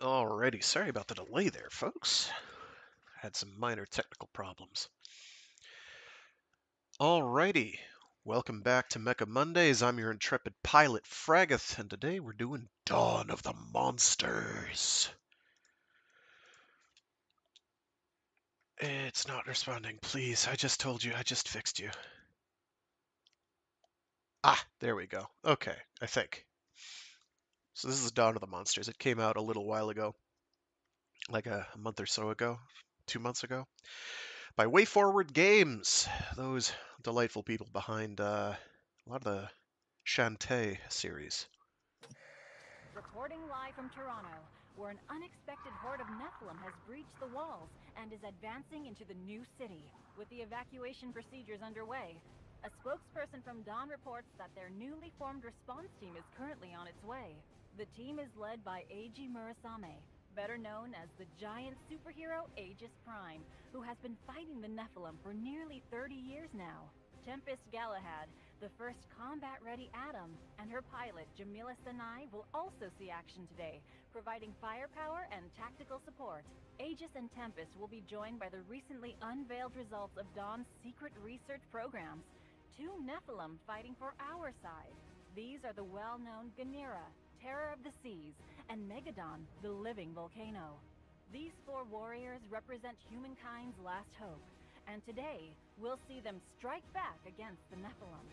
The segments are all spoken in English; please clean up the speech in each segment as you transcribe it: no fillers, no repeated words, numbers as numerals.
Alrighty, sorry about the delay there, folks. Had some minor technical problems. Alrighty, welcome back to Mecha Mondays. I'm your intrepid pilot, Fraggoth, and today we're doing Dawn of the Monsters. It's not responding, please. I just told you, I just fixed you. Ah, there we go. Okay, I think. So this is Dawn of the Monsters. It came out a little while ago, like a month or so ago, 2 months ago, by Way Forward Games. Those delightful people behind a lot of the Shantae series. Reporting live from Toronto, where an unexpected horde of Nephilim has breached the walls and is advancing into the new city, with the evacuation procedures underway. A spokesperson from Dawn reports that their newly formed response team is currently on its way. The team is led by Eiji Murasame, better known as the giant superhero Aegis Prime, who has been fighting the Nephilim for nearly 30 years now. Tempest Galahad, the first combat-ready Atom, and her pilot, Jamila Sanai, will also see action today, providing firepower and tactical support. Aegis and Tempest will be joined by the recently unveiled results of Dawn's secret research programs. 2 Nephilim fighting for our side. These are the well-known Ganira, Terror of the Seas, and Megadon, the living volcano. These 4 warriors represent humankind's last hope, and today, we'll see them strike back against the Nephilim.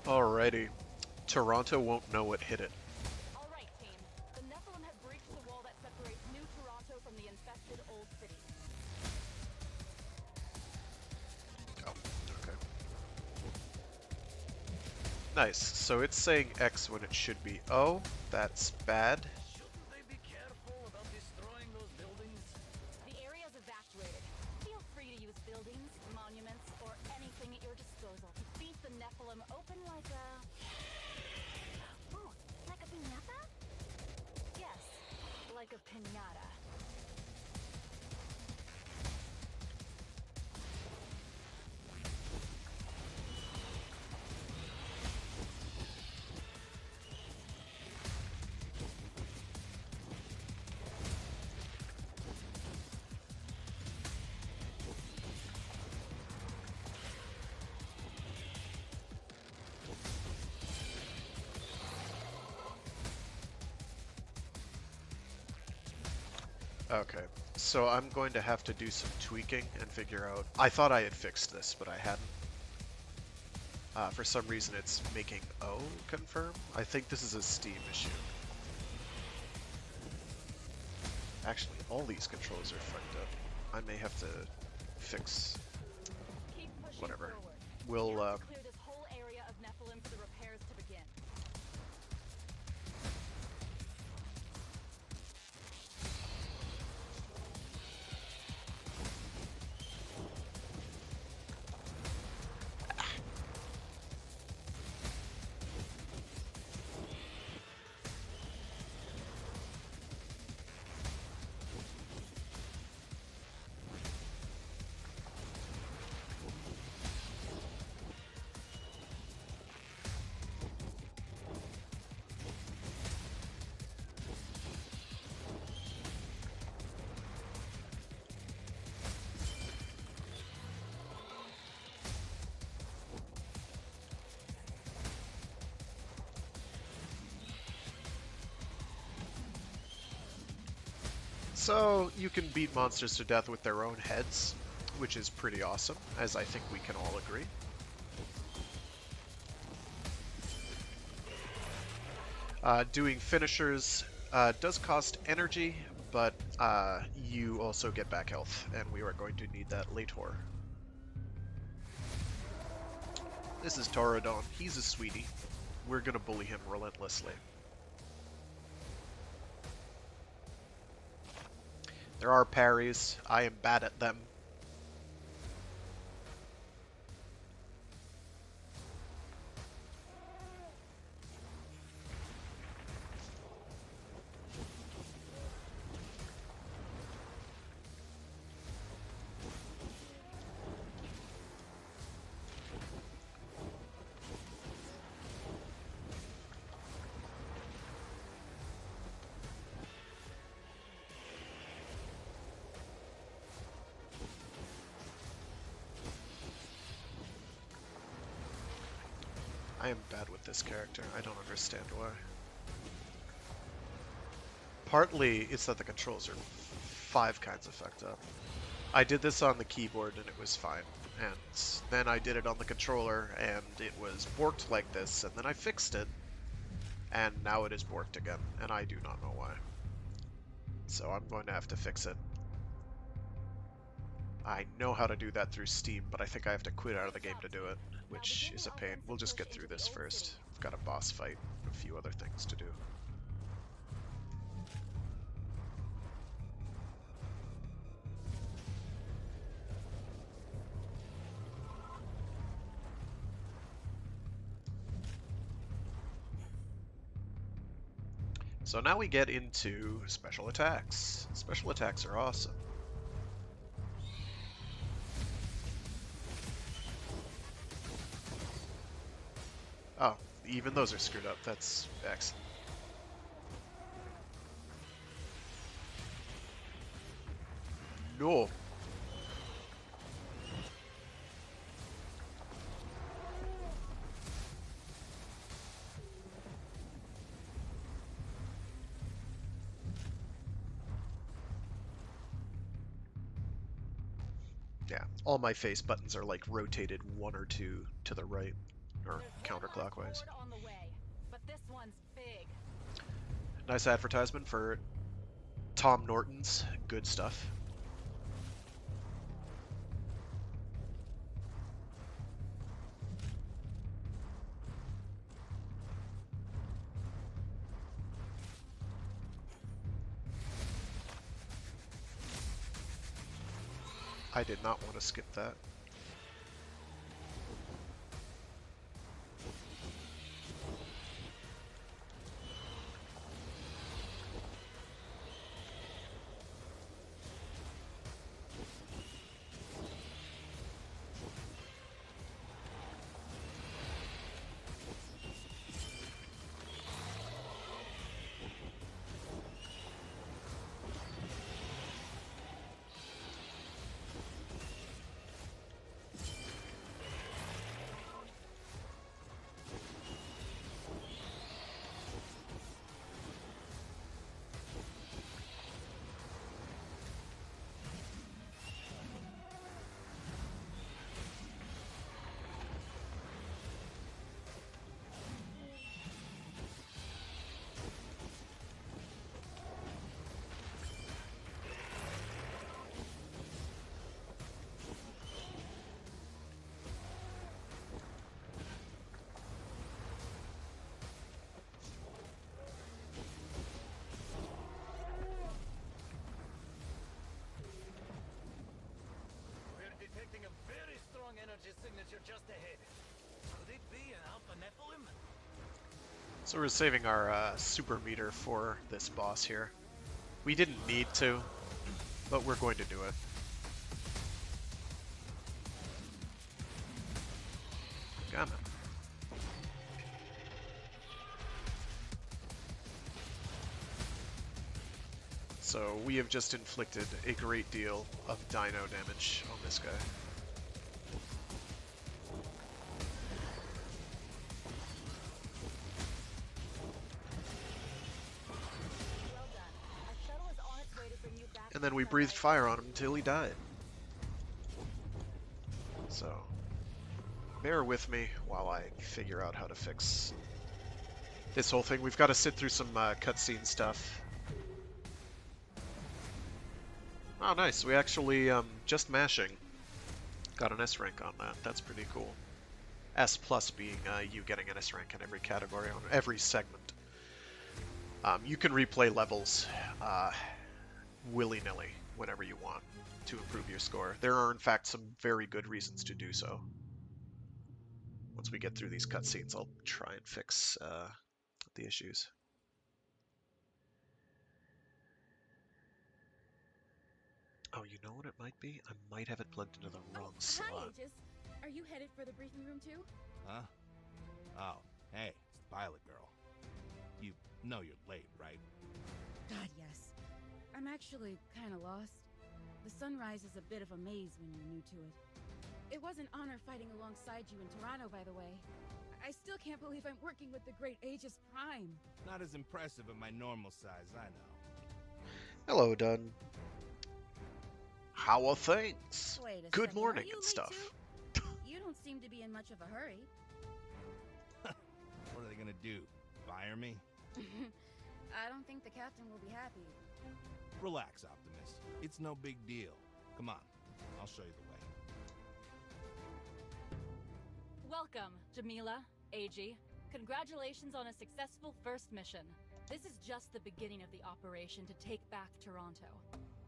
Alrighty, Toronto won't know what hit it. All right, team. The Nephilim have breached the wall that separates New Toronto from the infested Old City. Oh, okay. Nice. So it's saying X when it should be O. That's bad. Shouldn't they be careful about destroying those buildings? The area is evacuated. Feel free to use buildings, monuments, or anything at your disposal to beat the Nephilim open like a... Ooh, like a piñata? Yes, like a piñata. Okay, so I'm going to have to do some tweaking and figure out... I thought I had fixed this, but I hadn't. For some reason it's making O confirm. I think this is a Steam issue. Actually, all these controls are fucked up. I may have to fix Keep pushing whatever. forward. We'll, We have to clear this whole area of Nephilim for the repairs to begin. So you can beat monsters to death with their own heads, which is pretty awesome, as I think we can all agree. Doing finishers does cost energy, but you also get back health, and we are going to need that later. This is Torodon. He's a sweetie. We're gonna bully him relentlessly. There are parries. I am bad at them. I am bad with this character. I don't understand why. Partly, it's that the controls are 5 kinds of fucked up. I did this on the keyboard and it was fine. And then I did it on the controller and it was borked like this, and then I fixed it. And now it is borked again, and I do not know why. So I'm going to have to fix it. I know how to do that through Steam, but I think I have to quit out of the game to do it, which is a pain. We'll just get through this first. We've got a boss fight and a few other things to do. So now we get into special attacks. Special attacks are awesome. Oh, even those are screwed up. That's excellent. No. Yeah, all my face buttons are like rotated 1 or 2 to the right, or counterclockwise. On the way, but this one's big. Nice advertisement for Tom Norton's good stuff. I did not want to skip that. a signature just ahead. Could it be an alpha Nephilim? So we're saving our super meter for this boss here. We didn't need to, but we're going to do it. Come on. So we have just inflicted a great deal of dino damage on this guy. Well done. A shuttle is on its way to bring you back And to then we the breathed sunlight. fire on him until he died. So, bear with me while I figure out how to fix this whole thing. We've got to sit through some cutscene stuff. Oh, nice. We actually, just mashing, got an S rank on that. That's pretty cool. S plus being you getting an S rank in every category on every segment. You can replay levels willy-nilly whenever you want to improve your score. There are, in fact, some very good reasons to do so. Once we get through these cutscenes, I'll try and fix the issues. Oh, you know what it might be? I might have it plugged into the wrong Hi, slot. Aegis. Are you headed for the briefing room too? Huh? Oh, hey, it's the pilot girl. You know you're late, right? God, yes. I'm actually kind of lost. The sunrise is a bit of a maze when you're new to it. It was an honor fighting alongside you in Toronto, by the way. I still can't believe I'm working with the great Aegis Prime. Not as impressive at my normal size, I know. Hello, Dunn. How are things? Wait a Good second, morning are you and late stuff. too? You don't seem to be in much of a hurry. What are they gonna do? Fire me? I don't think the captain will be happy. Relax, Optimus. It's no big deal. Come on, I'll show you the way. Welcome, Jamila, AG. Congratulations on a successful first mission. This is just the beginning of the operation to take back Toronto.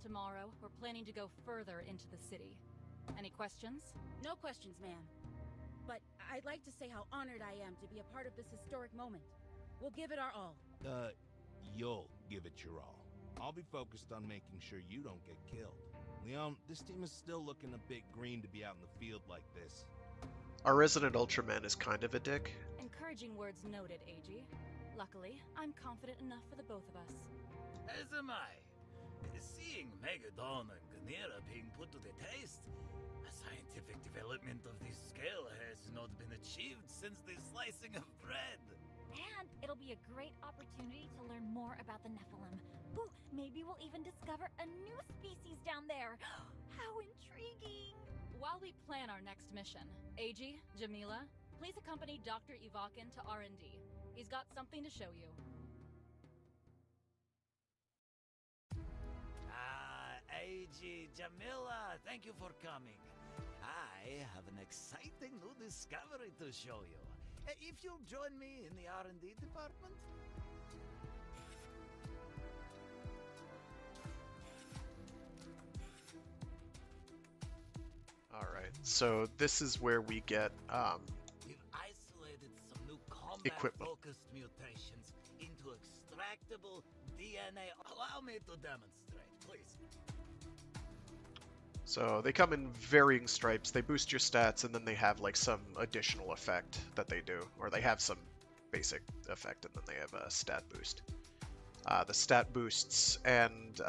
Tomorrow, we're planning to go further into the city. Any questions? No questions, ma'am. But I'd like to say how honored I am to be a part of this historic moment. We'll give it our all. You'll give it your all. I'll be focused on making sure you don't get killed. Leon, this team is still looking a bit green to be out in the field like this. Our resident Ultraman is kind of a dick. Encouraging words noted, AG. Luckily, I'm confident enough for the both of us. As am I. Seeing Megadon and Ganera being put to the test, a scientific development of this scale has not been achieved since the slicing of bread. And it'll be a great opportunity to learn more about the Nephilim. Ooh, maybe we'll even discover a new species down there. How intriguing! While we plan our next mission, AG, Jamila, please accompany Dr. Ivakin to R&D. He's got something to show you. AG Jamila, thank you for coming. I have an exciting new discovery to show you. If you'll join me in the R&D department. Alright, so this is where we get, We've isolated some new Equipment. combat-focused mutations into extractable DNA. Allow me to demonstrate, please. so they come in varying stripes. They boost your stats, and then they have like some additional effect that they do, or they have some basic effect, and then they have a stat boost. The stat boosts and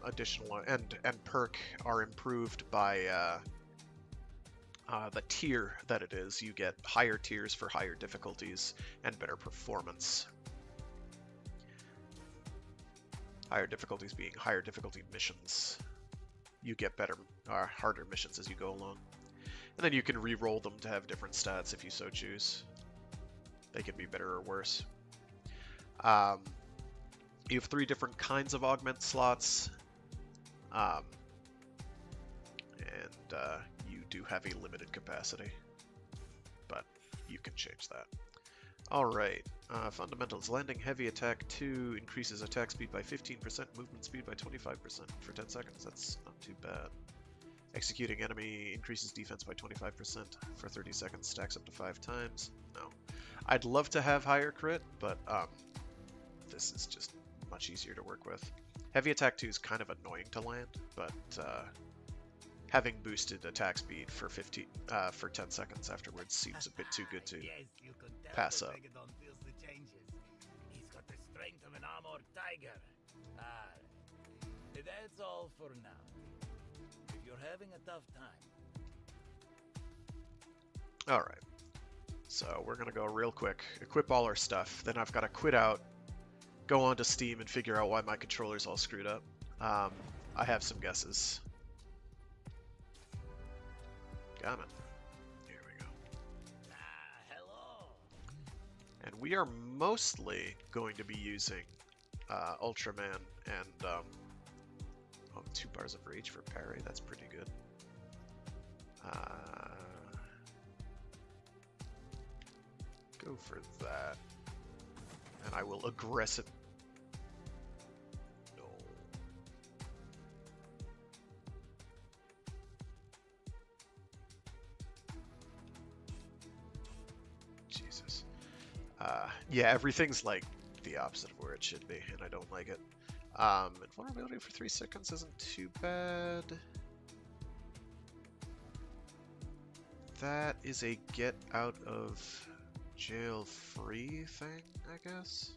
additional and perk are improved by the tier that it is. You get higher tiers for higher difficulties and better performance. Higher difficulties being higher difficulty missions. You get better, harder missions as you go along. And then you can re-roll them to have different stats if you so choose. They can be better or worse. You have 3 different kinds of augment slots. You do have a limited capacity, but you can change that. Alright, fundamentals. Landing heavy attack 2 increases attack speed by 15%, movement speed by 25% for 10 seconds. That's not too bad. Executing enemy increases defense by 25% for 30 seconds, stacks up to 5 times. No. I'd love to have higher crit, but this is just much easier to work with. Heavy attack 2 is kind of annoying to land, but having boosted attack speed for 10 seconds afterwards seems a bit too good to Yes, you can tell pass that up. Megadon feels the changes. He's got the strength of an armored tiger. Ah, that's all for now. If you're having a tough time, Alright, so we're gonna go real quick, equip all our stuff, then I've got to quit out, go onto Steam and figure out why my controller's all screwed up. I have some guesses. Gammon. Here we go. hello. And we are mostly going to be using Ultraman and 2 bars of rage for parry. That's pretty good. Go for that. And I will aggressive. No. Jesus. Yeah, everything's like the opposite of where it should be, and I don't like it. Invulnerability for 3 seconds isn't too bad. That is a get out of jail free thing, I guess.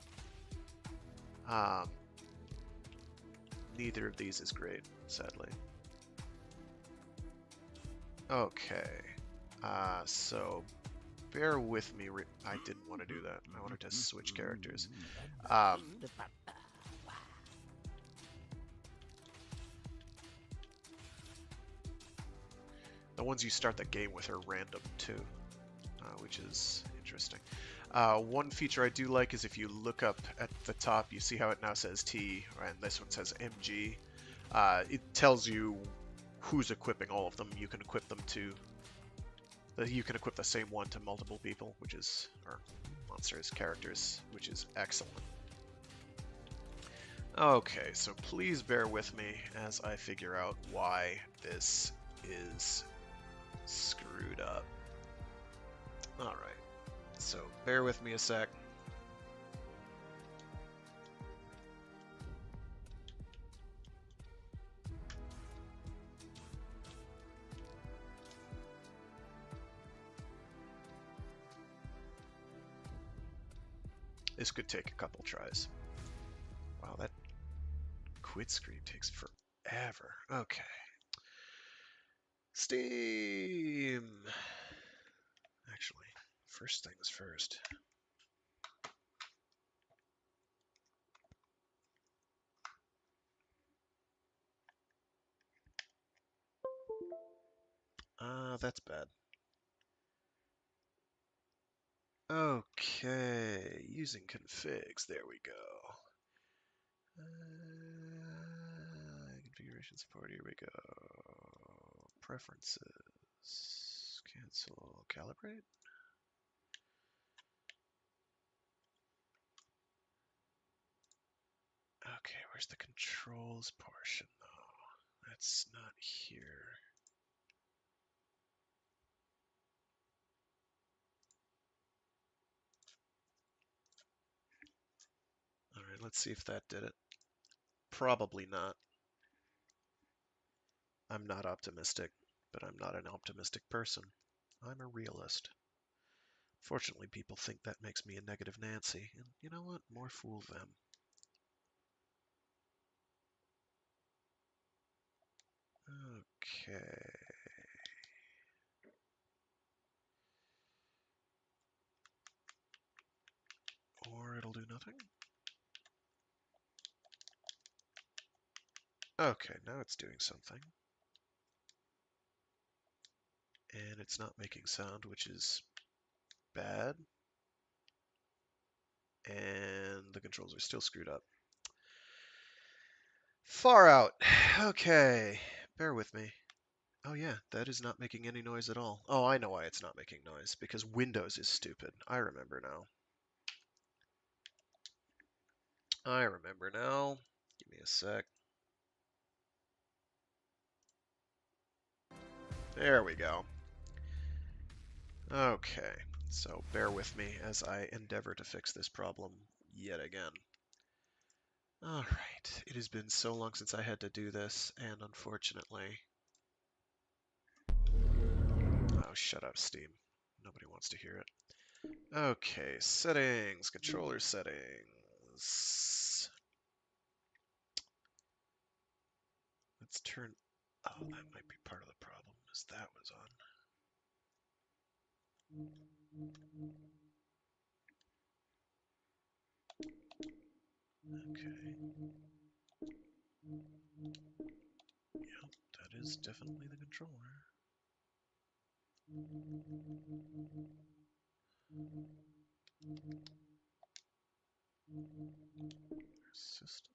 Neither of these is great, sadly. Okay. So bear with me. I didn't want to do that. I wanted to switch characters. The ones you start the game with are random too, which is interesting. One feature I do like is if you look up at the top, you see how it now says T, and this one says MG. It tells you who's equipping all of them. You can equip them to. You can equip the same one to multiple people, which is, or monsters, characters, which is excellent. Okay, so please bear with me as I figure out why this is screwed up. Alright, so bear with me a sec. This could take a couple tries. Wow, that quit screen takes forever. Okay. Steam! Actually, first things first. That's bad. Okay, using configs. There we go. Configuration support. Here we go. Preferences. Cancel. Calibrate. Okay, where's the controls portion though? That's not here. Alright, let's see if that did it. Probably not. I'm not optimistic, but I'm not an optimistic person. I'm a realist. Fortunately, people think that makes me a negative Nancy, and you know what? More fool them. Okay. Or it'll do nothing. Okay, now it's doing something. And it's not making sound, which is bad. And the controls are still screwed up. Far out. Okay, bear with me. Oh yeah, that is not making any noise at all. Oh, I know why it's not making noise. Because Windows is stupid. I remember now. I remember now. Give me a sec. There we go. Okay, so bear with me as I endeavor to fix this problem yet again. Alright, it has been so long since I had to do this, and unfortunately... Oh, shut up, Steam. Nobody wants to hear it. Okay, settings, controller settings. Let's turn... Oh, that might be part of the problem, is that was on. Okay. Yep, that is definitely the controller. System.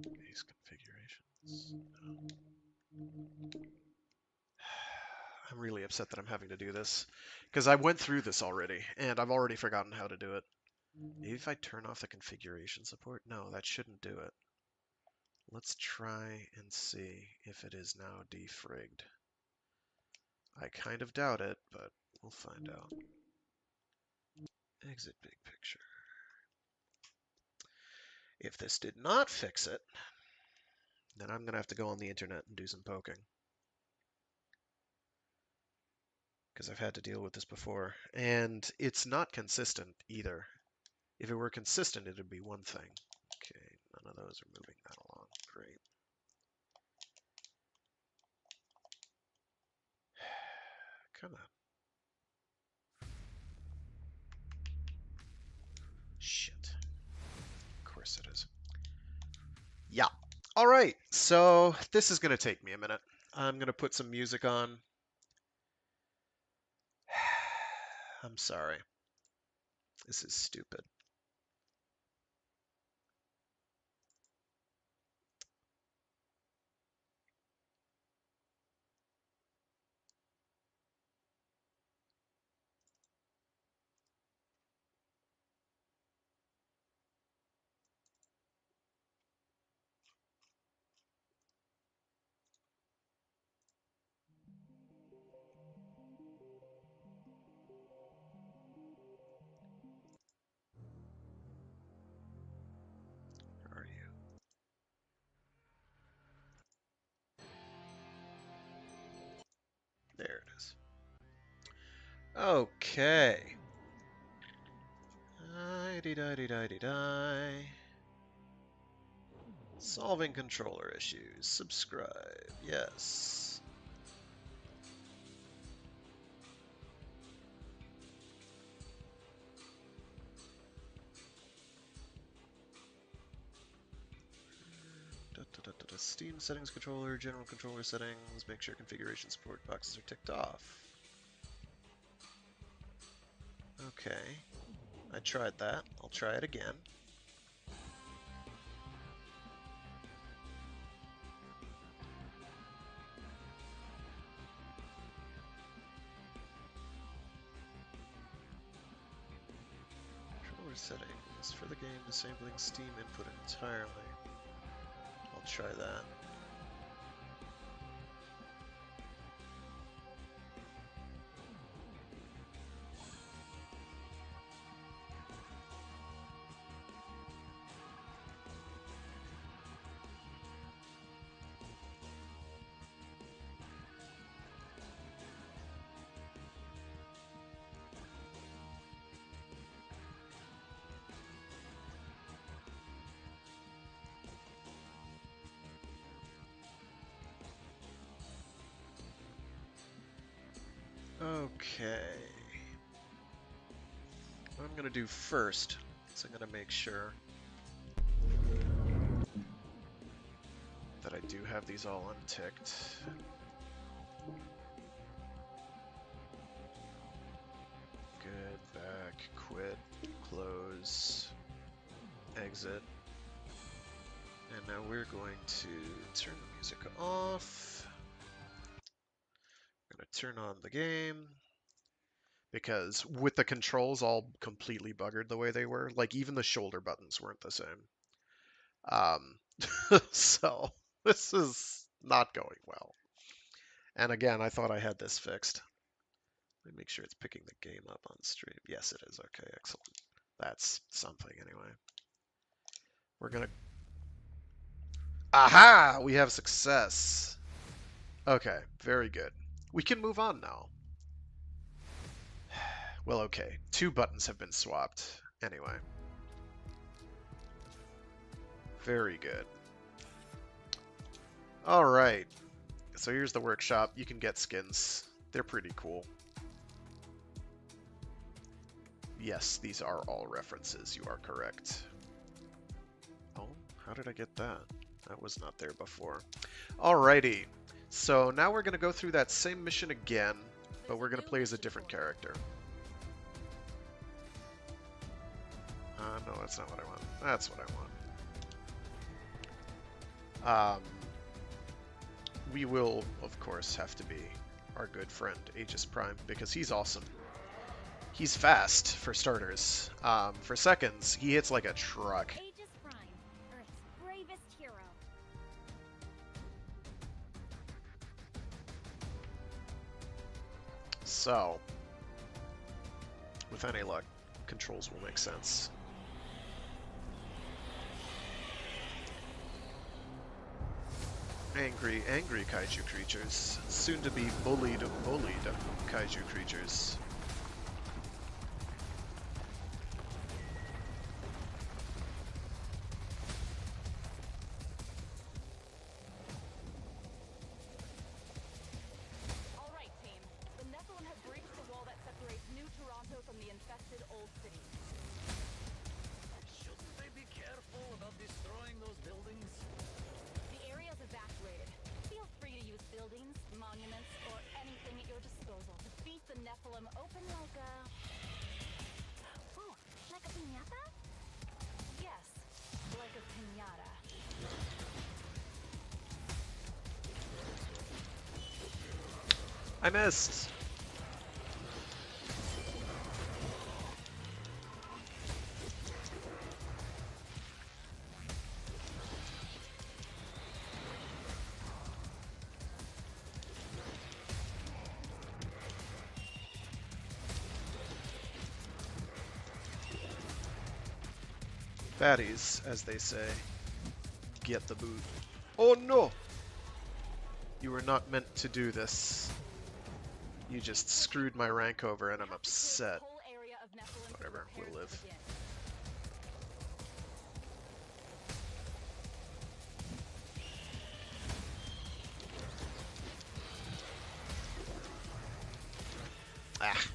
Base configurations. No. I'm really upset that I'm having to do this, because I went through this already, and I've already forgotten how to do it. Maybe if I turn off the configuration support? No, that shouldn't do it. Let's try and see if it is now defrigged. I kind of doubt it, but we'll find out. Exit big picture. If this did not fix it, then I'm going to have to go on the internet and do some poking. Because I've had to deal with this before. And it's not consistent either. If it were consistent, it would be one thing. Okay, none of those are moving that along. Great. Come on. Shit. Of course it is. Yeah. All right, so this is going to take me a minute. I'm going to put some music on. I'm sorry. This is stupid. Where are you? There it is. Okay. Die. Solving controller issues. Subscribe. Yes. Steam settings controller, general controller settings. Make sure configuration support boxes are ticked off. Okay. I tried that. I'll try it again. Controller settings. For the game, disabling Steam input entirely. I'll try that. Okay. What I'm going to do first is I'm going to make sure that I do have these all unticked. Good, back, quit, close, exit. And now we're going to turn the music off. I'm going to turn on the game. Because with the controls all completely buggered the way they were, like even the shoulder buttons weren't the same. Um, so this is not going well. And again, I thought I had this fixed. Let me make sure it's picking the game up on stream. Yes, it is. Okay, excellent. That's something anyway. We're gonna... Aha! We have success. Okay, very good. We can move on now. Well, okay. 2 buttons have been swapped. Anyway. Very good. Alright. So here's the workshop. You can get skins. They're pretty cool. Yes, these are all references. You are correct. Oh, how did I get that? That was not there before. Alrighty. So now we're going to go through that same mission again, but we're going to play as a different character. No, that's not what I want. That's what I want. We will, of course, have to be our good friend, Aegis Prime, because he's awesome. He's fast, for starters. For seconds, he hits like a truck. Aegis Prime, Earth's bravest hero. So, with any luck, controls will make sense. Angry kaiju creatures. Soon to be bullied kaiju creatures. Alright, team. The Nephilim have breached the wall that separates New Toronto from the infested Old City. Shouldn't they be careful about destroying those buildings? The area's evacuated. Feel free to use buildings, monuments, or anything at your disposal to beat the Nephilim open like a... Ooh, like a piñata? Yes, like a piñata. I missed! Baddies, as they say, get the boot. Oh no! You were not meant to do this. You just screwed my rank over and I'm upset. Whatever, we'll live. Ah.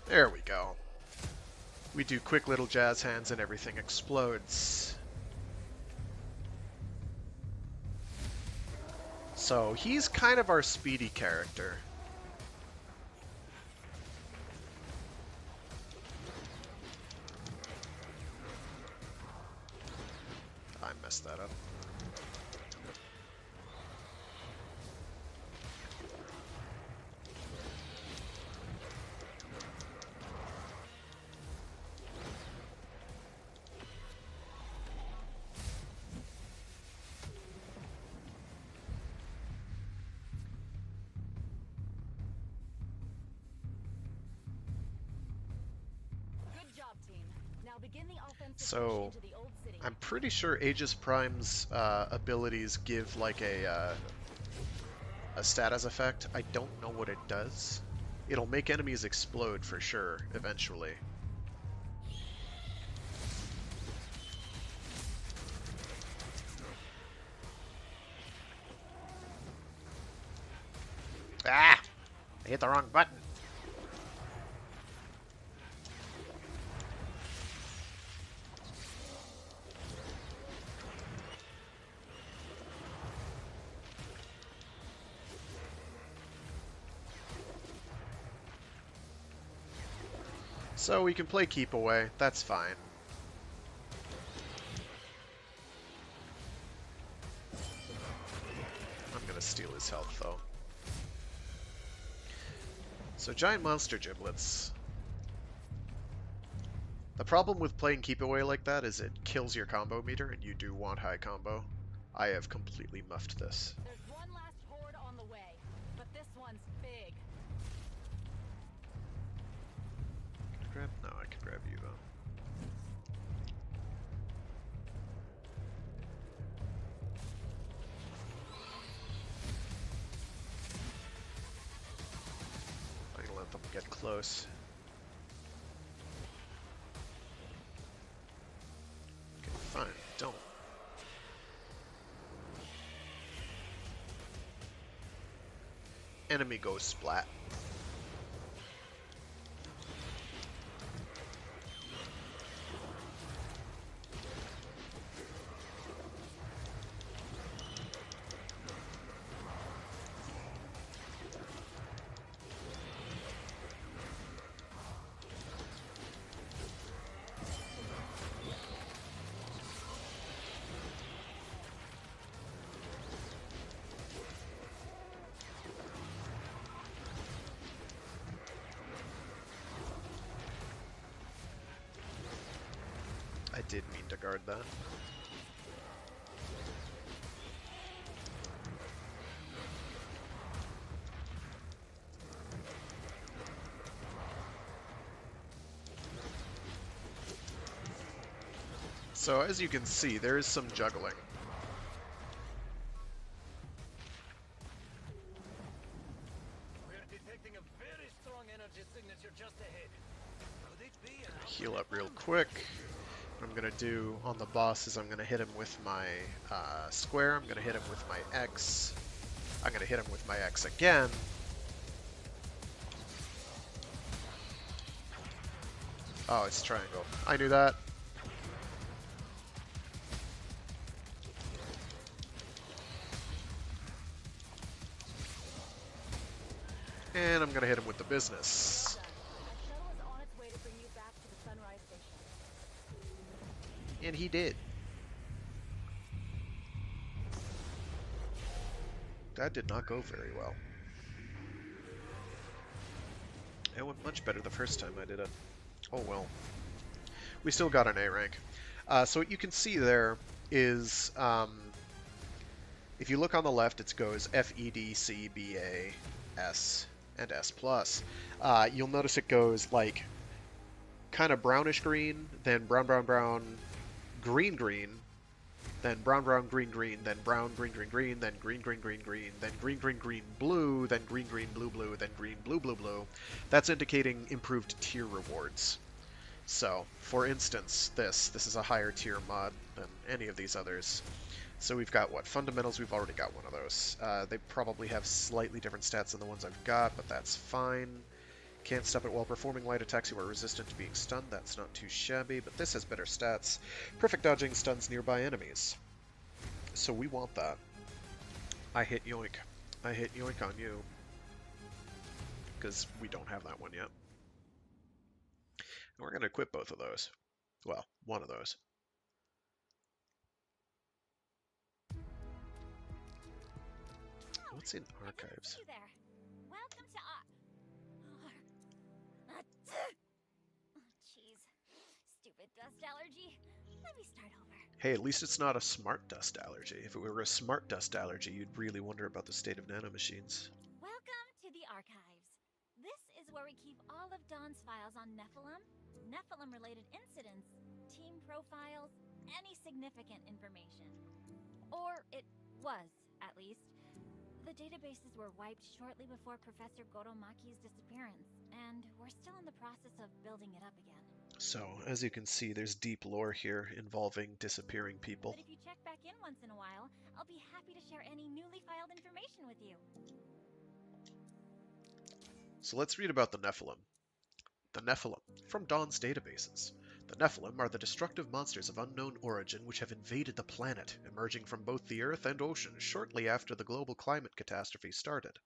There we go. We do quick little jazz hands and everything explodes. So he's kind of our speedy character. I messed that up. So, I'm pretty sure Aegis Prime's abilities give like a status effect. I don't know what it does. It'll make enemies explode for sure, eventually. Ah! I hit the wrong button. So we can play keep away. That's fine. I'm gonna steal his health, though. So giant monster giblets. The problem with playing keep away like that is it kills your combo meter, and you do want high combo. I have completely muffed this. There's one last horde on the way, but this one's big. Grab? No, I can grab you though. I'm gonna let them get close. Okay, fine. Don't. Enemy goes splat. I did mean to guard that. So as you can see, there is some juggling. We're detecting a very strong energy signature just ahead. Could it be an Heal up real quick. What I'm gonna do on the boss is I'm gonna hit him with my square. I'm gonna hit him with my X. I'm gonna hit him with my X again. Oh, it's triangle. I knew that. And I'm gonna hit him with the business. Done. A shuttle is on its way to bring you back to the Sunrise Station. And he did. That did not go very well. It went much better the first time I did it. Oh well. We still got an A rank. So what you can see there is, if you look on the left, it goes F, E, D, C, B, A, S, and S+. You'll notice it goes like kind of brownish green, then brown, brown, brown, green, green, then brown, brown, green, green, then brown, green, green, green, then green, green, green, green, then green, green, green, blue, then green, green, blue, blue, then green, blue, blue, blue. That's indicating improved tier rewards. So, for instance, this is a higher tier mod than any of these others. So we've got, what, fundamentals? We've already got one of those. They probably have slightly different stats than the ones I've got, but that's fine. Can't stop it while performing light attacks. You are resistant to being stunned. That's not too shabby, but this has better stats. Perfect dodging stuns nearby enemies. So we want that. I hit yoink. I hit yoink on you. Because we don't have that one yet. And we're going to equip both of those. Well, one of those. What's in archives? See you there. Welcome to Oh, jeez. Stupid dust allergy. Let me start over. Hey, at least it's not a smart dust allergy. If it were a smart dust allergy, you'd really wonder about the state of nanomachines. Welcome to the archives. This is where we keep all of Dawn's files on Nephilim, Nephilim-related incidents, team profiles, any significant information. Or it was, at least. The databases were wiped shortly before Professor Goromaki's disappearance, and we're still in the process of building it up again. So, as you can see, there's deep lore here involving disappearing people. But if you check back in once in a while, I'll be happy to share any newly filed information with you. So let's read about the Nephilim. The Nephilim, from Dawn's databases. The Nephilim are the destructive monsters of unknown origin which have invaded the planet, emerging from both the Earth and ocean shortly after the global climate catastrophe started.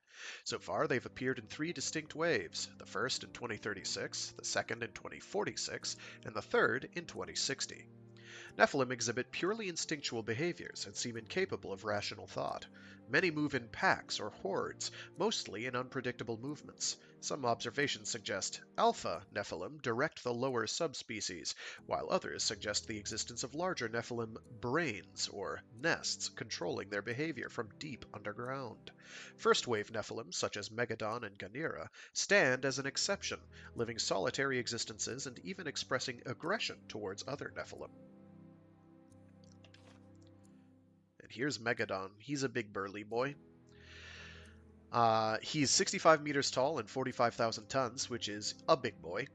So far, they've appeared in three distinct waves, the first in 2036, the second in 2046, and the third in 2060. Nephilim exhibit purely instinctual behaviors and seem incapable of rational thought. Many move in packs or hordes, mostly in unpredictable movements. Some observations suggest alpha Nephilim direct the lower subspecies, while others suggest the existence of larger Nephilim brains, or nests, controlling their behavior from deep underground. First-wave Nephilim, such as Megadon and Ganira, stand as an exception, living solitary existences and even expressing aggression towards other Nephilim. Here's Megadon. He's a big burly boy. He's 65 meters tall and 45,000 tons, which is a big boy.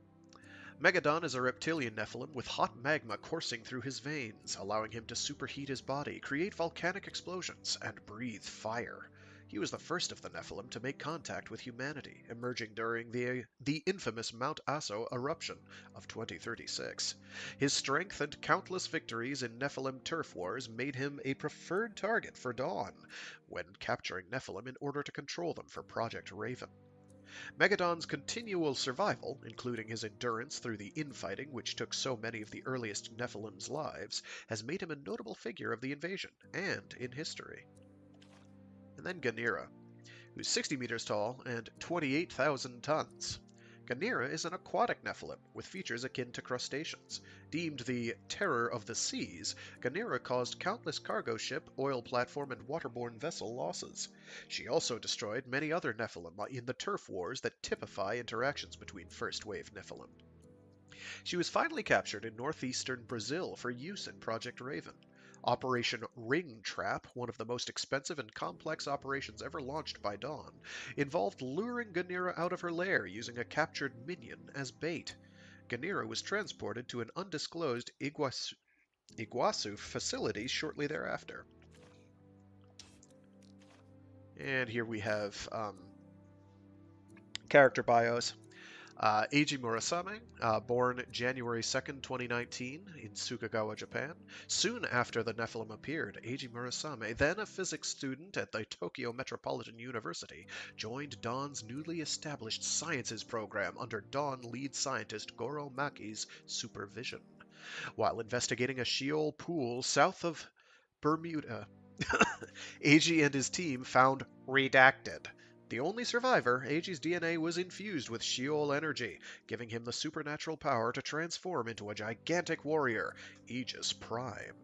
Megadon is a reptilian Nephilim with hot magma coursing through his veins, allowing him to superheat his body, create volcanic explosions, and breathe fire. He was the first of the Nephilim to make contact with humanity, emerging during the infamous Mount Aso eruption of 2036. His strength and countless victories in Nephilim turf wars made him a preferred target for Dawn when capturing Nephilim in order to control them for Project Raven. Megadon's continual survival, including his endurance through the infighting which took so many of the earliest Nephilim's lives, has made him a notable figure of the invasion and in history. And then Ganira, who's 60 meters tall and 28,000 tons. Ganira is an aquatic Nephilim with features akin to crustaceans. Deemed the terror of the seas, Ganira caused countless cargo ship, oil platform, and waterborne vessel losses. She also destroyed many other Nephilim in the turf wars that typify interactions between first-wave Nephilim. She was finally captured in northeastern Brazil for use in Project Raven. Operation Ring Trap, one of the most expensive and complex operations ever launched by Dawn, involved luring Ganira out of her lair using a captured minion as bait. Ganira was transported to an undisclosed Iguazu facility shortly thereafter. And here we have character bios. Eiji Murasame, born January 2nd, 2019, in Sukagawa, Japan. Soon after the Nephilim appeared, Eiji Murasame, then a physics student at the Tokyo Metropolitan University, joined Dawn's newly established sciences program under Dawn lead scientist Goro Maki's supervision. While investigating a Sheol pool south of Bermuda, Eiji and his team found Redacted. The only survivor, Eiji's DNA was infused with Sheol energy, giving him the supernatural power to transform into a gigantic warrior, Aegis Prime.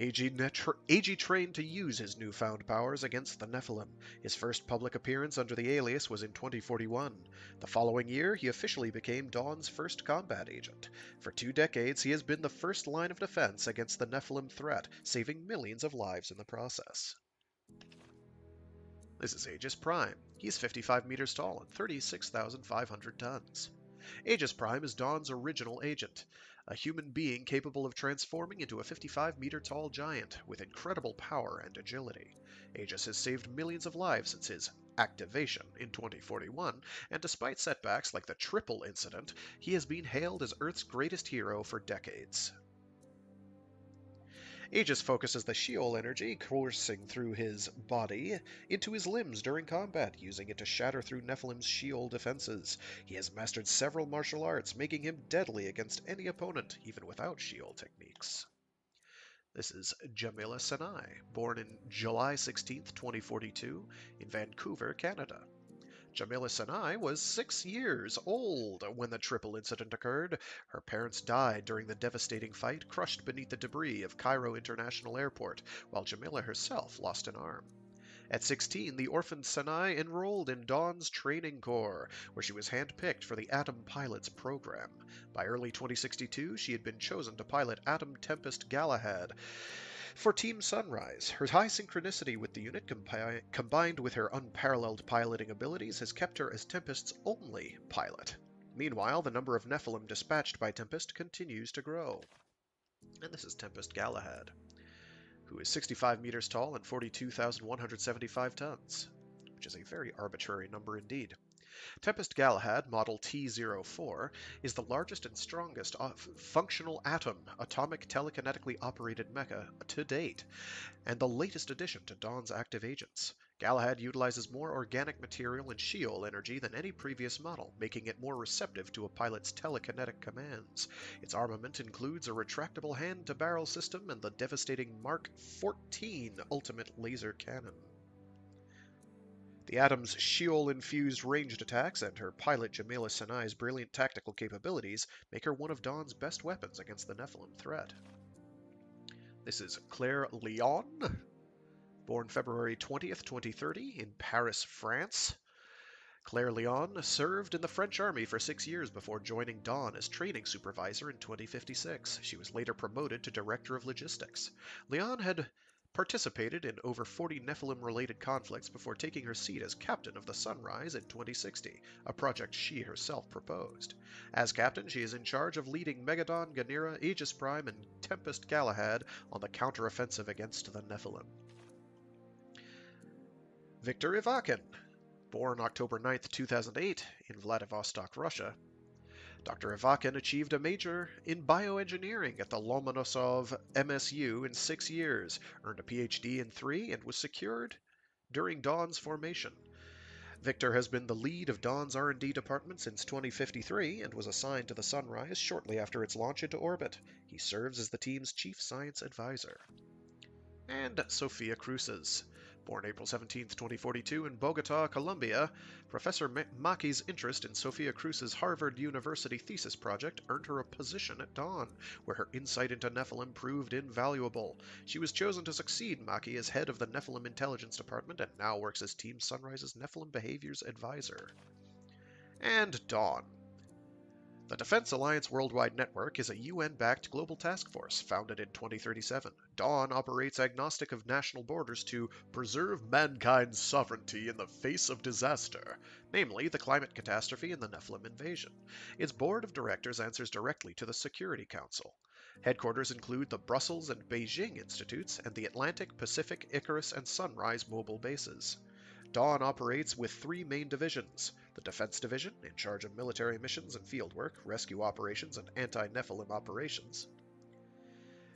Eiji trained to use his newfound powers against the Nephilim. His first public appearance under the alias was in 2041. The following year, he officially became Dawn's first combat agent. For 2 decades, he has been the first line of defense against the Nephilim threat, saving millions of lives in the process. This is Aegis Prime. He's 55 meters tall and 36,500 tons. Aegis Prime is Dawn's original agent, a human being capable of transforming into a 55-meter-tall giant with incredible power and agility. Aegis has saved millions of lives since his activation in 2041, and despite setbacks like the Triple Incident, he has been hailed as Earth's greatest hero for decades. Aegis focuses the Sheol energy coursing through his body into his limbs during combat, using it to shatter through Nephilim's Sheol defenses. He has mastered several martial arts, making him deadly against any opponent, even without Sheol techniques. This is Jamila Senai, born in July 16, 2042, in Vancouver, Canada. Jamila Senai was 6 years old when the Triple Incident occurred. Her parents died during the devastating fight, crushed beneath the debris of Cairo International Airport, while Jamila herself lost an arm. At 16, the orphaned Senai enrolled in Dawn's training corps, where she was handpicked for the Atom Pilots program. By early 2062, she had been chosen to pilot Atom Tempest Galahad for Team Sunrise. Her high synchronicity with the unit, combined with her unparalleled piloting abilities, has kept her as Tempest's only pilot. Meanwhile, the number of Nephilim dispatched by Tempest continues to grow. And this is Tempest Galahad, who is 65 meters tall and 42,175 tons, which is a very arbitrary number indeed. Tempest Galahad, model T-04, is the largest and strongest functional atom atomic telekinetically operated mecha to date, and the latest addition to Dawn's active agents. Galahad utilizes more organic material and Sheol energy than any previous model, making it more receptive to a pilot's telekinetic commands. Its armament includes a retractable hand-to-barrel system and the devastating Mark 14 ultimate laser cannon. The Atom's Sheol-infused ranged attacks and her pilot Jamila Sanai's brilliant tactical capabilities make her one of Dawn's best weapons against the Nephilim threat. This is Claire Lyon, born February 20th, 2030, in Paris, France. Claire Lyon served in the French army for 6 years before joining Dawn as training supervisor in 2056. She was later promoted to director of logistics. Lyon had participated in over 40 Nephilim-related conflicts before taking her seat as captain of the Sunrise in 2060, a project she herself proposed. As captain, she is in charge of leading Megadon, Ganira, Aegis Prime, and Tempest Galahad on the counteroffensive against the Nephilim. Viktor Ivakin, born October 9, 2008, in Vladivostok, Russia. Dr. Ivakin achieved a major in bioengineering at the Lomonosov MSU in 6 years, earned a PhD in 3, and was secured during Dawn's formation. Victor has been the lead of Dawn's R&D department since 2053 and was assigned to the Sunrise shortly after its launch into orbit. He serves as the team's chief science advisor. And Sophia Cruces. Born April 17, 2042 in Bogota, Colombia, Professor Maki's interest in Sophia Cruz's Harvard University thesis project earned her a position at Dawn, where her insight into Nephilim proved invaluable. She was chosen to succeed Maki as head of the Nephilim Intelligence Department and now works as Team Sunrise's Nephilim Behaviors Advisor. And Dawn. The Defense Alliance Worldwide Network is a UN-backed global task force founded in 2037. Dawn operates agnostic of national borders to preserve mankind's sovereignty in the face of disaster, namely the climate catastrophe and the Nephilim invasion. Its board of directors answers directly to the Security Council. Headquarters include the Brussels and Beijing Institutes and the Atlantic, Pacific, Icarus, and Sunrise mobile bases. Dawn operates with 3 main divisions. The Defense Division, in charge of military missions and fieldwork, rescue operations, and anti-Nephilim operations.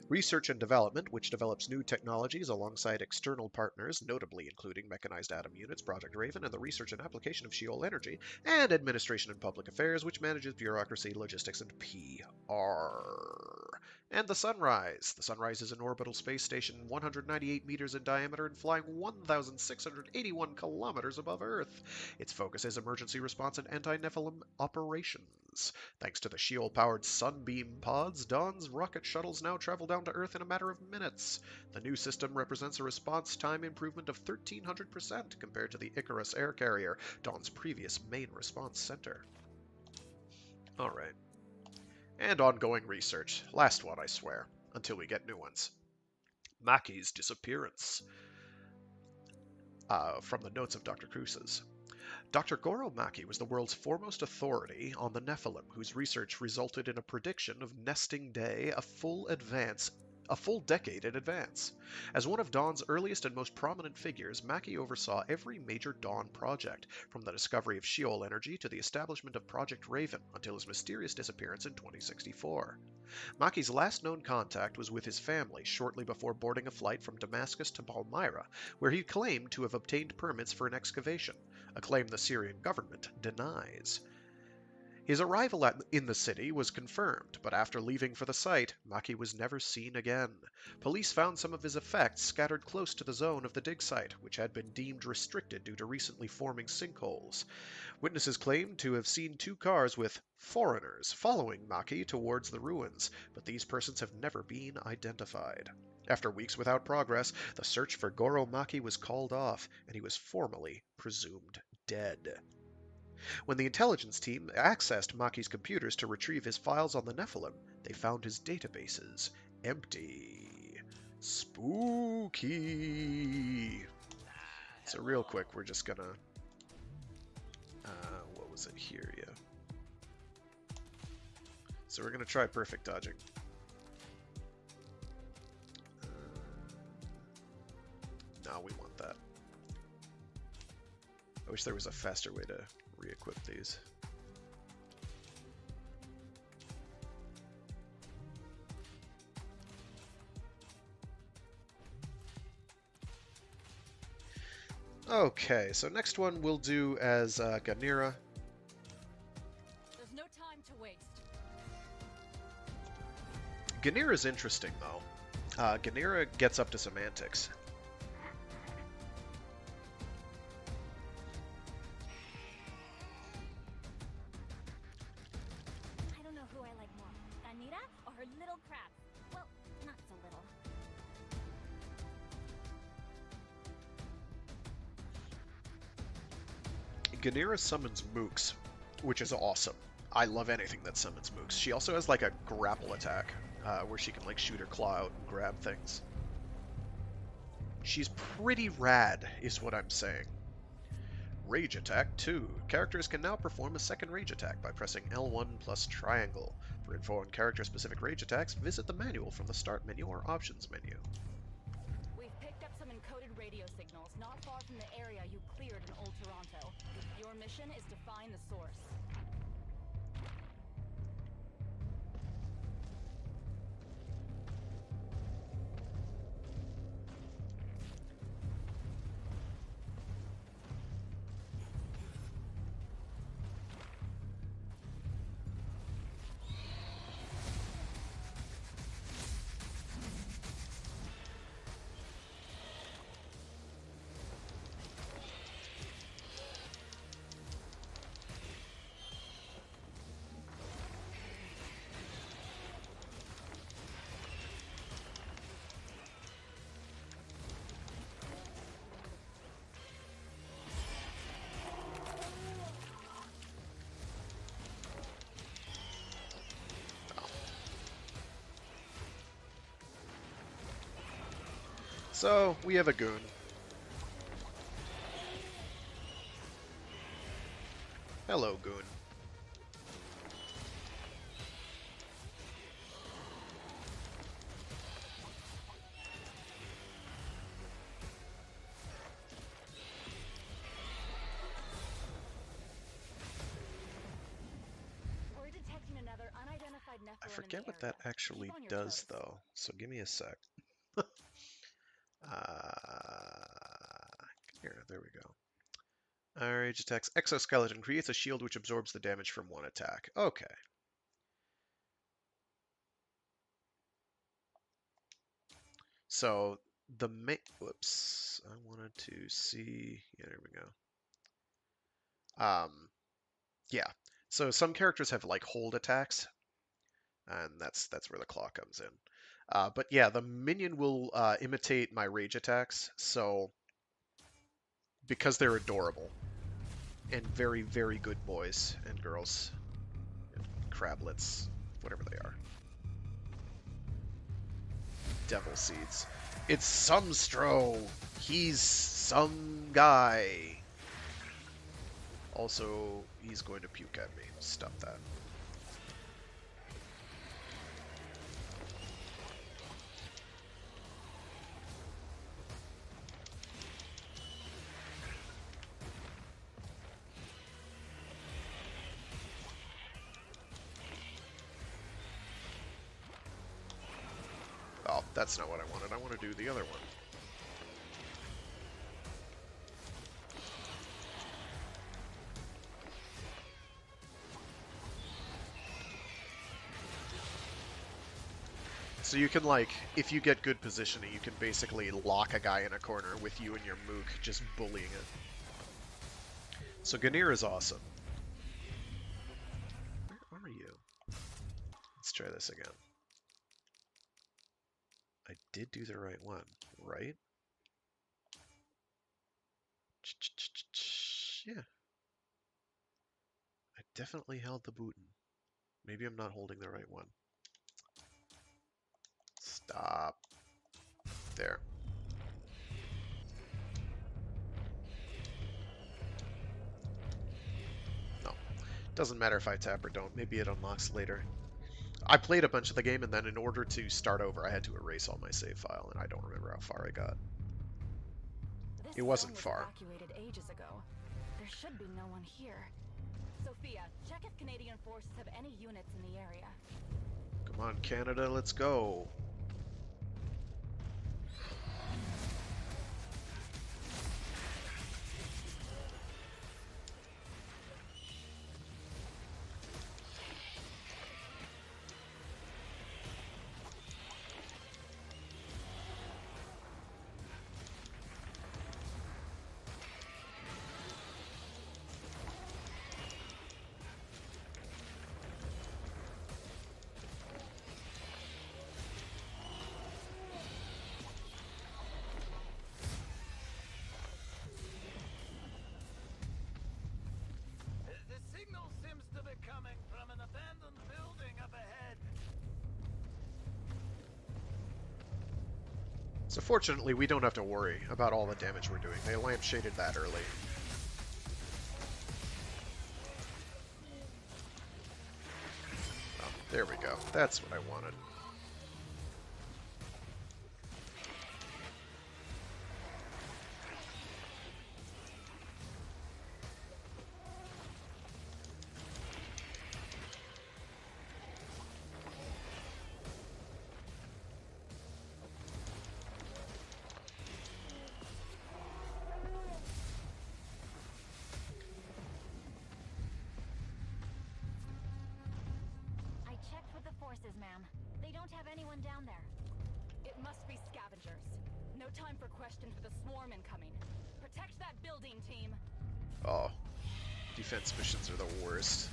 Research and Development, which develops new technologies alongside external partners, notably including Mechanized Atom Units, Project Raven, and the research and application of Sheol energy. And Administration and Public Affairs, which manages bureaucracy, logistics, and PR. And the Sunrise. The Sunrise is an orbital space station 198 meters in diameter and flying 1,681 kilometers above Earth. Its focus is emergency response and anti-Nephilim operations. Thanks to the Sheol-powered Sunbeam pods, Dawn's rocket shuttles now travel down to Earth in a matter of minutes. The new system represents a response time improvement of 1,300% compared to the Icarus air carrier, Dawn's previous main response center. Alright. And ongoing research. Last one, I swear, until we get new ones. Maki's disappearance. From the notes of Dr. Cruces. Dr. Goro Maki was the world's foremost authority on the Nephilim, whose research resulted in a prediction of nesting day a full decade in advance. As one of Dawn's earliest and most prominent figures, Maki oversaw every major Dawn project, from the discovery of Sheol energy to the establishment of Project Raven, until his mysterious disappearance in 2064. Maki's last known contact was with his family shortly before boarding a flight from Damascus to Palmyra, where he claimed to have obtained permits for an excavation, a claim the Syrian government denies. His arrival in the city was confirmed, but after leaving for the site, Maki was never seen again. Police found some of his effects scattered close to the zone of the dig site, which had been deemed restricted due to recently forming sinkholes. Witnesses claimed to have seen 2 cars with foreigners following Maki towards the ruins, but these persons have never been identified. After weeks without progress, the search for Goro Maki was called off, and he was formally presumed dead. When the intelligence team accessed Maki's computers to retrieve his files on the Nephilim, they found his databases empty. Spooky. So real quick, we're just gonna... what was it here? Yeah. So we're gonna try perfect dodging. No, we want that. I wish there was a faster way to re-equip these. Okay, so next one we'll do as Ganira. There's no time to waste. Ganira's interesting, though. Ganira gets up to semantics. I don't know who I like more, Anita or her little crab. Well, not so little. Ganira summons mooks, which is awesome. I love anything that summons mooks. She also has like a grapple attack, where she can like shoot her claw out and grab things. She's pretty rad, is what I'm saying. Rage Attack 2. Characters can now perform a second rage attack by pressing L1 plus triangle. For info on character-specific rage attacks, visit the manual from the Start menu or Options menu. We've picked up some encoded radio signals not far from the area you cleared in Old Toronto. Your mission is to find the source. So, we have a goon. Hello, goon. We're detecting another unidentified Nephilim I in forget the what area. that actually Keep on your does, toes. though, so give me a sec. Here, there we go. Rage attacks. Exoskeleton creates a shield which absorbs the damage from one attack. Okay. So, whoops. I wanted to see... Yeah, there we go. Yeah. So some characters have, like, hold attacks, and that's where the claw comes in. But yeah, the minion will imitate my rage attacks, so because they're adorable and very, very good boys and girls and crablets, whatever they are. Devil seeds. It's Sumstro. He's some guy. Also, he's going to puke at me. Stop that. Oh, that's not what I wanted. I want to do the other one. So you can, like, if you get good positioning, you can basically lock a guy in a corner with you and your mook just bullying it. So Ganir is awesome. Where are you? Let's try this again. I did do the right one, right? Yeah. I definitely held the button. Maybe I'm not holding the right one. Stop. There. No. Doesn't matter if I tap or don't. Maybe it unlocks later. I played a bunch of the game, and then in order to start over, I had to erase all my save file, and I don't remember how far I got. This It wasn't zone was far. evacuated ages ago. There should be no one here. Sophia, check if Canadian forces have any units in the area. Come on, Canada, let's go. The signal seems to be coming from an abandoned building up ahead. So fortunately, we don't have to worry about all the damage we're doing. They lampshaded that early. Oh, there we go. That's what I wanted. I checked with the forces, ma'am. They don't have anyone down there. It must be scavengers. No time for questions with a swarm incoming. Protect that building, team. Oh, defense missions are the worst.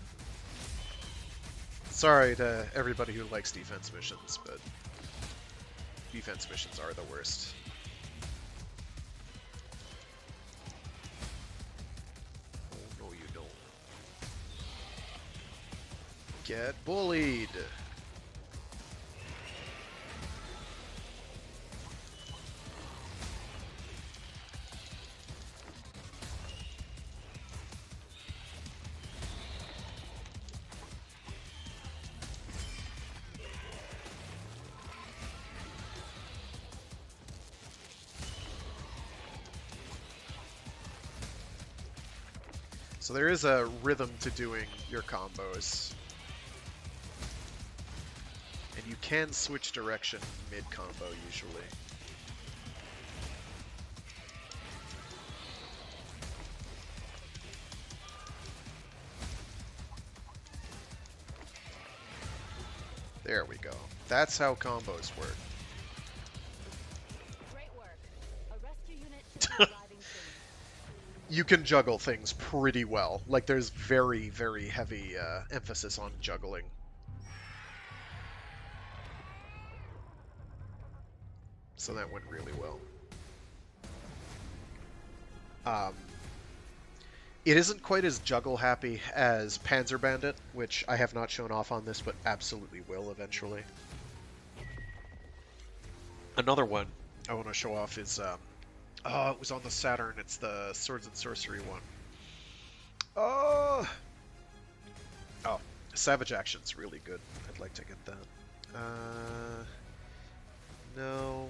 Sorry to everybody who likes defense missions, but defense missions are the worst. Oh, no you don't. Get bullied! So there is a rhythm to doing your combos. And you can switch direction mid-combo usually. There we go. That's how combos work. Great work. A rescue unit should be arriving soon. You can juggle things pretty well. Like, there's very, very heavy emphasis on juggling. So that went really well. It isn't quite as juggle-happy as Panzer Bandit, which I have not shown off on this, but absolutely will eventually. Another one I want to show off is, oh, it was on the Saturn. It's the Swords and Sorcery one. Oh, Savage Action's really good. I'd like to get that. No.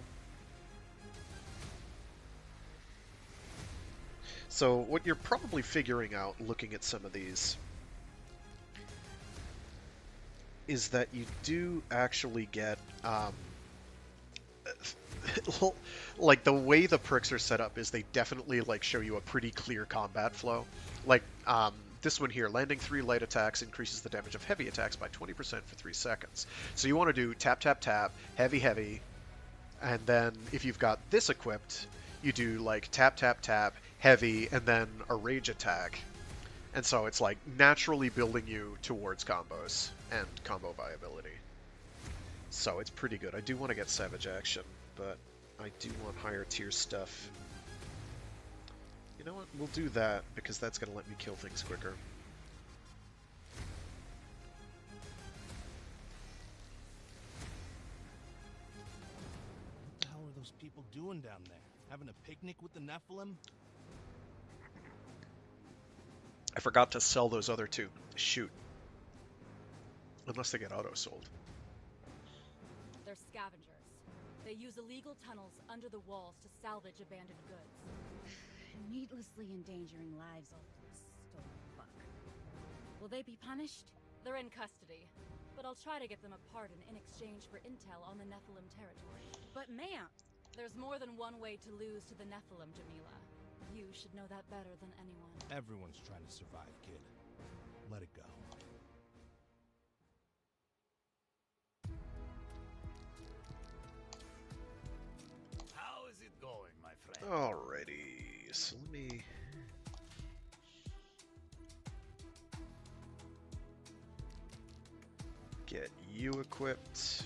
So what you're probably figuring out looking at some of these is that you do actually get, like, the way the perks are set up is they definitely, like, show you a pretty clear combat flow. Like, this one here, landing 3 light attacks increases the damage of heavy attacks by 20% for 3 seconds. So you want to do tap, tap, tap, heavy, heavy, and then if you've got this equipped, you do, like, tap, tap, tap, heavy, and then a rage attack. And so it's, like, naturally building you towards combos and combo viability. So it's pretty good. I do want to get Savage Action, but I do want higher tier stuff. You know what? We'll do that, because that's going to let me kill things quicker. What the hell are those people doing down there? Having a picnic with the Nephilim? I forgot to sell those other 2. Shoot. Unless they get auto-sold. They're scavengers. They use illegal tunnels under the walls to salvage abandoned goods. Needlessly endangering lives over stolen buck. Will they be punished? They're in custody, but I'll try to get them a pardon in exchange for intel on the Nephilim territory. But ma'am! There's more than one way to lose to the Nephilim, Jamila. You should know that better than anyone. Everyone's trying to survive, kid. Let it go. How is it going, my friend? Alrighty, so let me... get you equipped.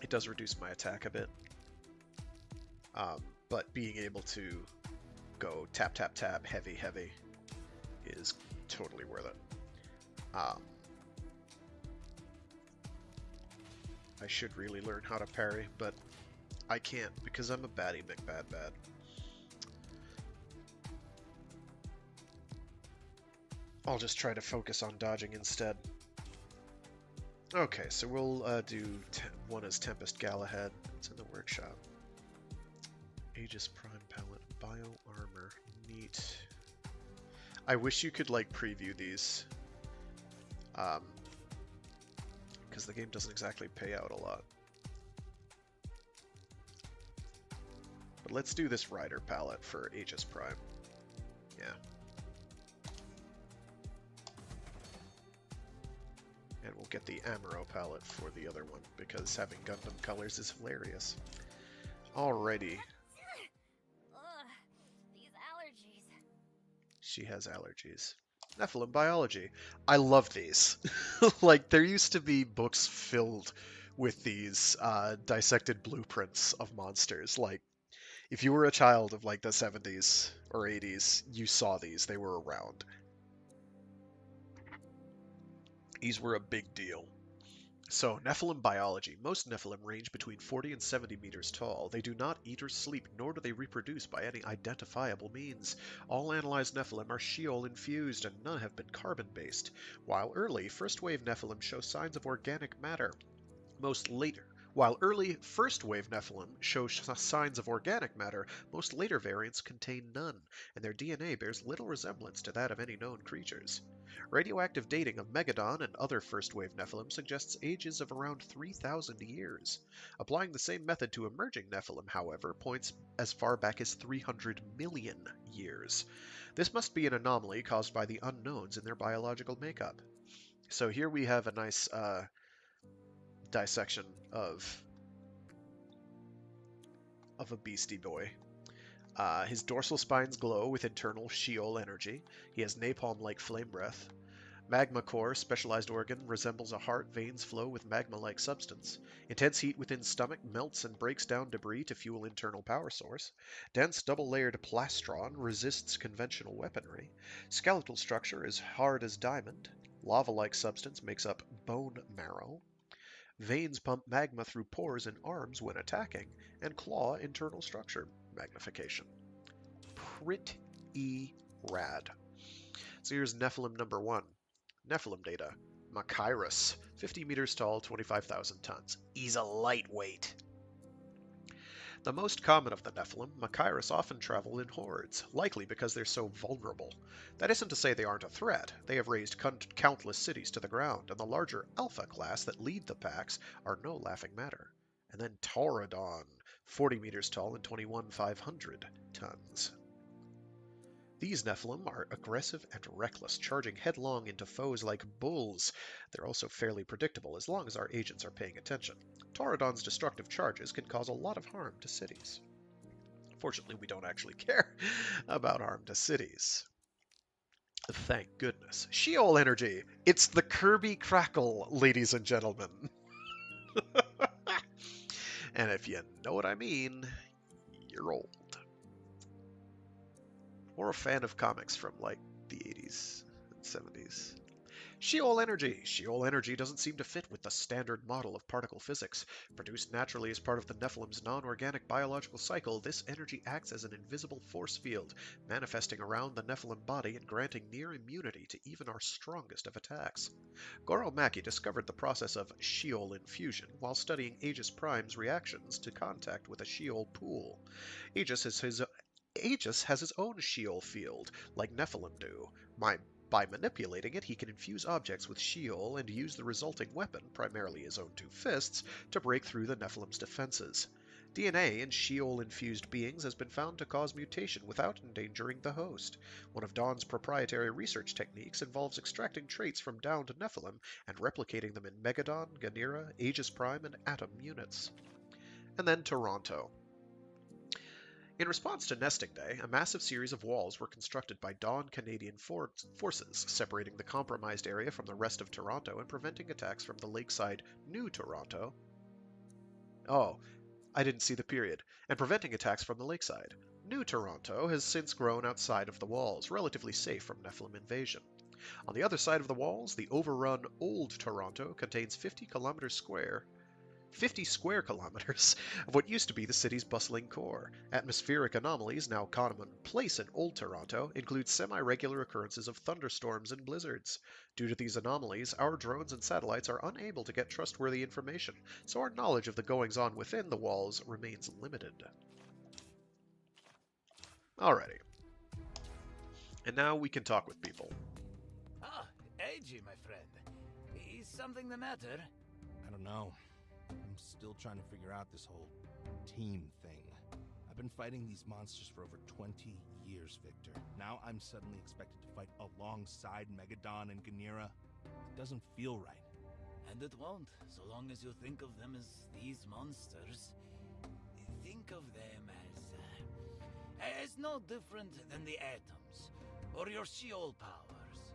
It does reduce my attack a bit. But being able to go tap, tap, tap, heavy, heavy is totally worth it. I should really learn how to parry, but I can't because I'm a baddie McBad bad. I'll just try to focus on dodging instead. Okay, so we'll do one as Tempest Galahad. It's in the workshop. Aegis Prime Palette, Bio Armor, neat. I wish you could like preview these, because the game doesn't exactly pay out a lot. But let's do this Rider palette for Aegis Prime. Yeah. And we'll get the Amuro palette for the other one, because having Gundam colors is hilarious. Alrighty. Ugh, these allergies. She has allergies. Nephilim biology. I love these. Like, there used to be books filled with these dissected blueprints of monsters. Like, if you were a child of, like, the 70s or 80s, you saw these. They were around. These were a big deal. So, Nephilim biology. Most Nephilim range between 40 and 70 meters tall. They do not eat or sleep, nor do they reproduce by any identifiable means. All analyzed Nephilim are Sheol-infused, and none have been carbon-based. While early, first-wave Nephilim show signs of organic matter. While early first-wave Nephilim show signs of organic matter, most later variants contain none, and their DNA bears little resemblance to that of any known creatures. Radioactive dating of Megadon and other first-wave Nephilim suggests ages of around 3,000 years. Applying the same method to emerging Nephilim, however, points as far back as 300 million years. This must be an anomaly caused by the unknowns in their biological makeup. So here we have a nice dissection of a beastie boy. His dorsal spines glow with internal Sheol energy. He has napalm-like flame breath. Magma core, specialized organ, resembles a heart. Veins flow with magma-like substance. Intense heat within stomach melts and breaks down debris to fuel internal power source. Dense double-layered plastron resists conventional weaponry. Skeletal structure is hard as diamond. Lava-like substance makes up bone marrow. Veins pump magma through pores in arms when attacking, and claw internal structure magnification. Pretty rad. So here's Nephilim number 1. Nephilim data. Machirus, 50 meters tall, 25,000 tons. He's a lightweight. The most common of the Nephilim, Machirus often travel in hordes, likely because they're so vulnerable. That isn't to say they aren't a threat. They have razed countless cities to the ground, and the larger Alpha class that lead the packs are no laughing matter. And then Taurodon, 40 meters tall and 21,500 tons. These Nephilim are aggressive and reckless, charging headlong into foes like bulls. They're also fairly predictable as long as our agents are paying attention. Taurodon's destructive charges can cause a lot of harm to cities. Fortunately, we don't actually care about harm to cities. Thank goodness. Sheol energy! It's the Kirby Crackle, ladies and gentlemen. And if you know what I mean, you're old. Or a fan of comics from, like, the 80s and 70s. Sheol energy! Sheol energy doesn't seem to fit with the standard model of particle physics. Produced naturally as part of the Nephilim's non-organic biological cycle, this energy acts as an invisible force field, manifesting around the Nephilim body and granting near immunity to even our strongest of attacks. Goro Maki discovered the process of Sheol infusion while studying Aegis Prime's reactions to contact with a Sheol pool. Aegis has his own Sheol field, like Nephilim do. My By manipulating it, he can infuse objects with Sheol and use the resulting weapon, primarily his own two fists, to break through the Nephilim's defenses. DNA in Sheol-infused beings has been found to cause mutation without endangering the host. One of Dawn's proprietary research techniques involves extracting traits from downed Nephilim and replicating them in Megadon, Ganira, Aegis Prime, and Atom units. And then Toronto. In response to Nesting Day, a massive series of walls were constructed by Dawn Canadian forces, separating the compromised area from the rest of Toronto and preventing attacks from the lakeside New Toronto. Oh, I didn't see the period. And preventing attacks from the lakeside. New Toronto has since grown outside of the walls, relatively safe from Nephilim invasion. On the other side of the walls, the overrun Old Toronto contains 50 square kilometers of what used to be the city's bustling core. Atmospheric anomalies, now commonplace in Old Toronto, include semi-regular occurrences of thunderstorms and blizzards. Due to these anomalies, our drones and satellites are unable to get trustworthy information, so our knowledge of the goings-on within the walls remains limited. Alrighty. And now we can talk with people. Ah, AG, my friend. Is something the matter? I don't know. I'm still trying to figure out this whole team thing. I've been fighting these monsters for over 20 years, Victor. Now I'm suddenly expected to fight alongside Megadon and Ganira. It doesn't feel right. And it won't, so long as you think of them as these monsters. Think of them as no different than the atoms, or your Sheol powers.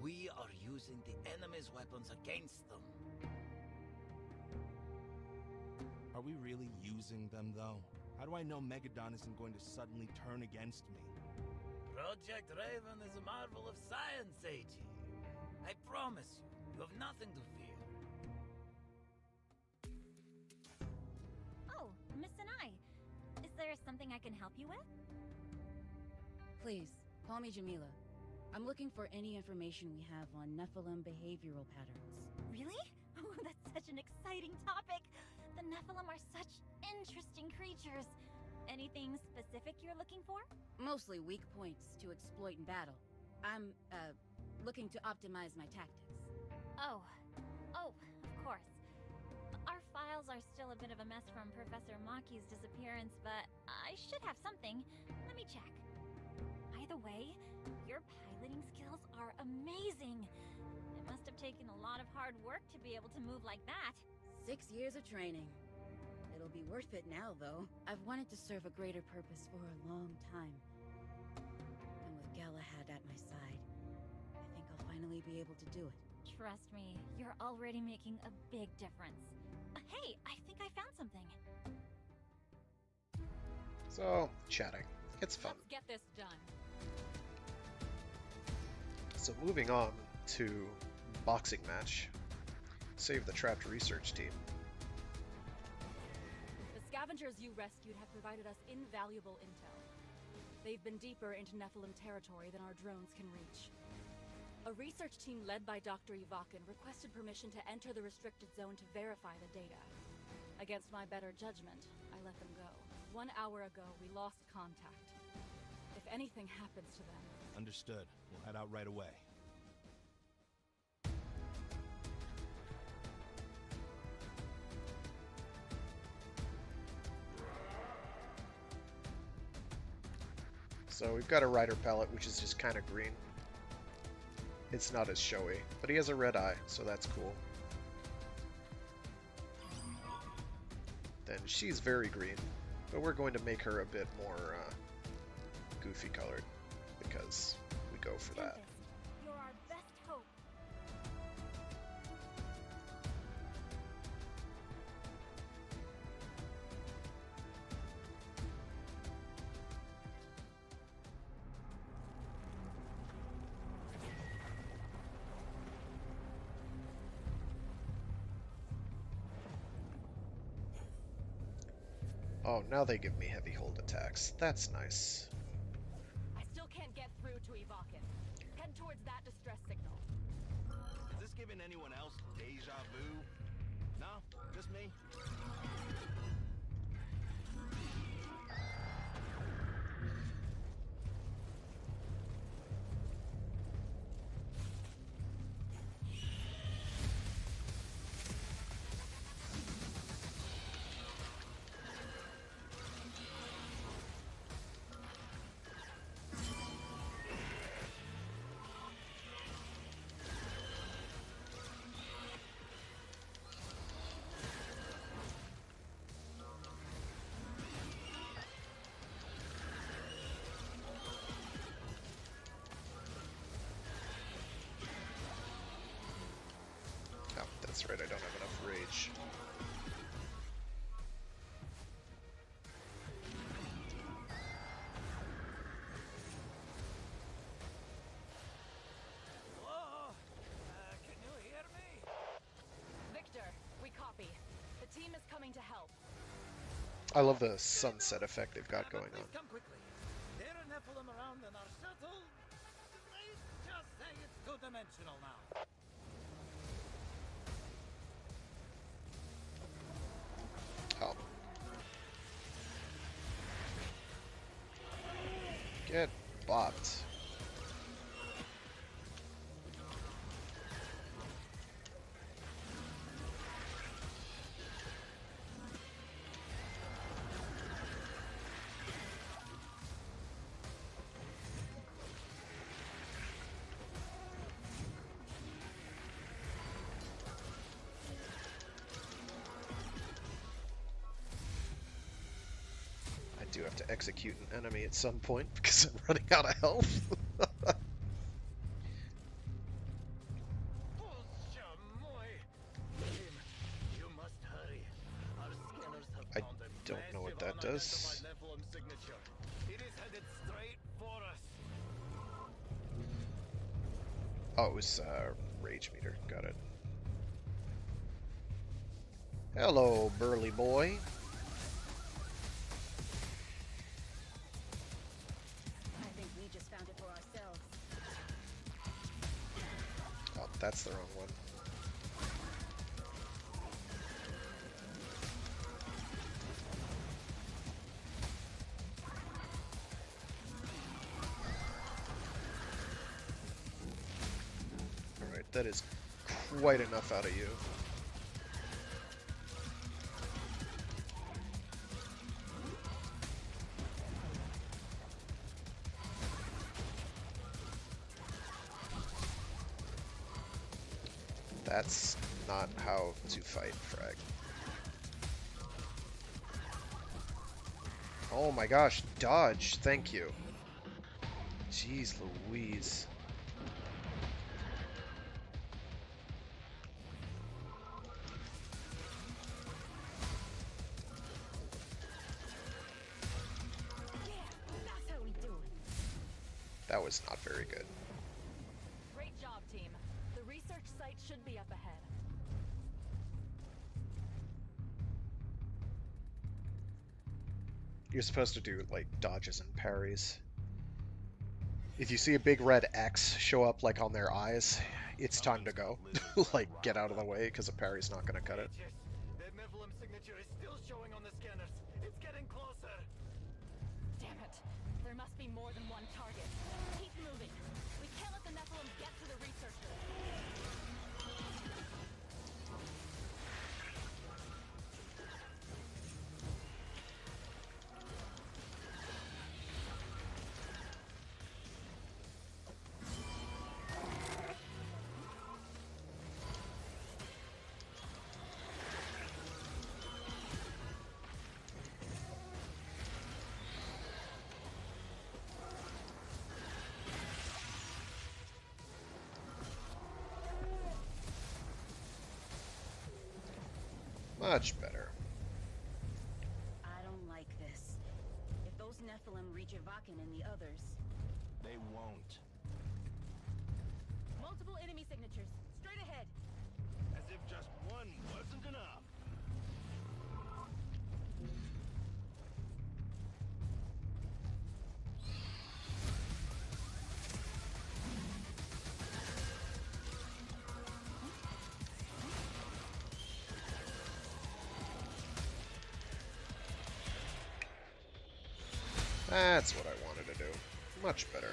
We are using the enemy's weapons against them. Are we really using them, though? How do I know Megadon isn't going to suddenly turn against me? Project Raven is a marvel of science, AG. I promise you, you have nothing to fear. Oh, Miss Sinai. Is there something I can help you with? Please, call me Jamila. I'm looking for any information we have on Nephilim behavioral patterns. Really? Oh, that's such an exciting topic. The Nephilim are such interesting creatures. Anything specific you're looking for? Mostly weak points to exploit in battle. I'm, looking to optimize my tactics. Oh, of course. Our files are still a bit of a mess from Professor Maki's disappearance, but I should have something. Let me check. By the way, your piloting skills are amazing. It must have taken a lot of hard work to be able to move like that. 6 years of training. It'll be worth it now, though. I've wanted to serve a greater purpose for a long time. And with Galahad at my side, I think I'll finally be able to do it. Trust me, you're already making a big difference. Hey, I think I found something. So, chatting. It's fun. Let's get this done. So moving on to boxing match. Save the trapped research team. The scavengers you rescued have provided us invaluable intel. They've been deeper into Nephilim territory than our drones can reach. A research team led by Dr. Ivakin requested permission to enter the restricted zone to verify the data. Against my better judgment, I let them go. 1 hour ago, we lost contact. If anything happens to them... Understood. We'll head out right away. So we've got a rider palette, which is just kind of green. It's not as showy, but he has a red eye, so that's cool. Then she's very green, but we're going to make her a bit more goofy colored, because we go for that. Tempest, you're our best hope. Oh, now they give me heavy hold attacks. That's nice. I still can't get through to Ivakin. Head towards that distress signal. Is this giving anyone else deja vu? No? Just me? right, I don't have enough rage. Hello? Can you hear me? Victor, we copy. The team is coming to help. I love the sunset effect they've got going Please on. come quickly. There are Nephilim around in our shuttle. Let's just say it's two-dimensional now. Oh. Get bopped. I do have to execute an enemy at some point because I'm running out of health. You must hurry. Our scanners have I found a don't know what massive that does. unidentified Nephilim signature. It is headed straight for us. Oh, it was rage meter. Got it. Hello, burly boy. I think we just found it for ourselves. Oh, that's the wrong one. Alright, that is quite enough out of you. That's not how to fight, Frag. Oh my gosh, dodge, thank you. Jeez Louise. Yeah, that's how we do it. That was not very good. Great job, team. The research site should be up ahead. You're supposed to do, like, dodges and parries. If you see a big red X show up, like, on their eyes, it's time to go. Like, get out of the way, because a parry's not gonna cut it. Yes, that Nephilim signature is still showing on the scanners. It's getting closer. Damn it. There must be more than one target. Keep moving. We can't let the Nephilim get to the researchers. Much better. I don't like this. If those Nephilim reach Ivakin and the others... They won't. Multiple enemy signatures. Straight ahead. As if just one wasn't enough. That's what I wanted to do. Much better.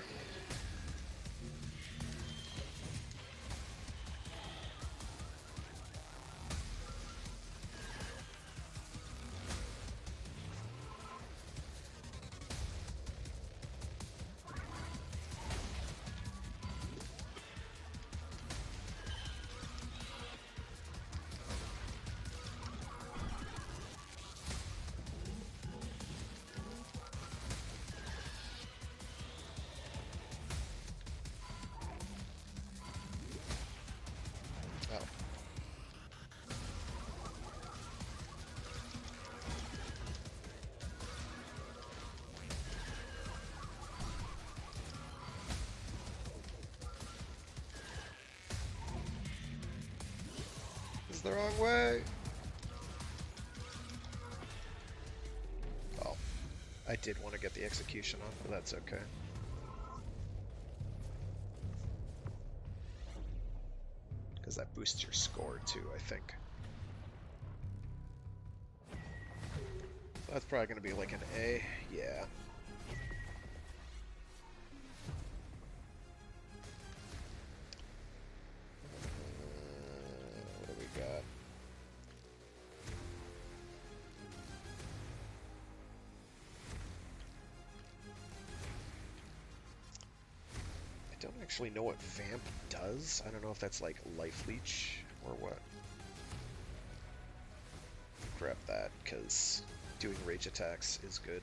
the wrong way! Oh, I did want to get the execution on, but that's okay. Because that boosts your score too, I think. That's probably going to be like an A, yeah. What do we got? I don't actually know what Vamp does. I don't know if that's like Life Leech or what. Grab that, because doing rage attacks is good.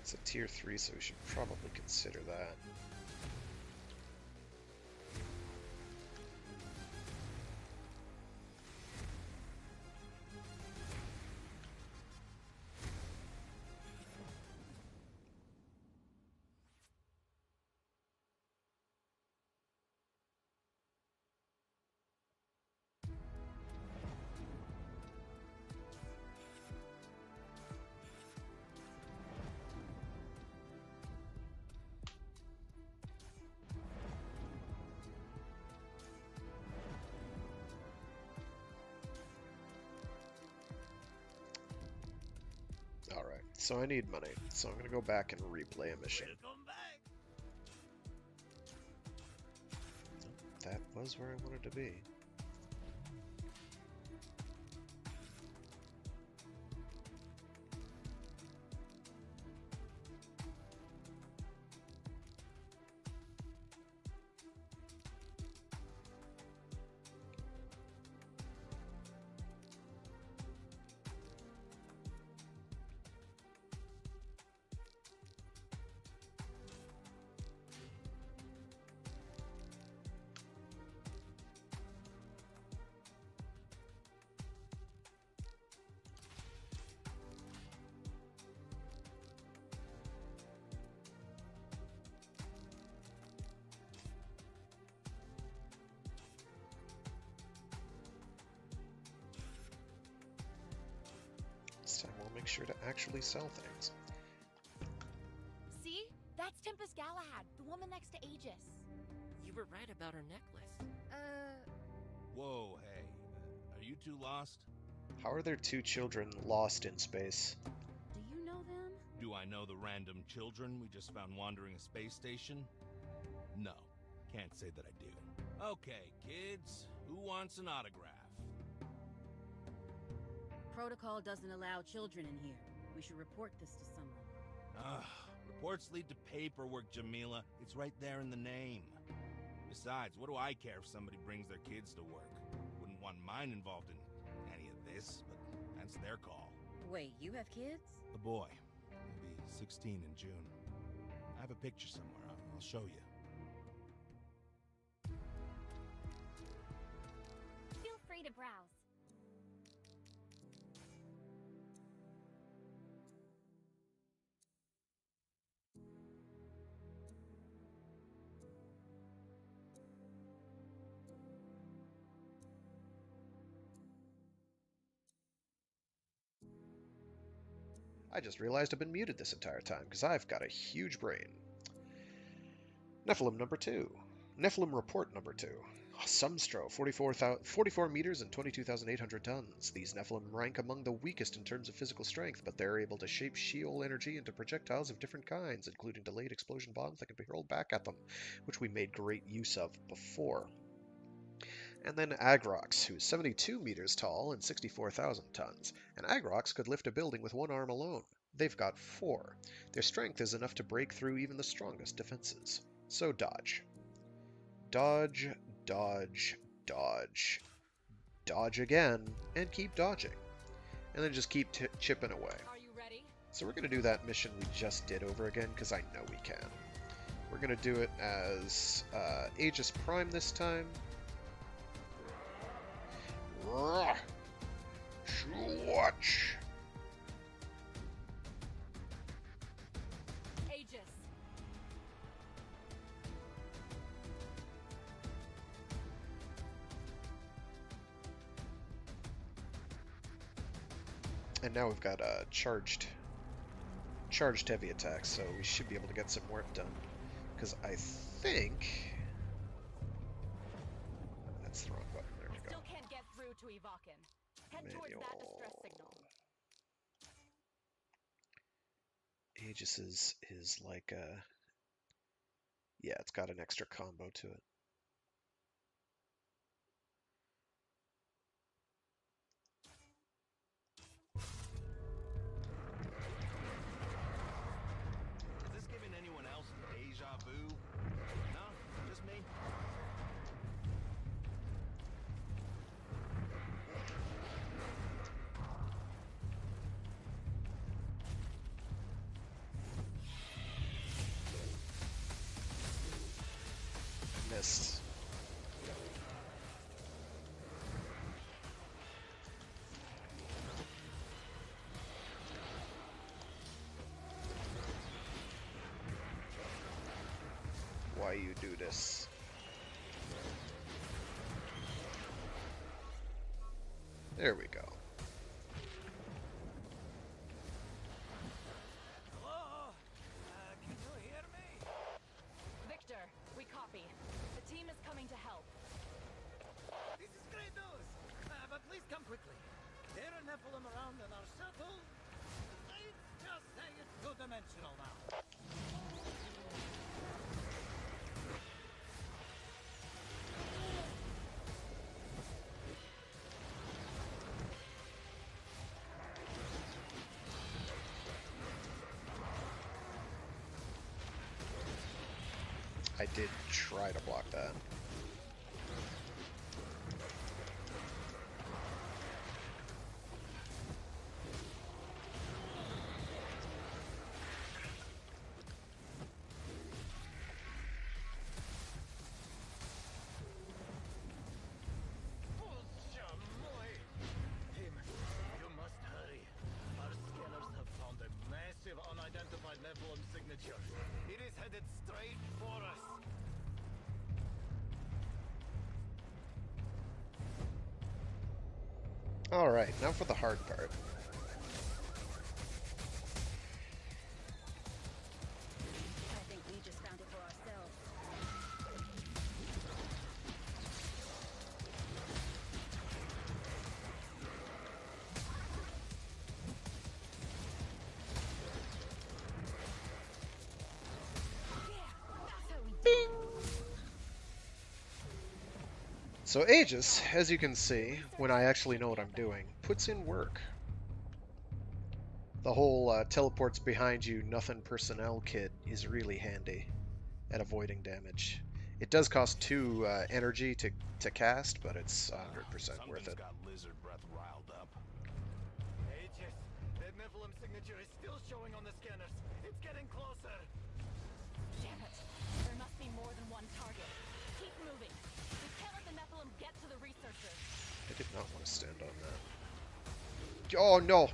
It's a tier 3, so we should probably consider that. Alright, so I need money, so I'm gonna go back and replay a mission. Welcome back. That was where I wanted to be. This time we'll make sure to actually sell things. See? That's Tempest Galahad, the woman next to Aegis. You were right about her necklace. Whoa, hey. Are you two lost? How are there two children lost in space? Do you know them? Do I know the random children we just found wandering a space station? No, can't say that I do. Okay, kids, who wants an autograph? Protocol doesn't allow children in here. We should report this to someone. Ugh, reports lead to paperwork, Jamila. It's right there in the name. Besides, what do I care if somebody brings their kids to work? Wouldn't want mine involved in any of this, but that's their call. Wait, you have kids? A boy. He'll be 16 in June. I have a picture somewhere. I'll show you. Feel free to browse. I just realized I've been muted this entire time because I've got a huge brain. Nephilim number 2. Nephilim report number 2. Sumstro, 44 meters and 22,800 tons. These Nephilim rank among the weakest in terms of physical strength, but they're able to shape Sheol energy into projectiles of different kinds, including delayed explosion bombs that can be hurled back at them, which we made great use of before. And then Agrox, who's 72 meters tall and 64,000 tons. And Agrox could lift a building with one arm alone. They've got 4. Their strength is enough to break through even the strongest defenses. So dodge. Dodge, dodge, dodge. Dodge again, and keep dodging. And then just keep chipping away. Are you ready? So we're going to do that mission we just did over again, because I know we can. We're going to do it as Aegis Prime this time. Watch. Aegis. And now we've got charged heavy attacks, so we should be able to get some work done. Because I think that's the wrong button. There we go. Still can't get through to Evokin. Head towards that distress signal. Aegis is like yeah, it's got an extra combo to it. Is this giving anyone else deja vu? No? Just me? Missed. Why you do this? There we go. Hello? Can you hear me? Victor, we copy. The team is coming to help. This is great news! But please come quickly. There are Nephilim around in our shuttle. Let's just say it's two-dimensional now. I did try to block that. Team, you must hurry. Our scanners have found a massive unidentified Nephilim signature. It is headed straight for us. Alright, now for the hard part. I think we just found it for ourselves. So Aegis, as you can see, when I actually know what I'm doing, puts in work. The whole teleports behind you, nothing personnel kit is really handy at avoiding damage. It does cost 2 energy to cast, but it's 100% worth it. Something's got lizard breath riled up. Aegis, that Nephilim signature is still showing on the scanners. It's getting closer. Damn it. There must be more than one target. Keep moving. We can't let the Nephilim get to the researchers. I did not want to stand on that. Oh no!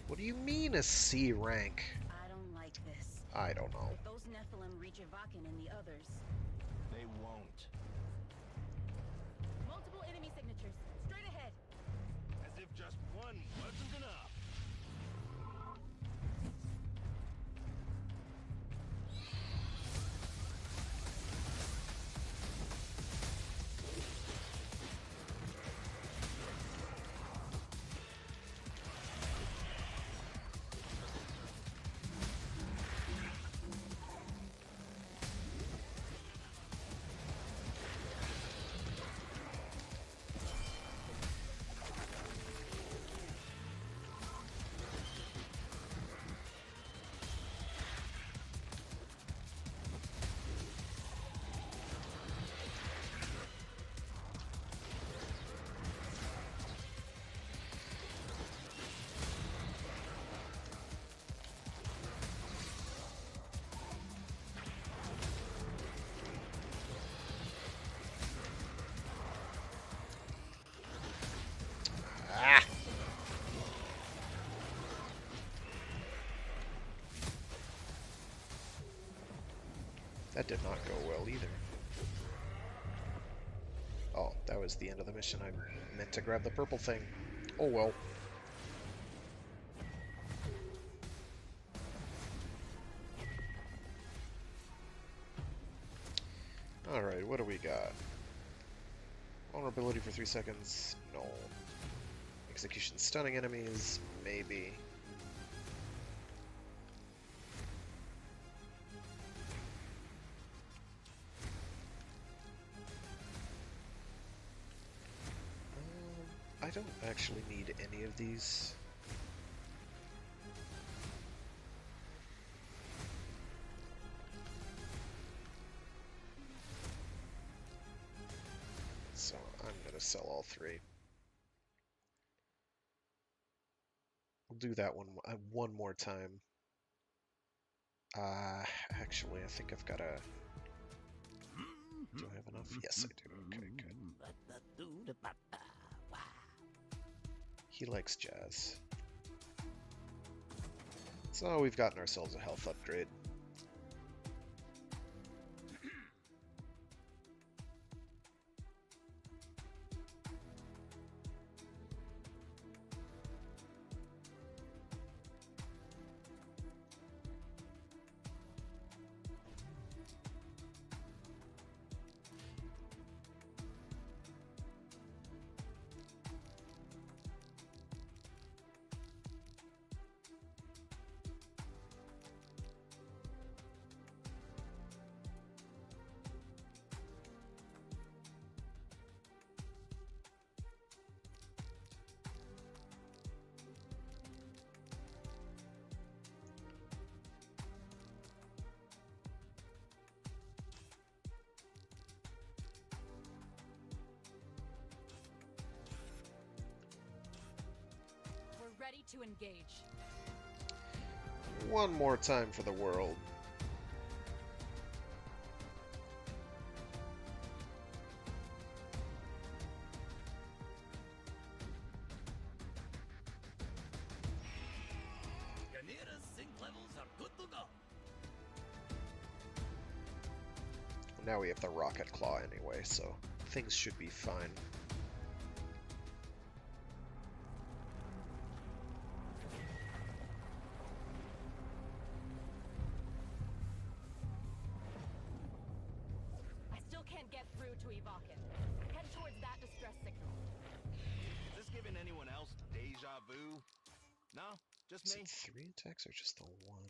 What do you mean a C rank? I don't like this. I don't know. If those Nephilim reach Evokin and the others, They won't. Multiple enemy signatures. Straight ahead. As if just one wasn't enough. That did not go well either. Oh, that was the end of the mission. I meant to grab the purple thing. Oh well. Alright, what do we got? Vulnerability for 3 seconds? No. Execution stunning enemies? Maybe. I don't actually need any of these. So I'm gonna sell all 3. We'll do that one more time. Actually, I think I've got a... Do I have enough? Yes, I do. Okay, good. He likes jazz. So we've gotten ourselves a health upgrade. Ready to engage. One more time for the world. Ganira's sync levels are good to go. Now we have the rocket claw anyway, so things should be fine. Get through to Evokin. Head towards that distress signal. Is this giving anyone else deja vu? No? Just Is me? it 3 attacks or just the 1?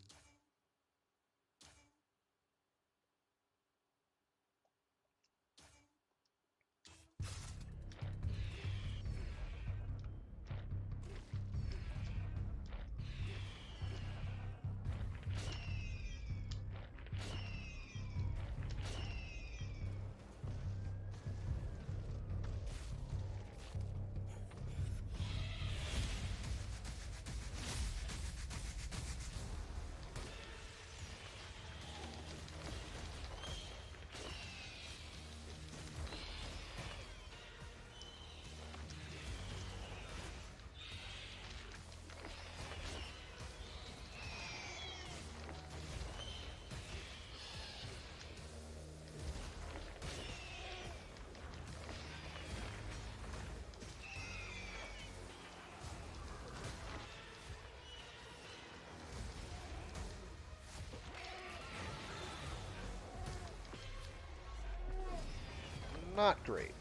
Not great.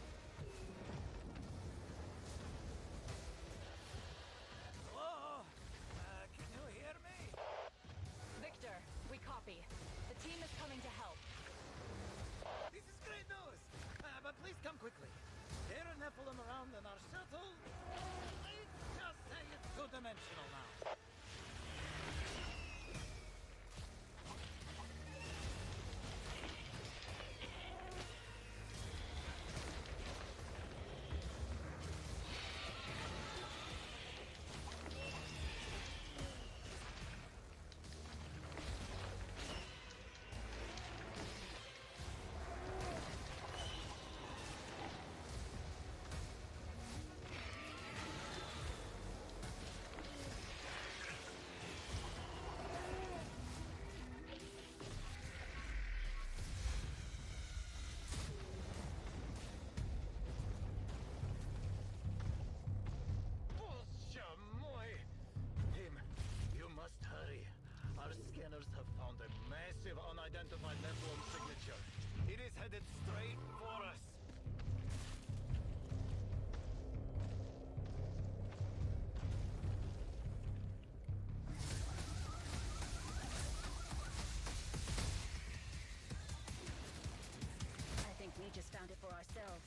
Hello? Can you hear me? Victor, we copy. The team is coming to help. This is great news. But please come quickly. There are Nephilim around in our shuttle. Let's just say it's two-dimensional now. headed straight for us. I think we just found it for ourselves.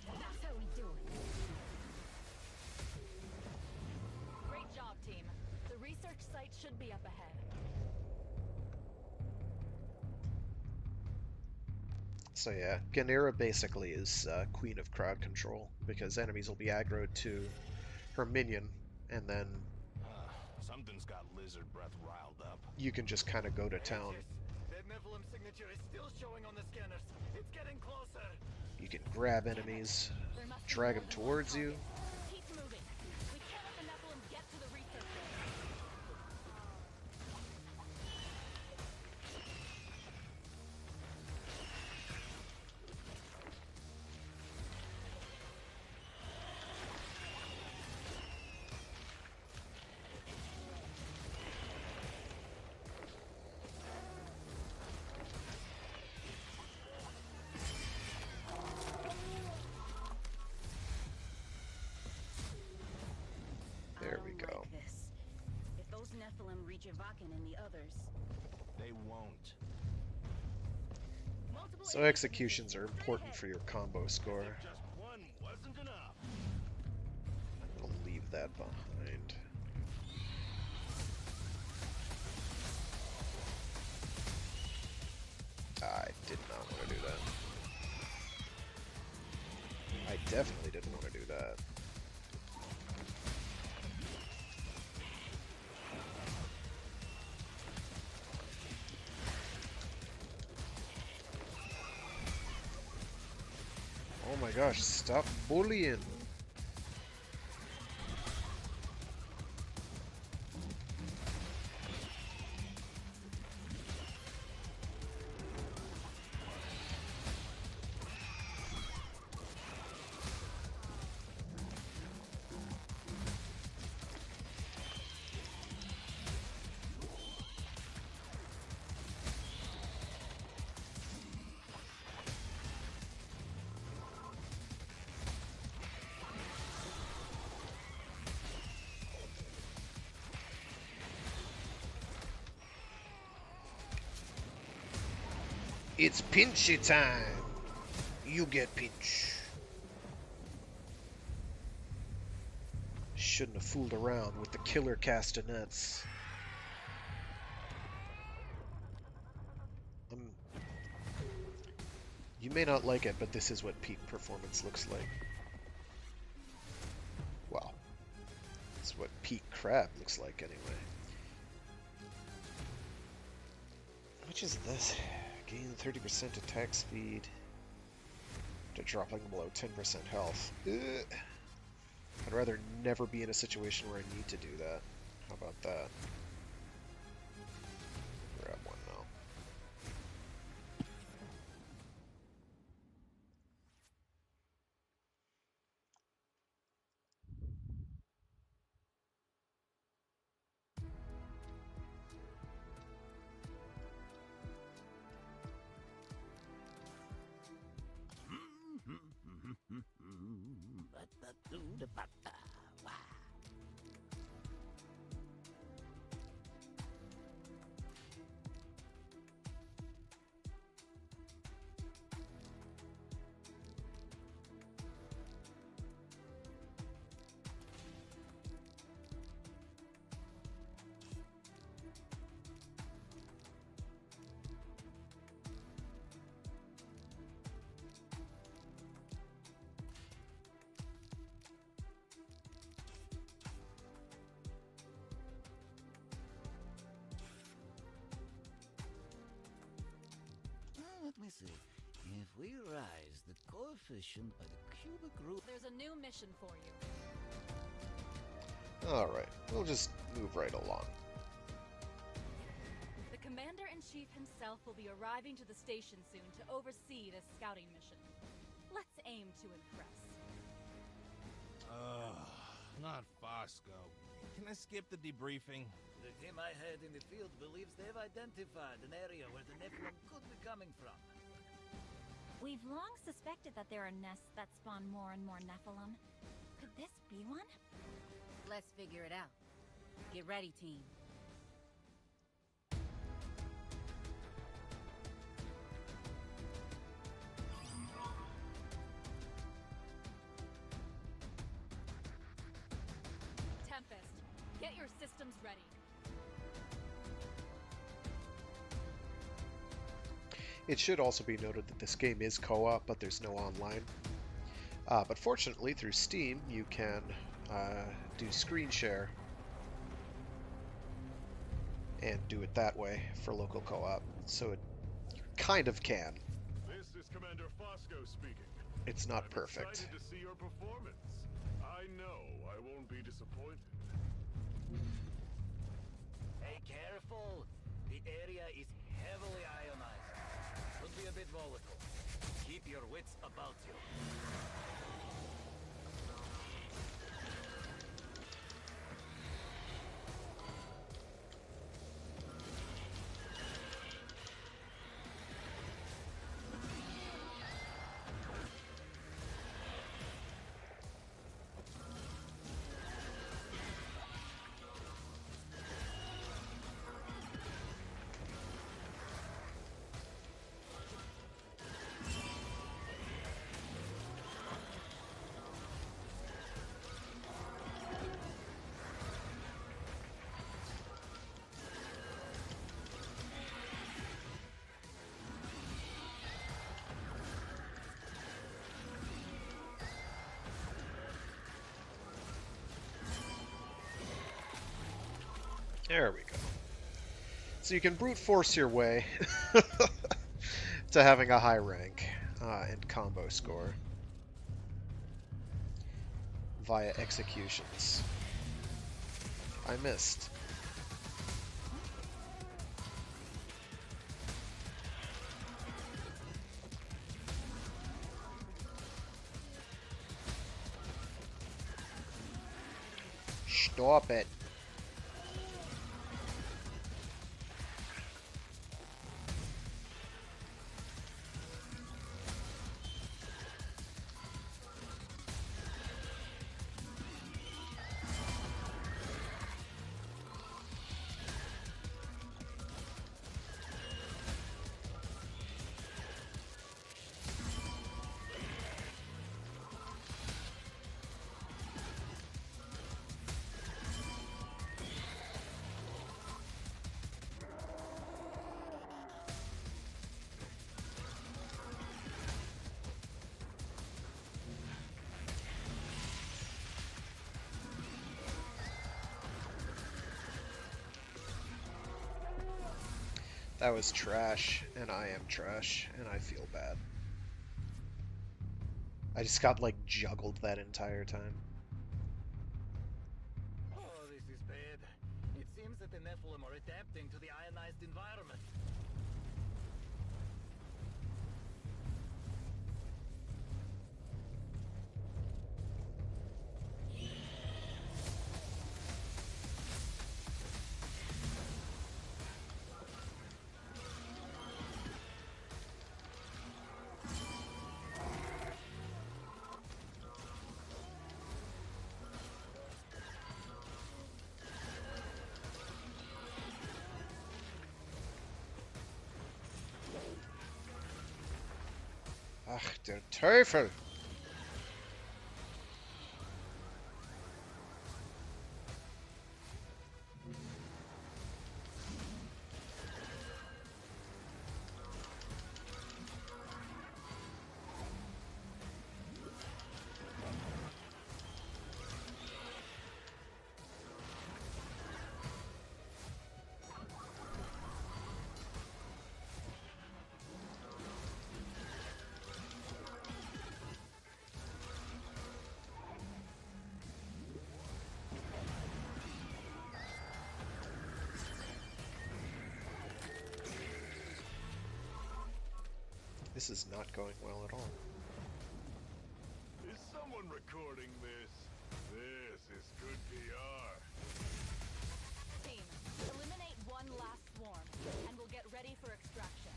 That's how we do it. Great job, team. The research site should be up ahead. So yeah, Ganera basically is queen of crowd control, because enemies will be aggroed to her minion, and then Something's got lizard breath riled up. you can just kind of go to town. Aegis, that Nephilim signature is still showing on the scanners. It's getting closer. You can grab enemies, There must be drag more them than one towards you. target. Keep moving. We can't let the Nephilim get to the research area. There I we don't go. like this. If those Nephilim reach Ivakin and the others, They won't. multiple So agents executions are important for your combo score. Just one wasn't enough. I'll leave that behind. I did not want to do that. I definitely didn't want to do that. Oh my gosh, stop bullying! It's pinchy time! You get pinch. Shouldn't have fooled around with the killer castanets. You may not like it, but this is what peak performance looks like. Well, it's what peak crab looks like anyway. Which is this? Gain 30% attack speed to dropping below 10% health. Ugh. I'd rather never be in a situation where I need to do that. How about that? Grab one now. Let me see. If we rise the coefficient sufficient by the cubic root. There's a new mission for you. Alright, we'll just move right along. The Commander-in-Chief himself will be arriving to the station soon to oversee this scouting mission. Let's aim to impress. Not Fosco. Can I skip the debriefing? The team I had in the field believes they've identified an area where the Nephilim could be coming from. We've long suspected that there are nests that spawn more and more Nephilim. Could this be one? Let's figure it out. Get ready, team. Tempest, get your systems ready. It should also be noted that this game is co-op, but there's no online. But fortunately, through Steam, you can do screen share and do it that way for local co-op. So it kind of can. This is Commander Fosco speaking. It's not I'm perfect. excited to see your performance. I know I won't be disappointed. Hey, careful! The area is heavily ionized. Could be a bit volatile. Keep your wits about you. There we go. So you can brute force your way to having a high rank and combo score via executions. I missed. Stop it. That was trash, and I am trash, and I feel bad. I just got, like, juggled that entire time. Oh, this is bad. It seems that the Nephilim are adapting to the ionized environment. Ach, der Teufel! This is not going well at all. Is someone recording this? This is good PR. Team, eliminate one last swarm, and we'll get ready for extraction.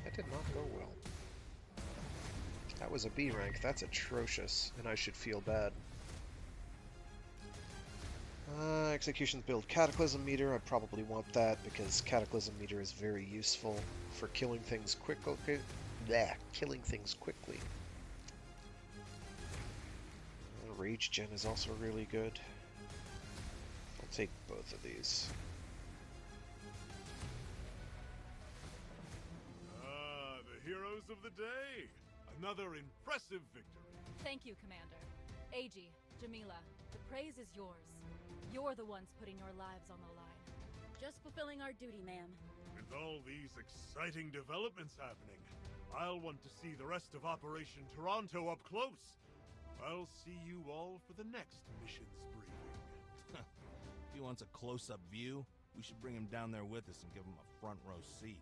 That did not go well. That was a B rank. That's atrocious, and I should feel bad. Executions build Cataclysm Meter. I probably want that because Cataclysm Meter is very useful for killing things killing things quickly. Rage Gen is also really good. I'll take both of these. Ah, the heroes of the day. Another impressive victory. Thank you, Commander. Eiji, Jamila, the praise is yours. You're the ones putting your lives on the line. Just fulfilling our duty, ma'am. With all these exciting developments happening, I'll want to see the rest of Operation Toronto up close. I'll see you all for the next missions briefing. If he wants a close-up view, we should bring him down there with us and give him a front row seat.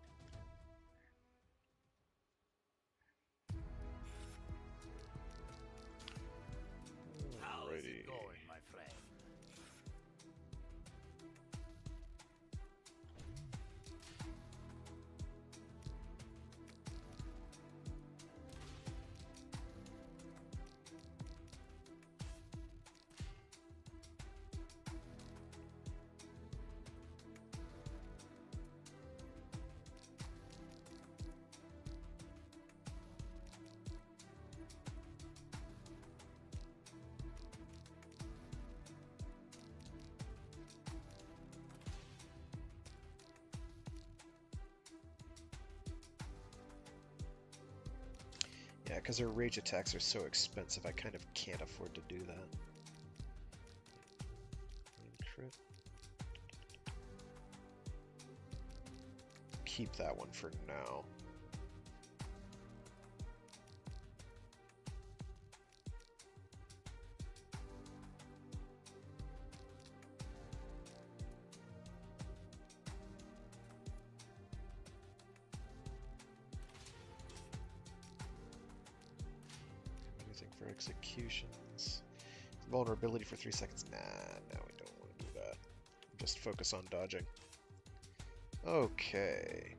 How is Alrighty. it going, my friend? Yeah, because her rage attacks are so expensive, I kind of can't afford to do that. Crit. Keep that one for now. Anything for executions. Vulnerability for 3 seconds. Nah, no, we don't want to do that. Just focus on dodging. Okay.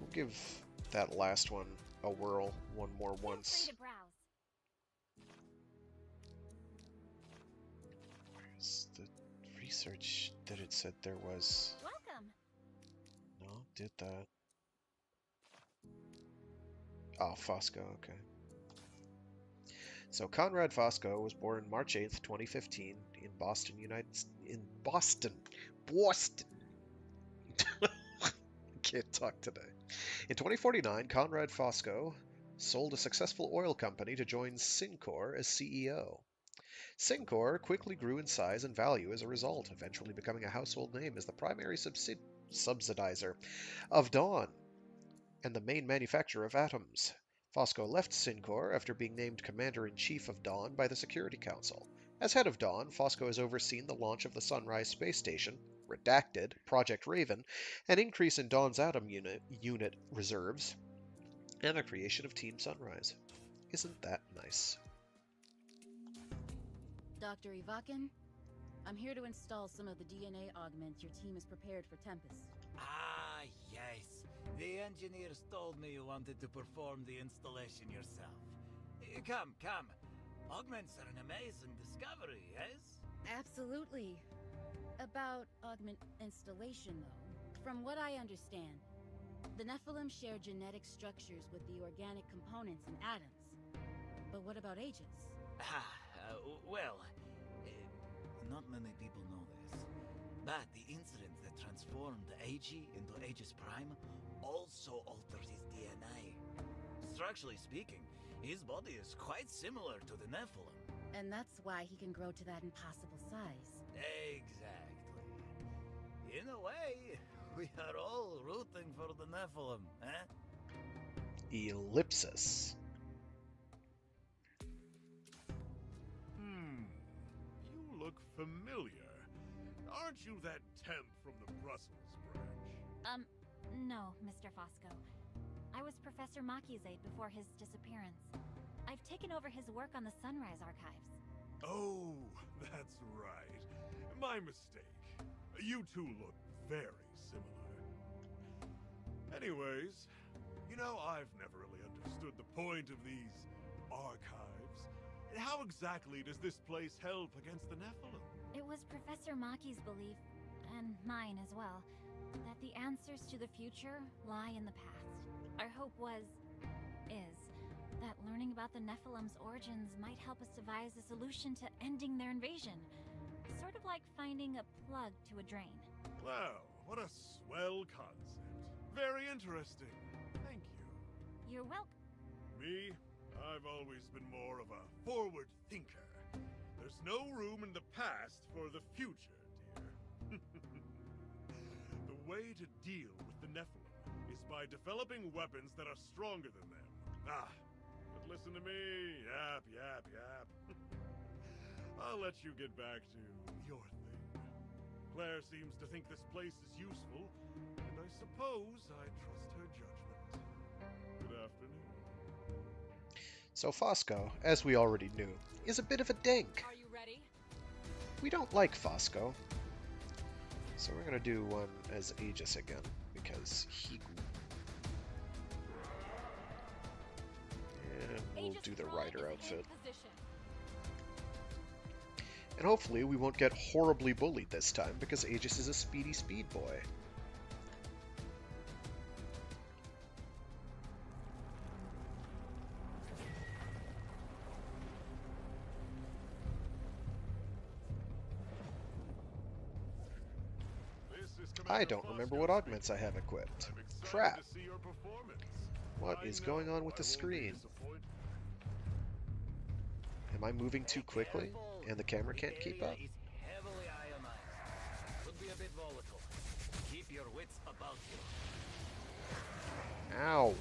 We'll give that last one a whirl one more Feel once. free to browse. Where's the research that it said there was? Welcome. No, did that. Oh, Fosco, okay. So Conrad Fosco was born March 8th, 2015 in Boston, Boston. Can't talk today. In 2049, Conrad Fosco sold a successful oil company to join Syncor as CEO. Syncor quickly grew in size and value as a result, eventually becoming a household name as the primary subsidizer of Dawn and the main manufacturer of atoms. Fosco left Syncor after being named Commander-in-Chief of Dawn by the Security Council. As head of Dawn, Fosco has overseen the launch of the Sunrise Space Station, Redacted, Project Raven, an increase in Dawn's atom unit reserves, and the creation of Team Sunrise. Isn't that nice? Dr. Ivakin, I'm here to install some of the DNA augments your team has prepared for Tempest. Ah, yes. The engineers told me you wanted to perform the installation yourself. Come, come. Augments are an amazing discovery, yes? Absolutely. About augment installation, though, from what I understand, the Nephilim share genetic structures with the organic components and atoms. But what about Aegis? Well, not many people know this, but the incident that transformed Ag into Aegis Prime also altered his DNA. Structurally speaking, his body is quite similar to the Nephilim. And that's why he can grow to that impossible size. Exactly. In a way, we are all rooting for the Nephilim, eh? Ellipsis. You look familiar. Aren't you that temp from the Brussels branch? No, Mr. Fosco. I was Professor Maki's aide before his disappearance. I've taken over his work on the Sunrise archives. Oh, that's right. My mistake. You two look very similar. Anyways, you know, I've never really understood the point of these archives. How exactly does this place help against the Nephilim? It was Professor Maki's belief, and mine as well, that the answers to the future lie in the past. Our hope is, that learning about the Nephilim's origins might help us devise a solution to ending their invasion. Sort of like finding a plug to a drain. Well, what a swell concept. Very interesting. Thank you. You're welcome. Me? I've always been more of a forward thinker. There's no room in the past for the future, dear. The way to deal with the Nephilim is by developing weapons that are stronger than them. But listen to me. Yap, yap, yap. I'll let you get back to your thing. Claire seems to think this place is useful, and I suppose I trust her judgment. Good afternoon. So Fosco, as we already knew, is a bit of a dink. Are you ready? We don't like Fosco. So we're gonna do one as Aegis again, because he... And we'll Aegis do the Prime rider is in outfit. position. And hopefully we won't get horribly bullied this time, because Aegis is a speedy speed boy. I don't remember what augments I have equipped. Crap. What is going on with the screen? Am I moving too quickly, and the camera can't keep up? Is heavily ionized. Could be a bit volatile. Keep your wits about you. Ow.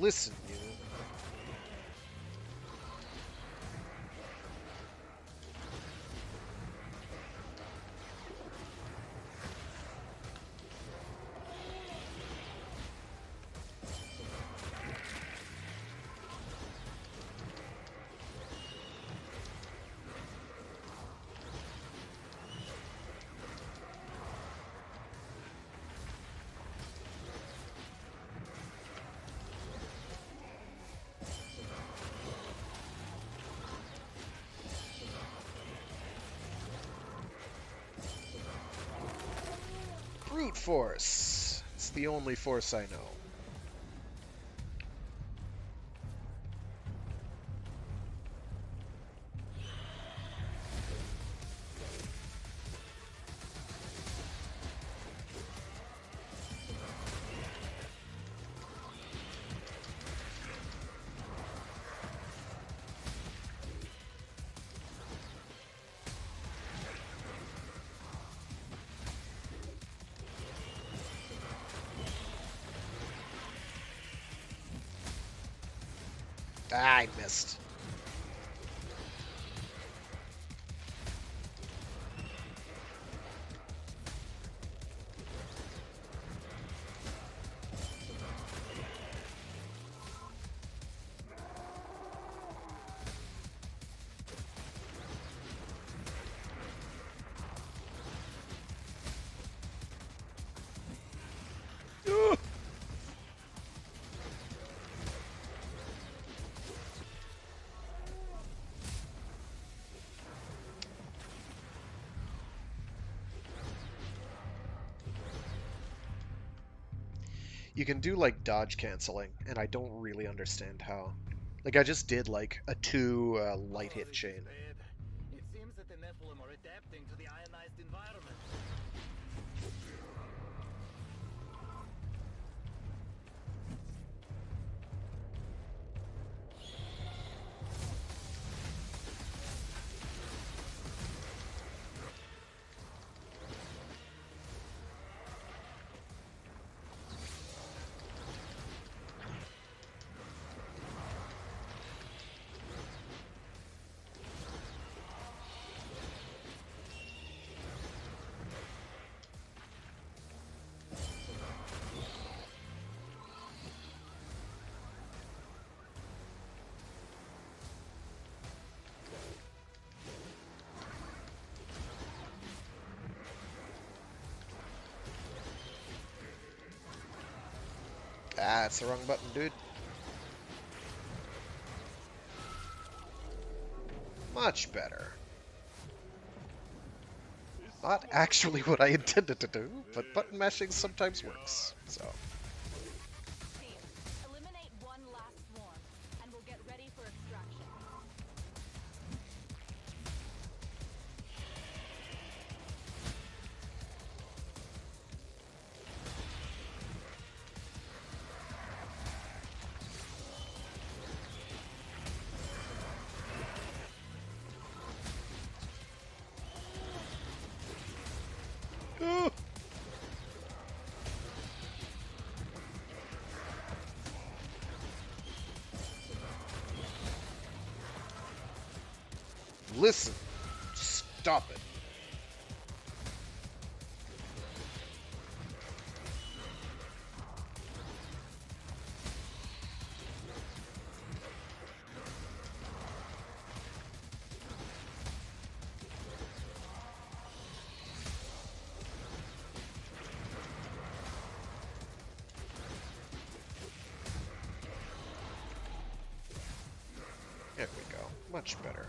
Listen, you. Brute force. It's the only force I know. Ah, I missed. Ugh. You can do like dodge canceling, and I don't really understand how. Like I just did like a 2 light Oh, hit this is chain. bad. It seems that the Nephilim are adapting to the ionized environment. Ah, it's the wrong button, dude. Much better. Not actually what I intended to do, but button mashing sometimes works, so. Team, eliminate one last swarm, and we'll get ready for extraction. Ugh. Listen. Stop it. There we go. Much better.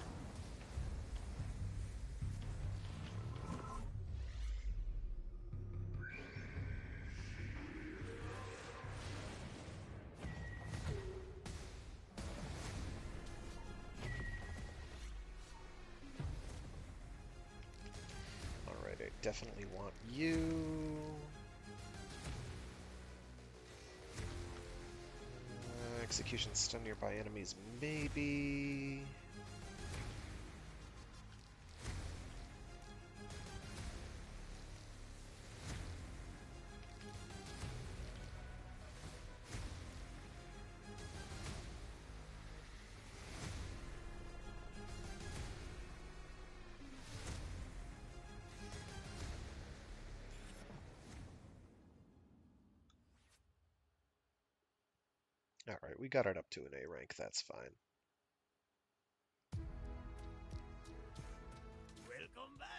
Alright, I definitely want you. Execution stun nearby enemies, maybe. Alright, we got it up to an A rank, that's fine. Welcome back.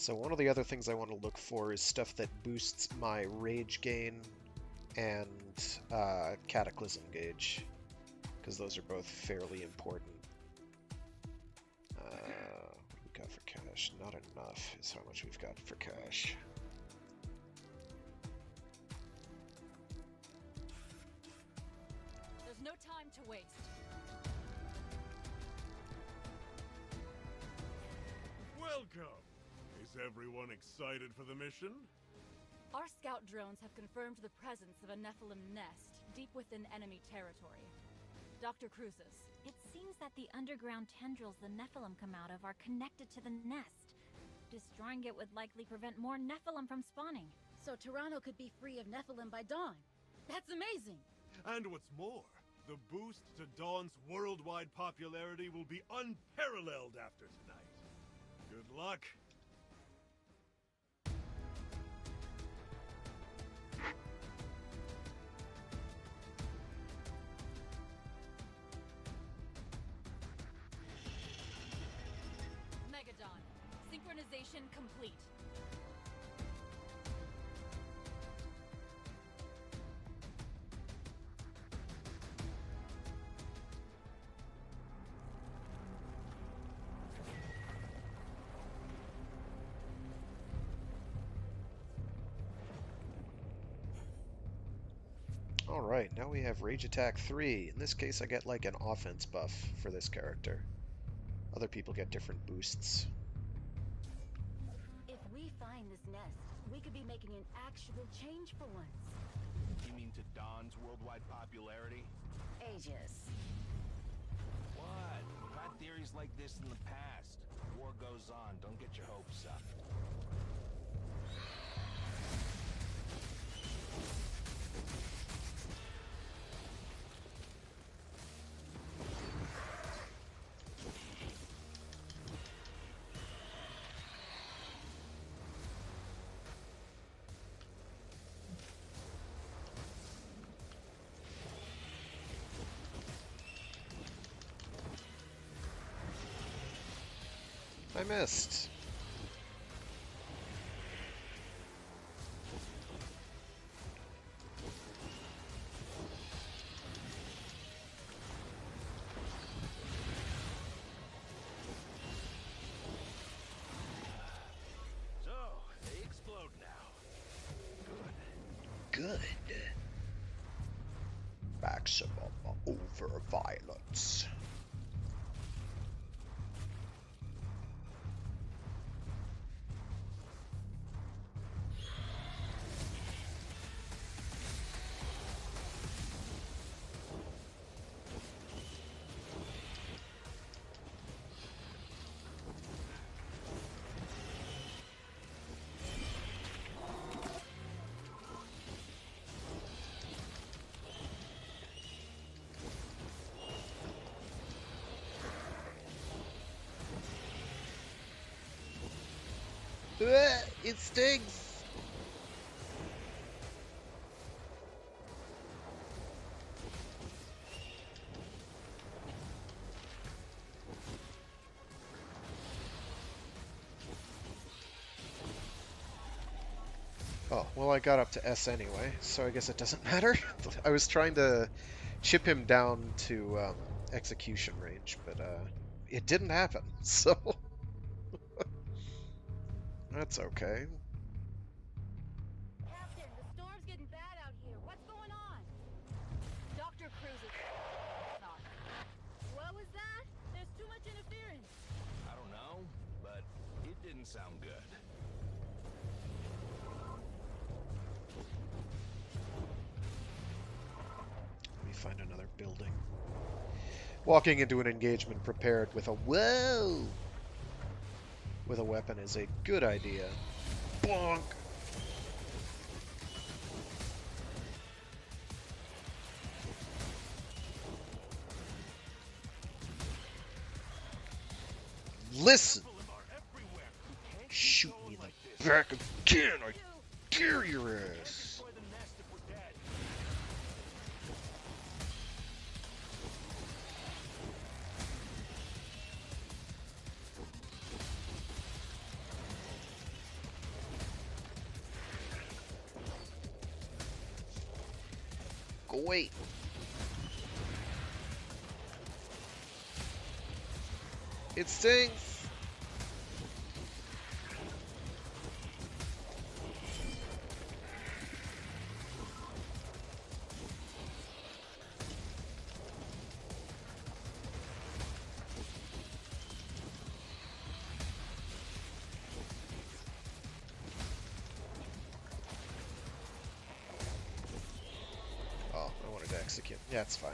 So one of the other things I want to look for is stuff that boosts my rage gain and cataclysm gauge, because those are both fairly important. What do we got for cash? Not enough is how much we've got for cash. There's no time to waste. Welcome! Is everyone excited for the mission? Our scout drones have confirmed the presence of a Nephilim nest deep within enemy territory. Dr. Cruises. It seems that the underground tendrils the Nephilim come out of are connected to the nest. Destroying it would likely prevent more Nephilim from spawning. So Toronto could be free of Nephilim by dawn. That's amazing! And what's more, the boost to Dawn's worldwide popularity will be unparalleled after tonight. Good luck! Megadon. Synchronization complete. Alright, now we have Rage Attack 3. In this case, I get like an offense buff for this character. Other people get different boosts. If we find this nest, we could be making an actual change for once. You mean to Dawn's worldwide popularity? Aegis. What? We've had theories like this in the past. War goes on. Don't get your hopes up. I missed. So, they explode now. Good. Maximum over violence. It stings! Oh, well I got up to S anyway, so I guess it doesn't matter. I was trying to chip him down to execution range, but it didn't happen, so... That's okay. Captain, the storm's getting bad out here. What's going on? Dr. Cruises. Sorry. What was that? There's too much interference. I don't know, but it didn't sound good. Let me find another building. Walking into an engagement prepared with a whoa with a weapon is a good idea. Bonk! Listen! Shoot me in the back again! I dare your ass! wait. It stings! Oh, I wanted to execute. Yeah, it's fine.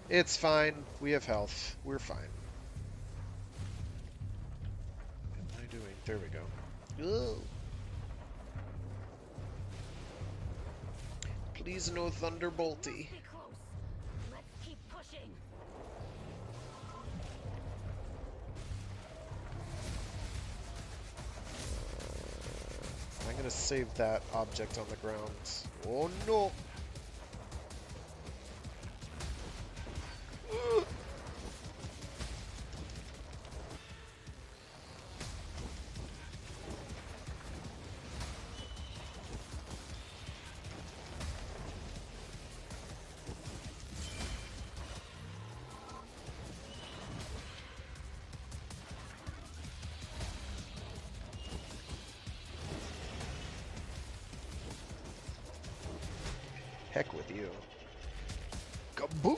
It's fine. We have health. We're fine. What am I doing? There we go. Ugh. Please no Thunderbolty. Let's keep pushing. I'm gonna save that object on the ground. Oh no! Heck with you. Kaboom!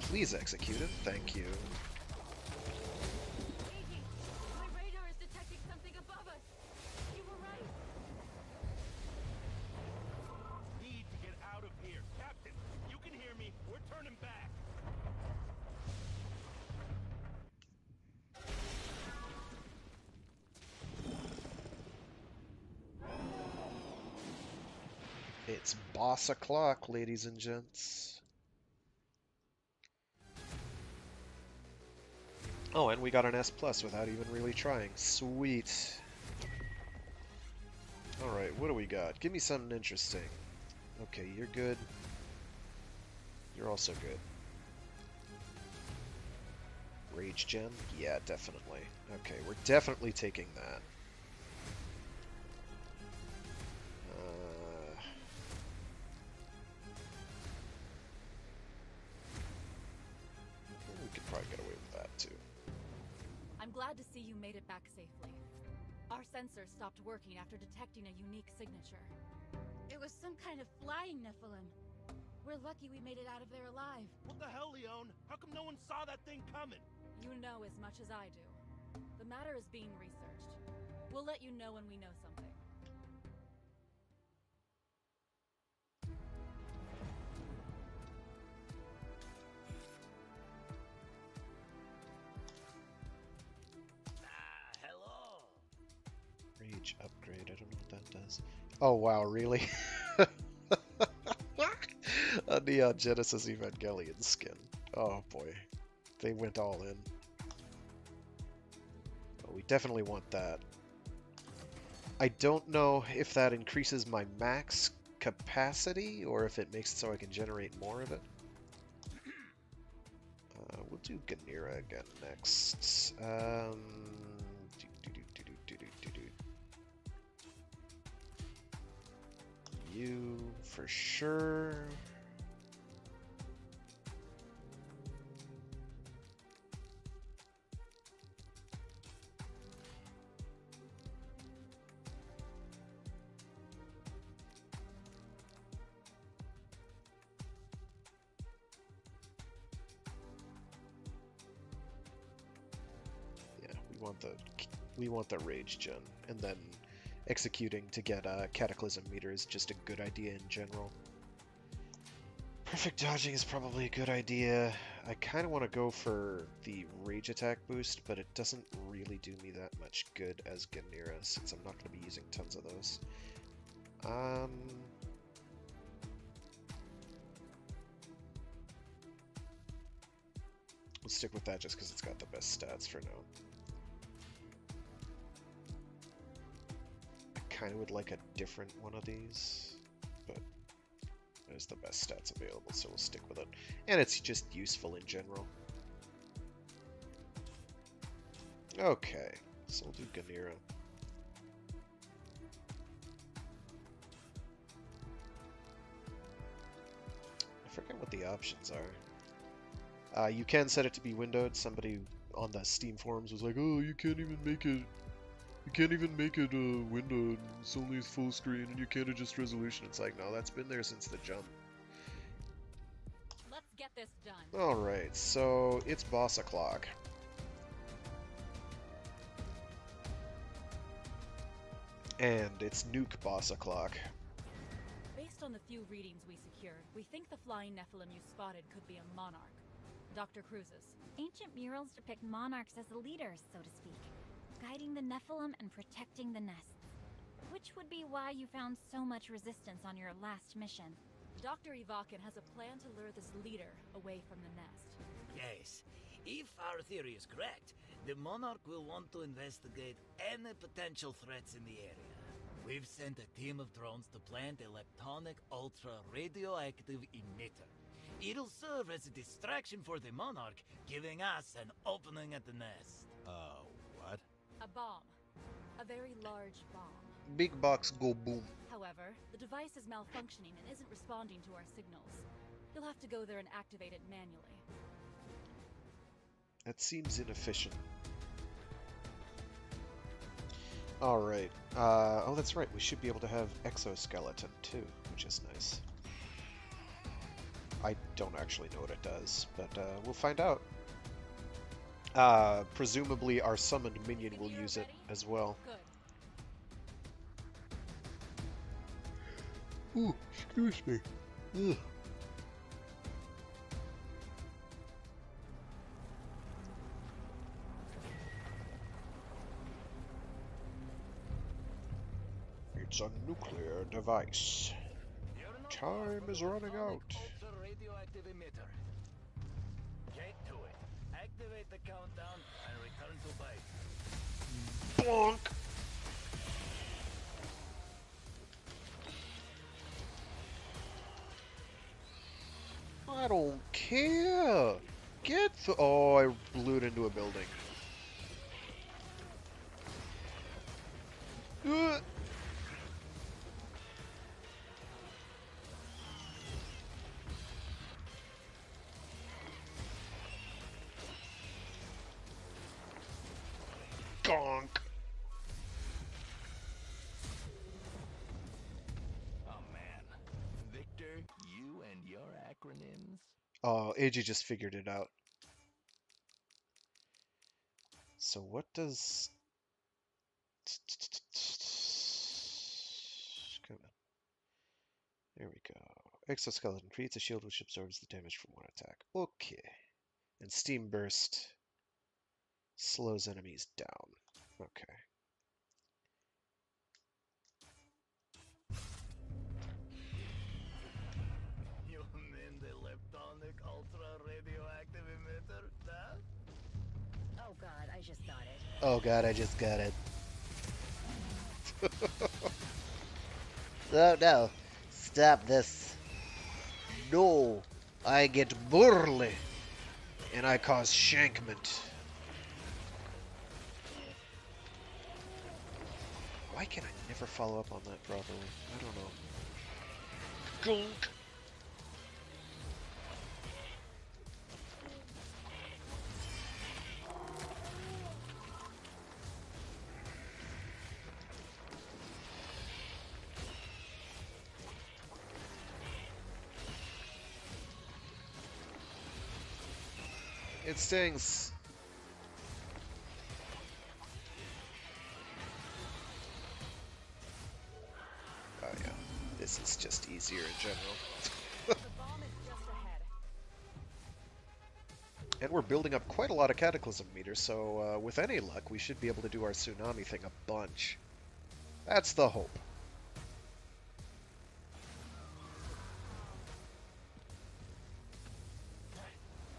Please execute it. Thank you. Iggy, my radar is detecting something above us. You were right. Need to get out of here. Captain, you can hear me. We're turning back. It's boss o'clock, ladies and gents. Oh, and we got an S plus without even really trying. Sweet. Alright, what do we got? Give me something interesting. Okay, you're good. You're also good. Rage Gen? Yeah, definitely. Okay, we're definitely taking that. We could probably get away with that, too. I'm glad to see you made it back safely. Our sensor stopped working after detecting a unique signature. It was some kind of flying Nephilim. We're lucky we made it out of there alive. What the hell, Leon? How come no one saw that thing coming? You know as much as I do. The matter is being researched. We'll let you know when we know something. Hello. Rage upgrade, I don't know what that does. Oh wow, really? A Neon Genesis Evangelion skin. Oh boy. They went all in. Oh, we definitely want that. I don't know if that increases my max capacity or if it makes it so I can generate more of it. We'll do Ganira again next. You for sure. We want the rage gen, and then executing to get a cataclysm meter is just a good idea in general. Perfect dodging is probably a good idea. I kind of want to go for the rage attack boost, but it doesn't really do me that much good as Ganira, since I'm not going to be using tons of those. We'll stick with that just because it's got the best stats for now. I kind of would like a different one of these, but there's the best stats available, so we'll stick with it. And it's just useful in general. Okay, so we'll do Ganira. the options are. You can set it to be windowed. Somebody on the Steam forums was like, "Oh, you can't even make it. You can't even make it windowed. It's only full screen, and you can't adjust resolution." It's like, no, that's been there since the jump. Let's get this done. All right, so it's boss o'clock. And it's nuke boss o'clock. Based on the few readings we secured, we think the flying Nephilim you spotted could be a monarch. Dr. Cruz's. Ancient murals depict monarchs as the leaders, so to speak, guiding the Nephilim and protecting the nests. Which would be why you found so much resistance on your last mission. Dr. Ivakin has a plan to lure this leader away from the nest. Yes, if our theory is correct, the Monarch will want to investigate any potential threats in the area. We've sent a team of drones to plant a leptonic ultra-radioactive emitter. It'll serve as a distraction for the Monarch, giving us an opening at the nest. What? A bomb. A very large bomb. Big box go boom. However, the device is malfunctioning and isn't responding to our signals. You'll have to go there and activate it manually. That seems inefficient. Alright. Oh, that's right. We should be able to have exoskeleton, too, which is nice. I don't actually know what it does, but we'll find out. Presumably our summoned minion will use it as well. Good. Ooh, excuse me. Ugh. It's a nuclear device. Time is running out. Ultra-radioactive emitter. Get to it. Activate the countdown and return to base. Bonk! I don't care. Get the. Oh, I blew it into a building. Gonk. Oh man. Victor, you and your acronyms? Oh, AJ just figured it out. So what does... Come on. There we go. Exoskeleton creates a shield which absorbs the damage from one attack. Okay. And Steam Burst slows enemies down. Okay. You mean the leptonic ultra-radioactive emitter? That? Oh god, I just got it. Oh god, I just got it. Oh no. Stop this. No. I get burly. And I cause shankment. Why can I never follow up on that properly? I don't know. Gunk. It stings. Oh yeah, this is just easier in general. The bomb is just ahead. And we're building up quite a lot of Cataclysm meters, so with any luck, we should be able to do our tsunami thing a bunch. That's the hope.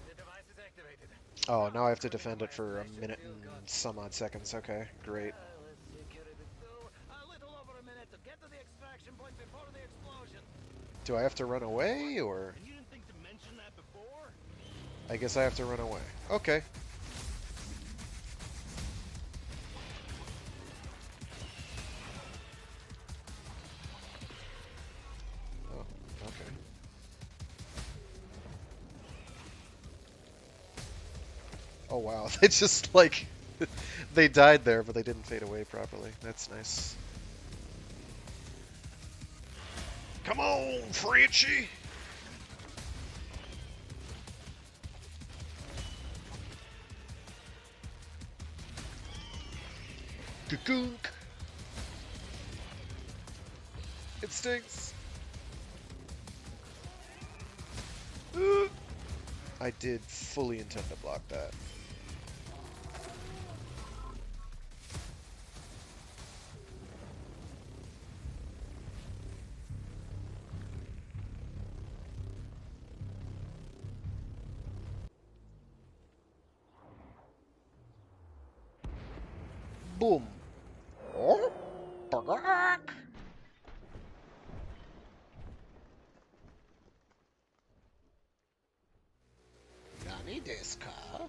The device is activated. Oh, now I have to defend it for a minute and some odd seconds. Okay, great. Let's secure it too. A little over a minute to get to the extraction point before the explosion. Do I have to run away, or...? You didn't think to mention that before? I guess I have to run away. Okay. Oh, okay. Oh wow, they just like they died there, but they didn't fade away properly. That's nice. Come on, Frenchie! Gunk. It stinks. I did fully intend to block that. Boom. Oh, Nani desu ka?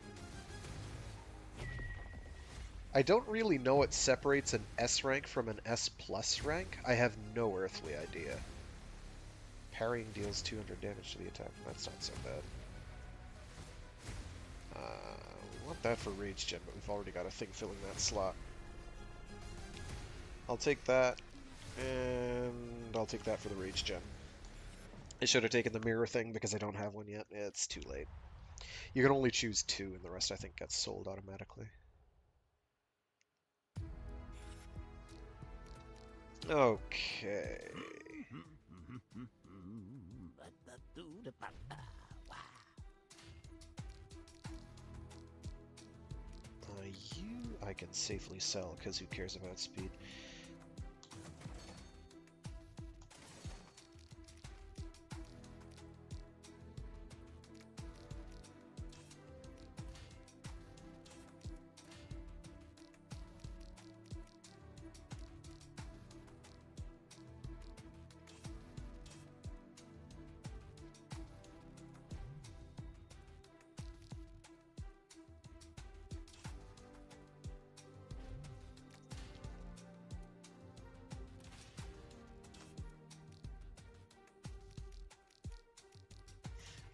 I don't really know what separates an S rank from an S plus rank. I have no earthly idea. Parrying deals 200 damage to the attack. That's not so bad. We want that for Rage Gen, but we've already got a thing filling that slot. I'll take that, and I'll take that for the Rage Gen. I should have taken the mirror thing because I don't have one yet. It's too late. You can only choose 2, and the rest I think gets sold automatically. Okay. You I can safely sell, because who cares about speed?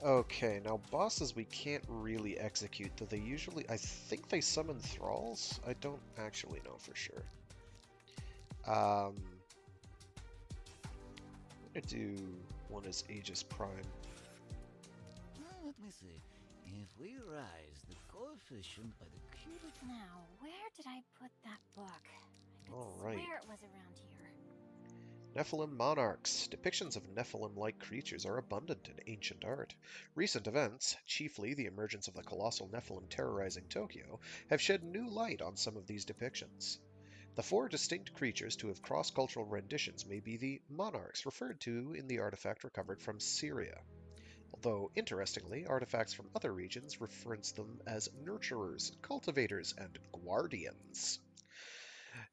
Okay, now bosses we can't really execute, though they usually... I think they summon thralls? I don't actually know for sure. I'm gonna do one as Aegis Prime. Let me see. If we rise the coefficient by the cubic... Now, where did I put that book? I could Alright. swear it was around here. Nephilim monarchs. Depictions of Nephilim-like creatures are abundant in ancient art. Recent events, chiefly the emergence of the colossal Nephilim terrorizing Tokyo, have shed new light on some of these depictions. The 4 distinct creatures to have cross-cultural renditions may be the monarchs referred to in the artifact recovered from Syria. Although, interestingly, artifacts from other regions reference them as nurturers, cultivators, and guardians.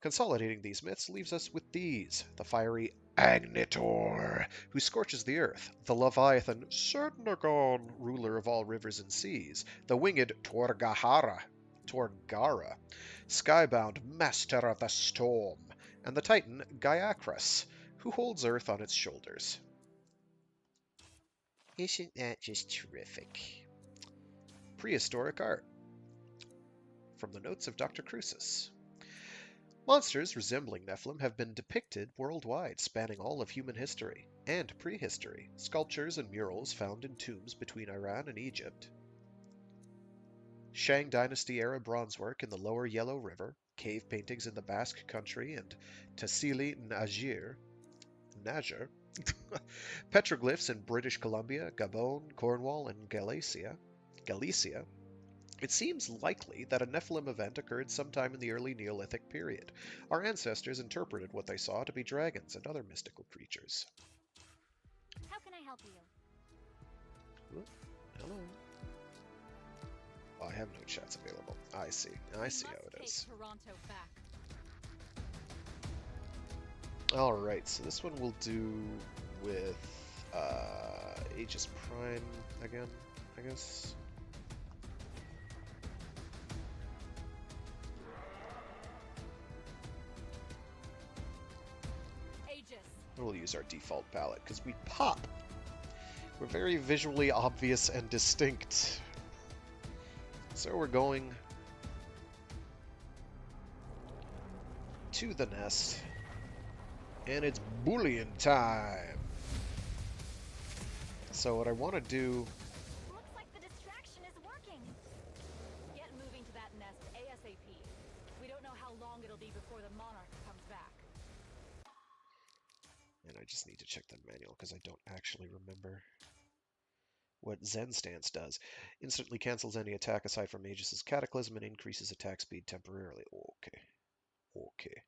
Consolidating these myths leaves us with these: the fiery Agnitor, who scorches the earth; the Leviathan Sertnagon, ruler of all rivers and seas; the winged Torgara, skybound master of the storm; and the Titan Gyakras, who holds earth on its shoulders. Isn't that just terrific? Prehistoric art. From the notes of Dr. Crucis. Monsters resembling Nephilim have been depicted worldwide, spanning all of human history and prehistory. Sculptures and murals found in tombs between Iran and Egypt. Shang Dynasty-era bronzework in the lower Yellow River, cave paintings in the Basque Country and Tassili-N'Ajjer, petroglyphs in British Columbia, Gabon, Cornwall, and Galicia. It seems likely that a Nephilim event occurred sometime in the early Neolithic period. Our ancestors interpreted what they saw to be dragons and other mystical creatures. How can I help you? Ooh, hello. Oh, I have no chats available. I see. I see how it is. Toronto back. Alright, so this one we'll do with Aegis Prime again, I guess. We'll use our default palette, because we pop! We're very visually obvious and distinct. So we're going to the nest, and it's Boolean time. So what I want to do... Looks like the distraction is working. Get moving to that nest ASAP. We don't know how long it'll be before the Monarch comes back. And I just need to check the manual because I don't actually remember what Zen Stance does. Instantly cancels any attack aside from Magus' Cataclysm and increases attack speed temporarily. Okay. Okay.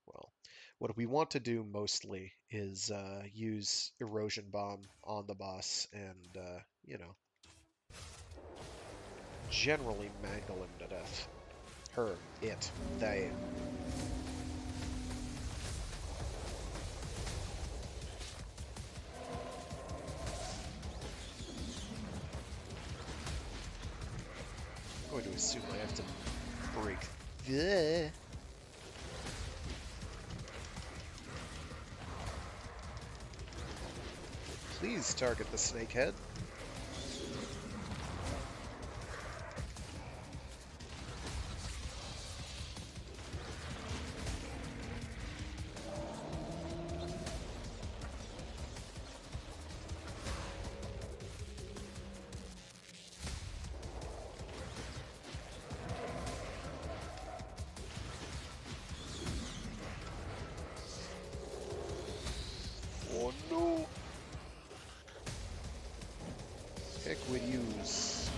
Well, what we want to do mostly is use Erosion Bomb on the boss and, you know, generally mangle him to death. Her, it, they. I'm going to assume I have to break the... Please target the snakehead. Oh no! Heck with yous.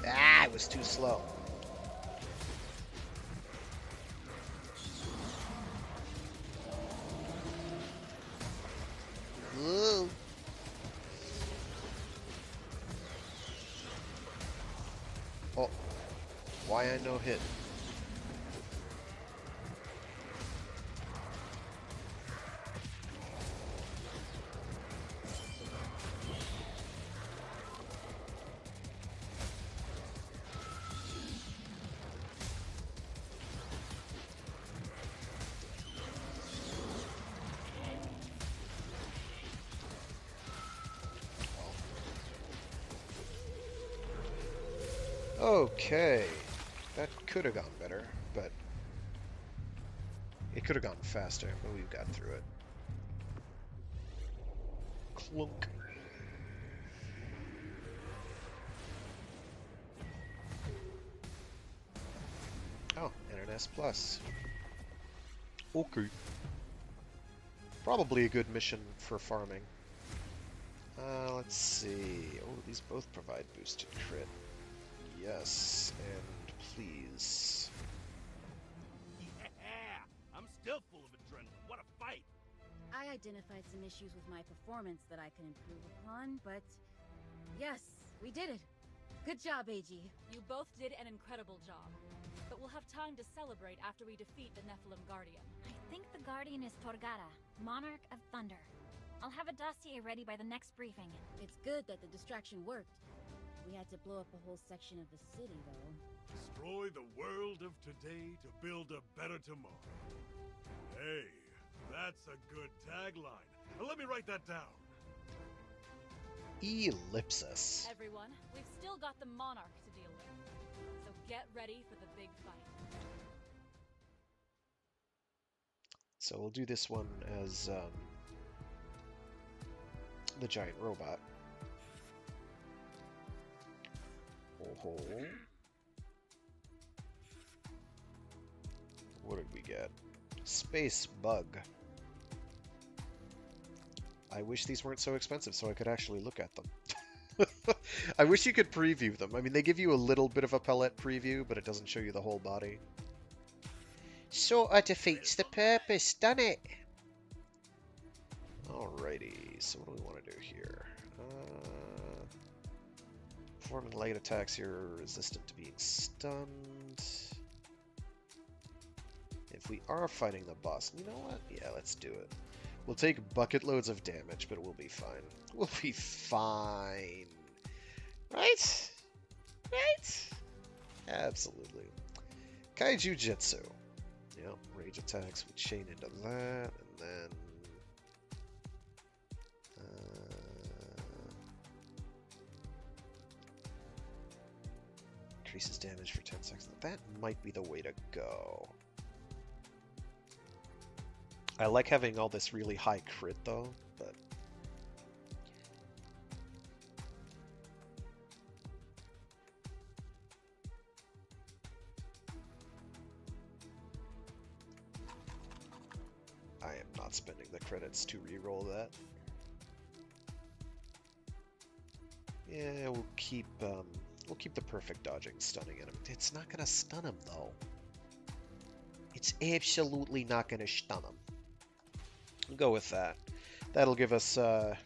Ah, it was too slow. Ooh. Oh, why I no hit? Okay, that could have gone better, but it could have gone faster, but we've got through it. Clunk. Oh, and an S+. Okay. Probably a good mission for farming. Let's see. Oh, these both provide boosted crit. Yes, and please. Yeah! I'm still full of adrenaline. What a fight! I identified some issues with my performance that I can improve upon, but yes, we did it. Good job, AG. You both did an incredible job. But we'll have time to celebrate after we defeat the Nephilim Guardian. I think the Guardian is Torgara, Monarch of Thunder. I'll have a dossier ready by the next briefing. It's good that the distraction worked. We had to blow up a whole section of the city, though. Destroy the world of today to build a better tomorrow. Hey, that's a good tagline. Now let me write that down. Ellipsis. Everyone, we've still got the Monarch to deal with. So get ready for the big fight. So we'll do this one as the giant robot. We'll hole. What did we get? Space bug. I wish these weren't so expensive so I could actually look at them. I wish you could preview them. I mean, they give you a little bit of a palette preview, but it doesn't show you the whole body. Sorta defeats the purpose, doesn't it? Alrighty, so what do we want to do here? Performing light attacks, you're resistant to being stunned. If we are fighting the boss, you know what? Yeah, let's do it. We'll take bucket loads of damage, but we'll be fine. We'll be fine. Right? Right? Absolutely. Kaiju Jitsu. Yep, rage attacks, we chain into that, and then... increases damage for 10 seconds. That might be the way to go. I like having all this really high crit, though, but... I am not spending the credits to re-roll that. Yeah, we'll keep the perfect dodging stunning at him. It's not gonna stun him, though. It's absolutely not gonna stun him. We'll go with that. That'll give us, yeah.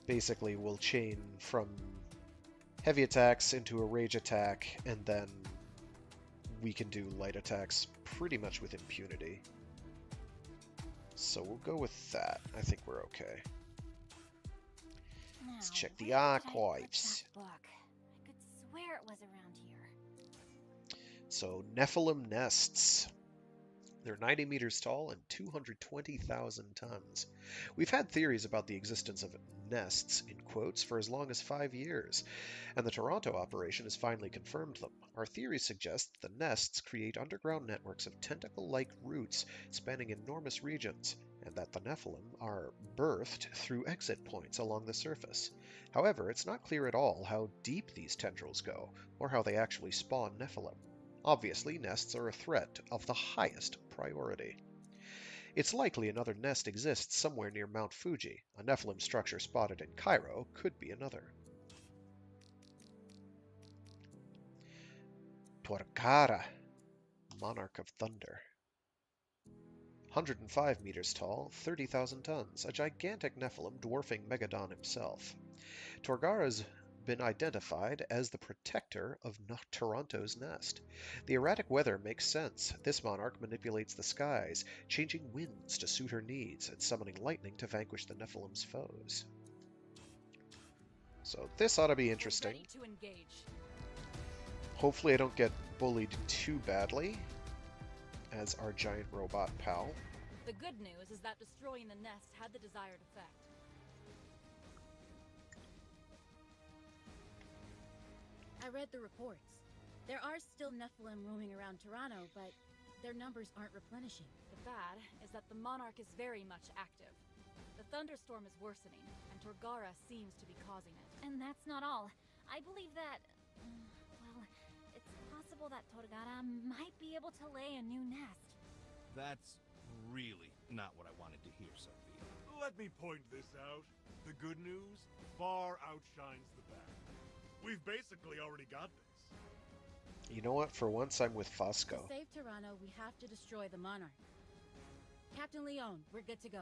Basically, we'll chain from heavy attacks into a rage attack, and then we can do light attacks pretty much with impunity. So we'll go with that. I think we're okay. Let's check the archives. I could swear it was around here. So, Nephilim nests. They're 90 meters tall and 220,000 tons. We've had theories about the existence of nests, in quotes, for as long as 5 years, and the Toronto operation has finally confirmed them. Our theories suggest that the nests create underground networks of tentacle-like roots spanning enormous regions, and that the Nephilim are birthed through exit points along the surface. However, it's not clear at all how deep these tendrils go, or how they actually spawn Nephilim. Obviously, nests are a threat of the highest priority. It's likely another nest exists somewhere near Mount Fuji. A Nephilim structure spotted in Cairo could be another. Torgara, Monarch of Thunder. 105 meters tall, 30,000 tons, a gigantic Nephilim dwarfing Megadon himself. Torgara's been identified as the protector of Toronto's nest. The erratic weather makes sense. This monarch manipulates the skies, changing winds to suit her needs, and summoning lightning to vanquish the Nephilim's foes. So this ought to be interesting. Ready to engage. Hopefully I don't get bullied too badly as our giant robot pal. The good news is that destroying the nest had the desired effect. I read the reports. There are still Nephilim roaming around Toronto, but their numbers aren't replenishing. The bad is that the Monarch is very much active. The thunderstorm is worsening, and Torgara seems to be causing it. And that's not all. I believe that... well, it's possible that Torgara might be able to lay a new nest. That's really not what I wanted to hear, Sophie. Let me point this out. The good news far outshines the bad. We've basically already got this. You know what? For once, I'm with Fosco. To save Toronto, we have to destroy the Monarch. Captain Leon, we're good to go.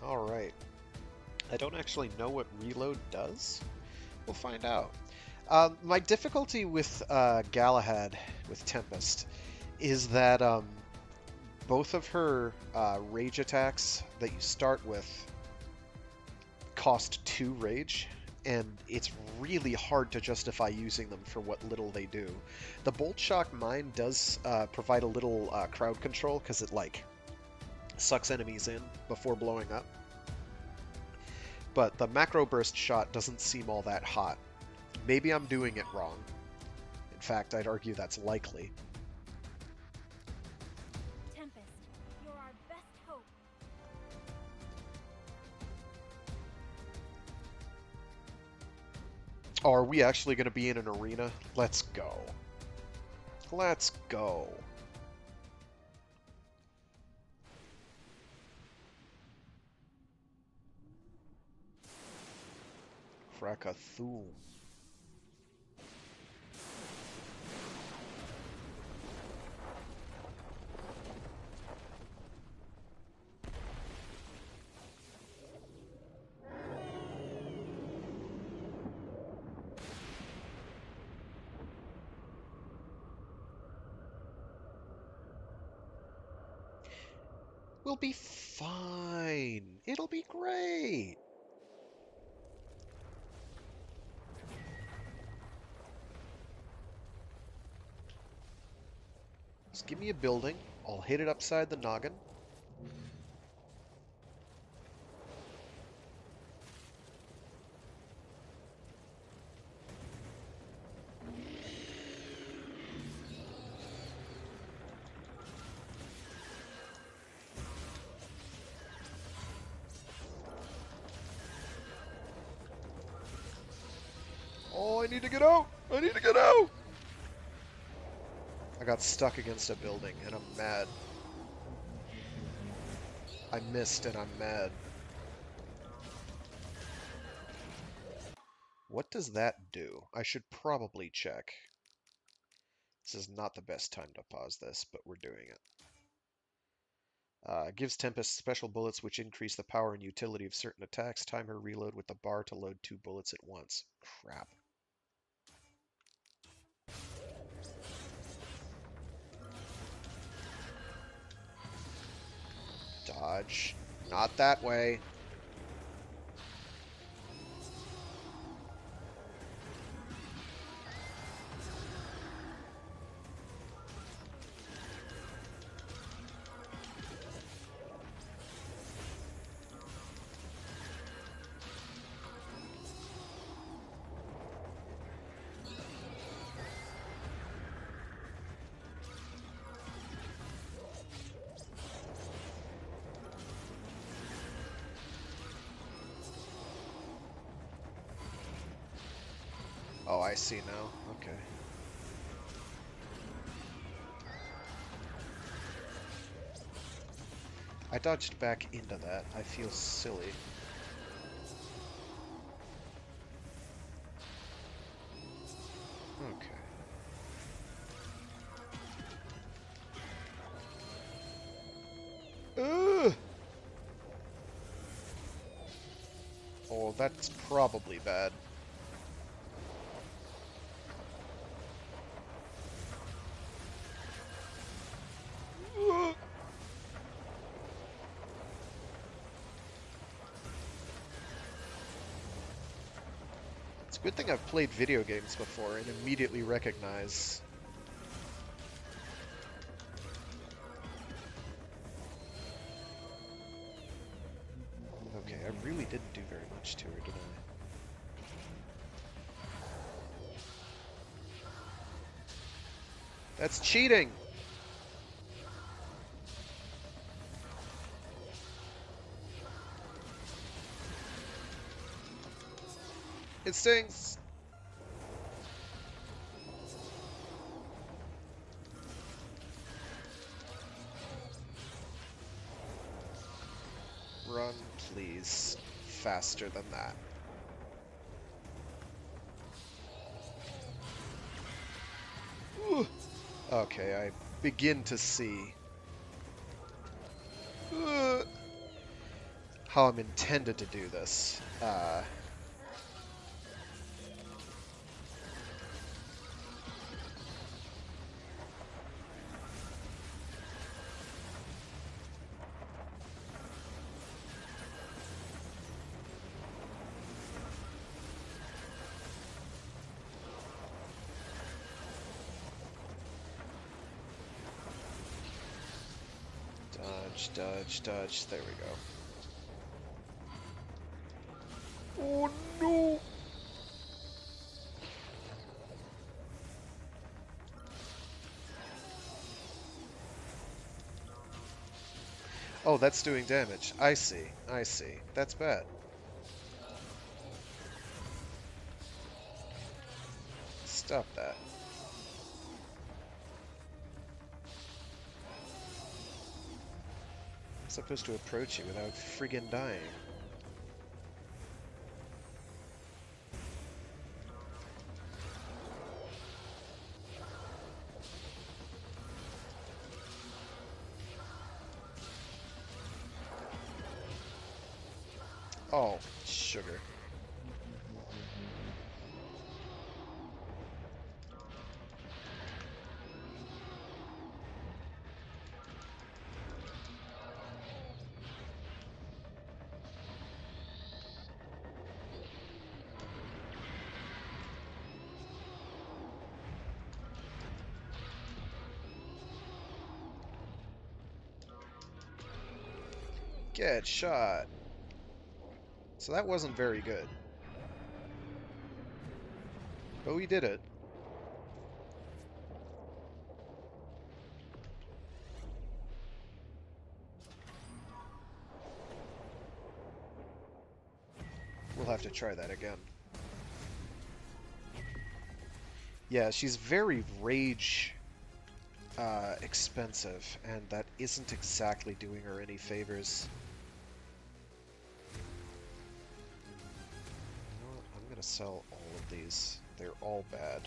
Alright. I don't actually know what reload does. We'll find out. My difficulty with Galahad, with Tempest, is that both of her rage attacks that you start with cost 2 rage, and it's really hard to justify using them for what little they do. The Bolt Shock Mine does provide a little crowd control, because it, like, sucks enemies in before blowing up. But the Macro Burst Shot doesn't seem all that hot. Maybe I'm doing it wrong. In fact, I'd argue that's likely. Tempest, you're our best hope. Oh, are we actually going to be in an arena? Let's go. Let's go. Fraggoth. We'll be fine. It'll be great. Just give me a building. I'll hit it upside the noggin. Oh, I need to get out! I need to get out! I got stuck against a building, and I'm mad. I missed, and I'm mad. What does that do? I should probably check. This is not the best time to pause this, but we're doing it. Gives Tempest special bullets which increase the power and utility of certain attacks. Time her reload with the bar to load 2 bullets at once. Crap. Dodge. Not that way. Oh, I see now. Okay. I dodged back into that. I feel silly. Okay. Ugh! Oh, that's probably bad. Ugh! It's a good thing I've played video games before and immediately recognize. Okay, I really didn't do very much to her, did I? That's cheating! It stings! Run, please. Faster than that. Ooh. Okay, I begin to see how I'm intended to do this. Dodge, dodge, dodge. There we go. Oh no! Oh, that's doing damage. I see. I see. That's bad. Stop that. I'm supposed to approach you without friggin' dying. Oh, sugar. Get shot. So that wasn't very good. But we did it. We'll have to try that again. Yeah, she's very rage expensive, and that isn't exactly doing her any favors. You know what? I'm gonna sell all of these. They're all bad.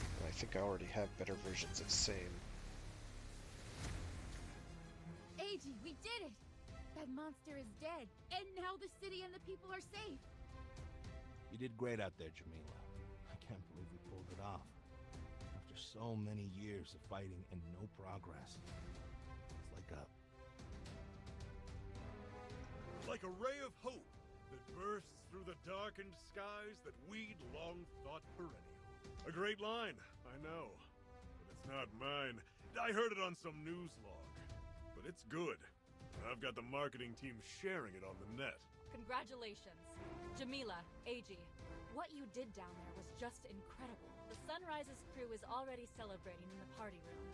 And I think I already have better versions of same. AG, we did it! That monster is dead, and now the city and the people are safe! You did great out there, Jamila. I can't believe we pulled it off. After so many years of fighting and no progress. It's Like a ray of hope that bursts through the darkened skies that we'd long thought perennial. A great line, I know. But it's not mine. I heard it on some news log. But it's good. I've got the marketing team sharing it on the net. Congratulations. Jamila, AG, what you did down there was just incredible. The Sunrise's crew is already celebrating in the party room.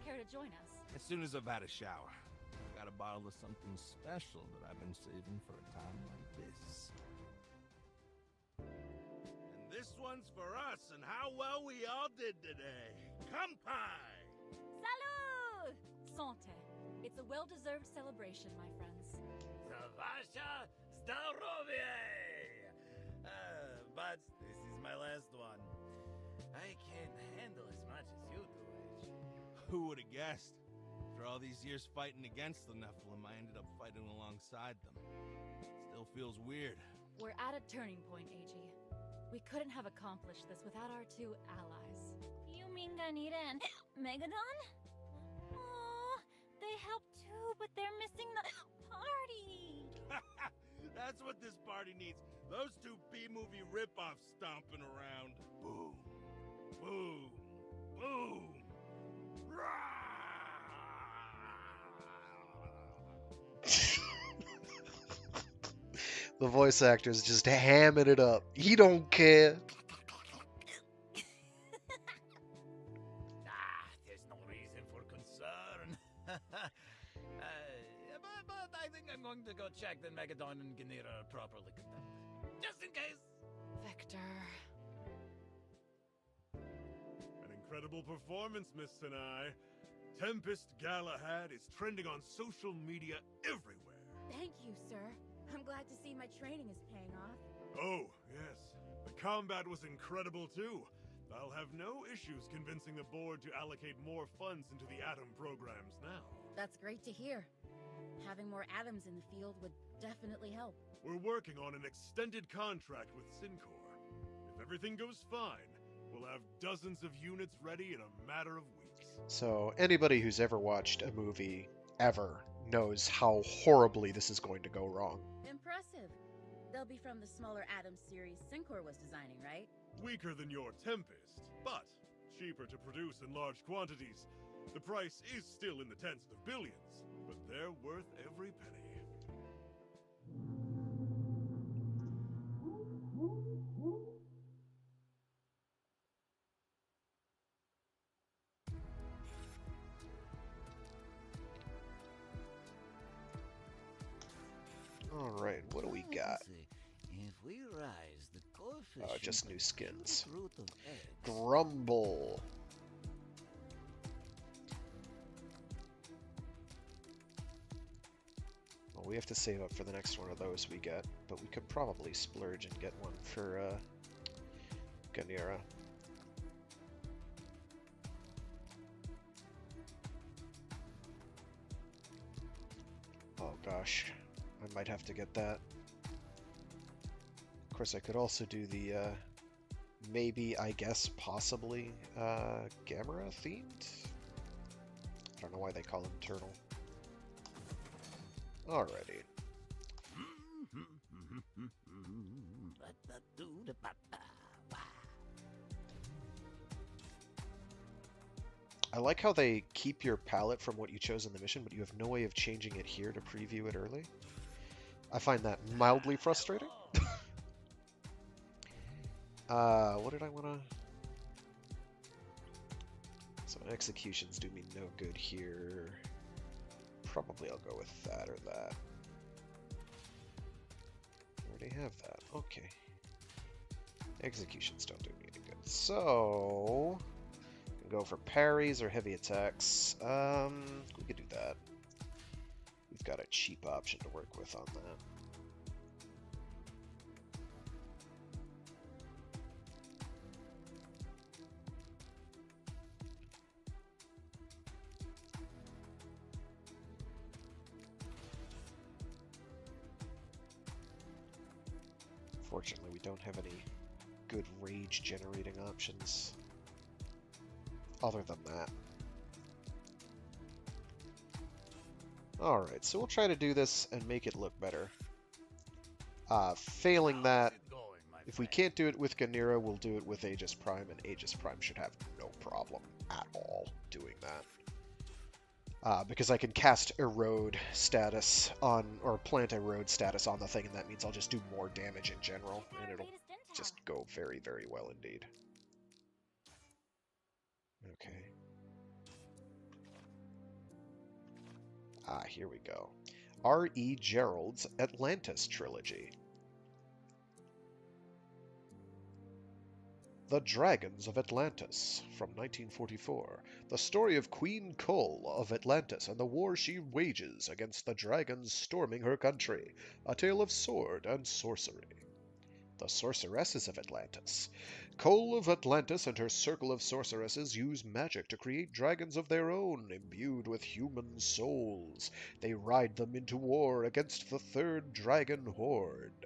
Care to join us? As soon as I've had a shower. I've got a bottle of something special that I've been saving for a time like this. And this one's for us and how well we all did today. Kampai! Salud! Sante. It's a well-deserved celebration, my friends. Savasha Starovie! But this is my last one. I can't handle as much as you do, Edge. Who would have guessed? After all these years fighting against the Nephilim, I ended up fighting alongside them. Still feels weird. We're at a turning point, AG. We couldn't have accomplished this without our two allies. You mean Ganira and Megadon? Aw, they helped too, but they're missing the party. That's what this party needs. Those two B-movie rip-offs stomping around. Boom. Boom. Boom. The voice actor's just hamming it up. He don't care. There's no reason for concern. But I think I'm going to go check that Megadon and Ganira are properly conducted. Just in case. Victor. An incredible performance, Miss Sinai. Tempest Galahad is trending on social media everywhere. Thank you, sir. I'm glad to see my training is paying off. Oh, yes. The combat was incredible, too. I'll have no issues convincing the board to allocate more funds into the Atom programs now. That's great to hear. Having more atoms in the field would definitely help. We're working on an extended contract with Syncor. If everything goes fine, we'll have dozens of units ready in a matter of weeks. So anybody who's ever watched a movie ever knows how horribly this is going to go wrong. Impressive. They'll be from the smaller Atom series Syncor was designing, right? Weaker than your Tempest, but cheaper to produce in large quantities. The price is still in the tens of billions, but they're worth every penny. Alright, what do we got? If we rise the coefficient just new of skins. cubic root of x, Grumble. Well, we have to save up for the next one of those we get, but we could probably splurge and get one for Ganira. Oh gosh, I might have to get that. Of course, I could also do the maybe, I guess, possibly Gamera themed? I don't know why they call him Turtle. Alrighty. I like how they keep your palette from what you chose in the mission, but you have no way of changing it here to preview it early. I find that mildly frustrating. What did I want to... So executions do me no good here. Probably I'll go with that or that. I already have that. Okay. Executions don't do me any good. So... go for parries or heavy attacks. We could do that. We've got a cheap option to work with on that. Fortunately, we don't have any good rage generating options other than that. Alright, so we'll try to do this and make it look better. Failing that, if we can't do it with Ganira, we'll do it with Aegis Prime, and Aegis Prime should have no problem at all doing that. Because I can cast Erode status on, or plant Erode status on the thing, and that means I'll just do more damage in general, and it'll just go very, very well indeed. Okay. Here we go. R.E. Gerald's Atlantis Trilogy. The Dragons of Atlantis, from 1944. The story of Queen Kull of Atlantis and the war she wages against the dragons storming her country. A tale of sword and sorcery. The Sorceresses of Atlantis. Kull of Atlantis and her circle of sorceresses use magic to create dragons of their own, imbued with human souls. They ride them into war against the third dragon horde.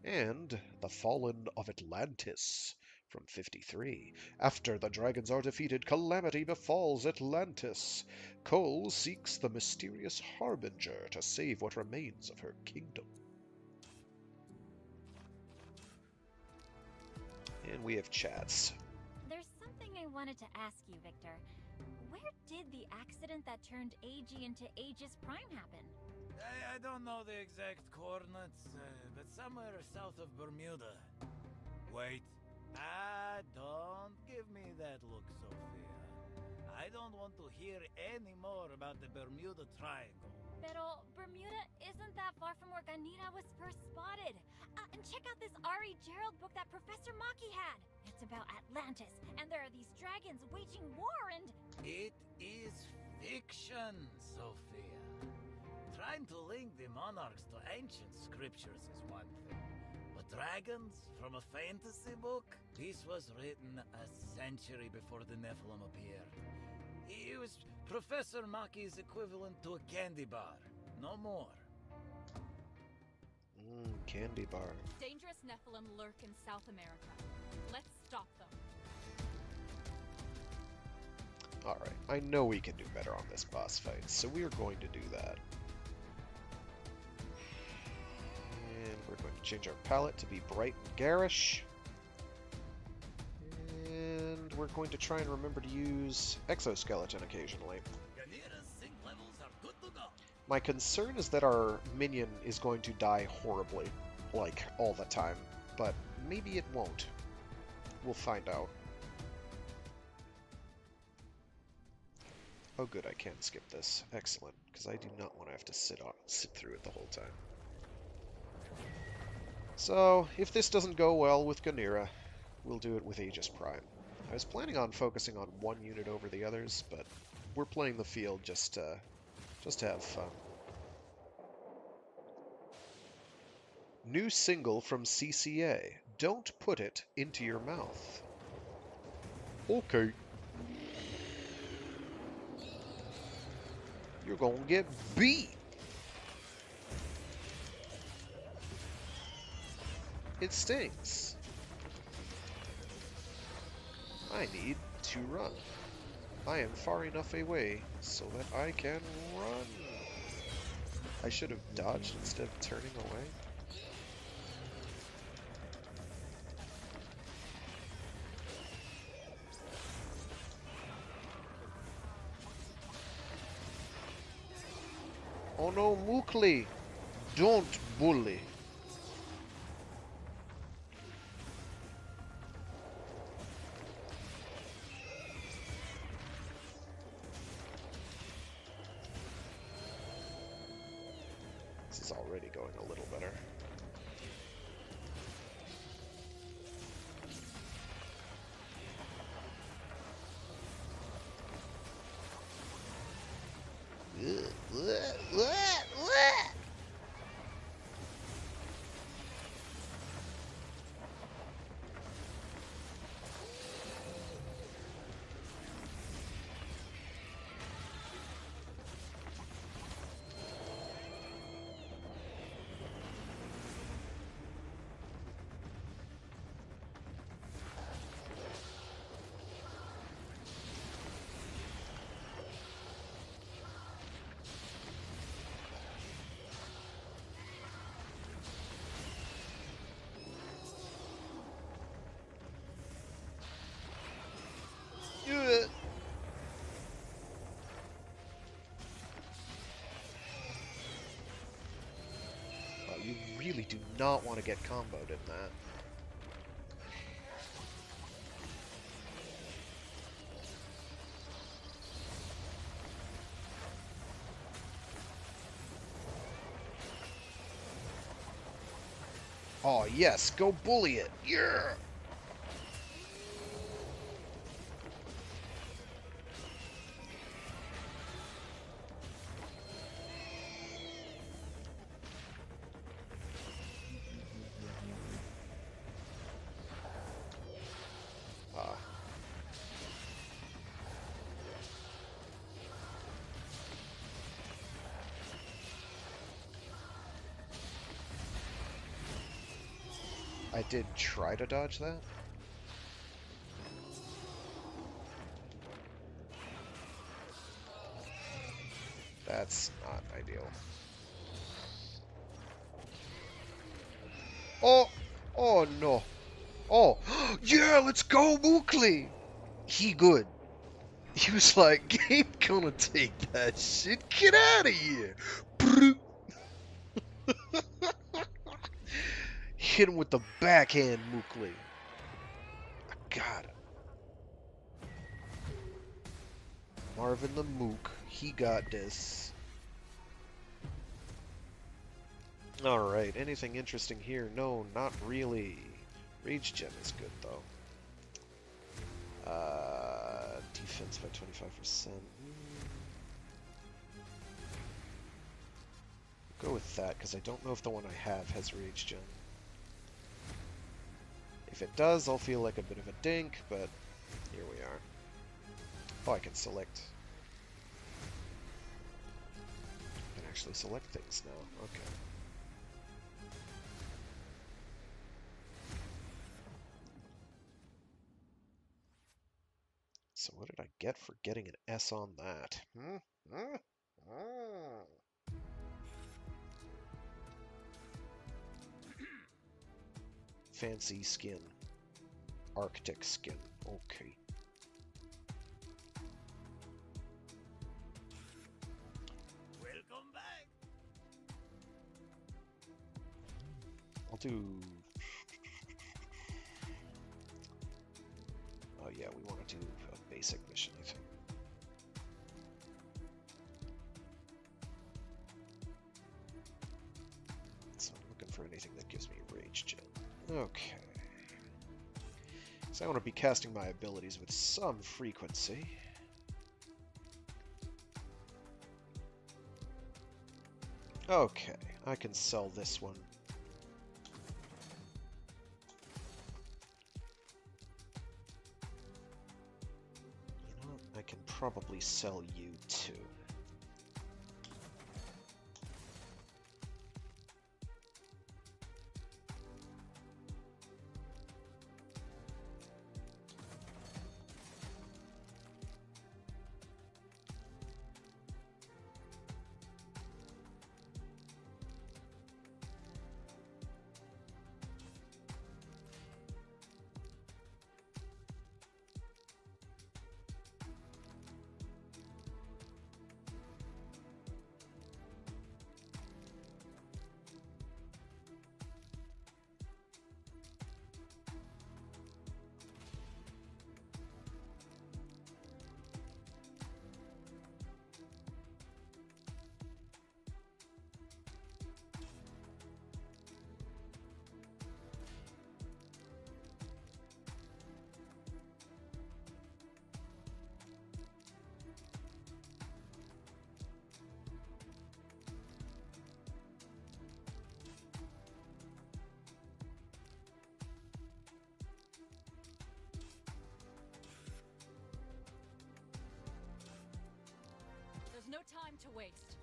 And The Fallen of Atlantis, from 53. After the dragons are defeated, calamity befalls Atlantis. Kull seeks the mysterious Harbinger to save what remains of her kingdom. And we have chats. There's something I wanted to ask you, Victor. Where did the accident that turned AG into Aegis Prime happen? I don't know the exact coordinates, but somewhere south of Bermuda. Wait. Don't give me that look, Sophia. I don't want to hear any more about the Bermuda Triangle. Pero Bermuda isn't that far from where Ganira was first spotted. And check out this R.E. Gerald book that Professor Maki had. It's about Atlantis, and there are these dragons waging war and... It is fiction, Sophia. Trying to link the monarchs to ancient scriptures is one thing. But dragons from a fantasy book? This was written a century before the Nephilim appeared. It was Professor Maki's equivalent to a candy bar. No more. Candy bar. Dangerous Nephilim lurk in South America. Let's stop them. Alright, I know we can do better on this boss fight, so we are going to do that. And we're going to change our palette to be bright and garish. And we're going to try and remember to use Exoskeleton occasionally. Ganira's sync levels are good to go. My concern is that our minion is going to die horribly, like, all the time. But maybe it won't. We'll find out. Oh good, I can skip this. Excellent, because I do not want to have to sit through it the whole time. So, if this doesn't go well with Ganira, we'll do it with Aegis Prime. I was planning on focusing on one unit over the others, but we're playing the field just to have fun. New single from CCA. Don't put it into your mouth. Okay. You're gonna get beat. It stings. I need to run. I am far enough away so that I can run. I should have dodged instead of turning away. Oh no, Mukli! Don't bully! This is already going a little better. Oh, you really do not want to get comboed in that. Oh yes, go bully it! Yeah! Ah. I did try to dodge that. That's not ideal. Oh! Oh no! Oh! Yeah, let's go, Mukli! He good. He was like, ain't gonna take that shit. Get out of here! Hit him with the backhand, Mukli. I got him. Marvin the Mook. He got this. Alright, anything interesting here? No, not really. Rage Gem is good, though. Defense by 25%. Go with that, because I don't know if the one I have has Rage Gem. If it does, I'll feel like a bit of a dink, but here we are. Oh, I can select. I can actually select things now. Okay. So what did I get for getting an S on that? Fancy skin. Arctic skin. Okay. Welcome back. I'll do... Oh yeah, we want to do a basic mission, I think. So I'm looking for any anything that gives me rage gen. Okay. So I want to be casting my abilities with some frequency. Okay, I can sell this one. You know what? I can probably sell you too. There's no time to waste.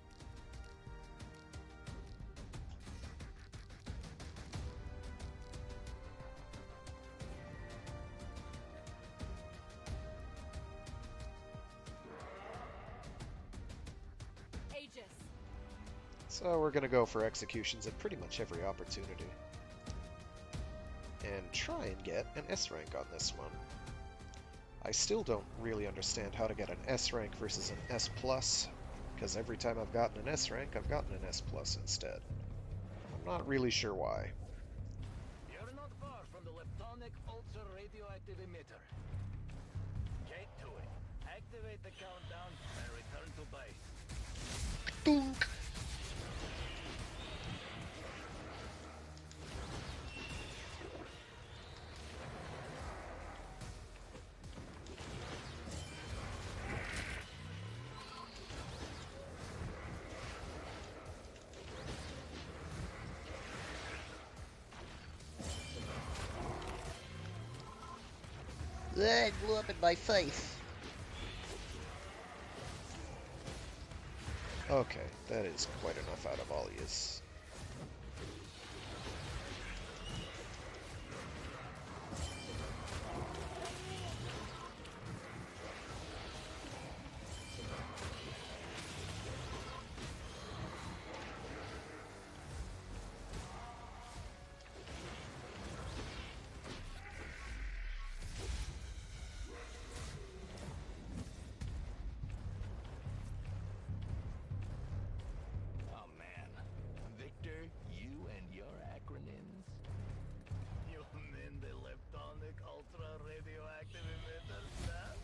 Aegis. So we're gonna go for executions at pretty much every opportunity. And try and get an S rank on this one. I still don't really understand how to get an S rank versus an S plus, because every time I've gotten an S rank, I've gotten an S plus instead. I'm not really sure why. You're not far from the leptonic ultra-radioactive emitter. Get to it. Activate the countdown and return to base. Boonk! It blew up in my face. Okay, that is quite enough out of all yous. Oh man. Victor, you and your acronyms? You mean the leptonic ultra-radioactive emitter stuff?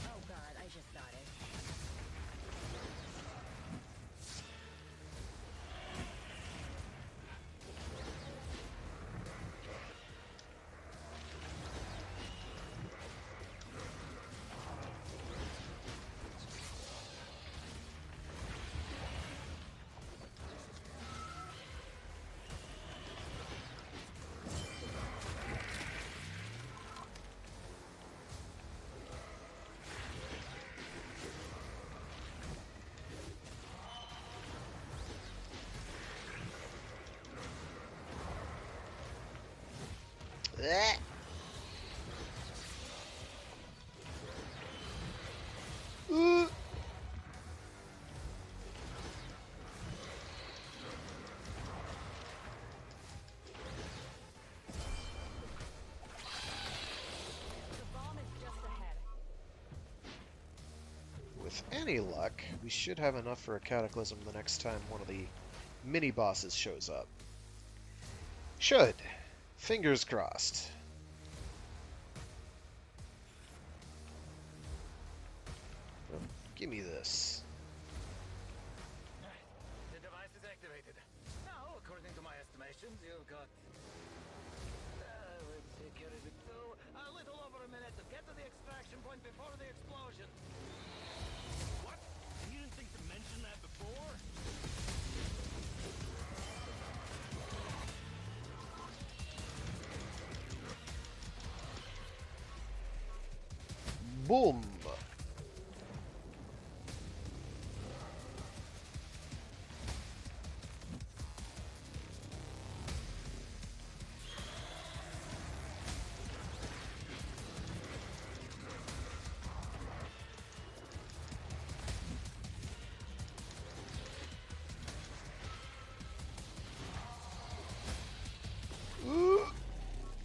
Oh god, I just got it. Blech. The bomb is just ahead. With any luck, we should have enough for a cataclysm the next time one of the mini-bosses shows up. Should. Fingers crossed. Well, give me this. The device is activated. Now, according to my estimation, questions you've got. Let's take care of it too. A little over a minute to get to the extraction point before the explosion. What? You didn't think to mention that before? Boom!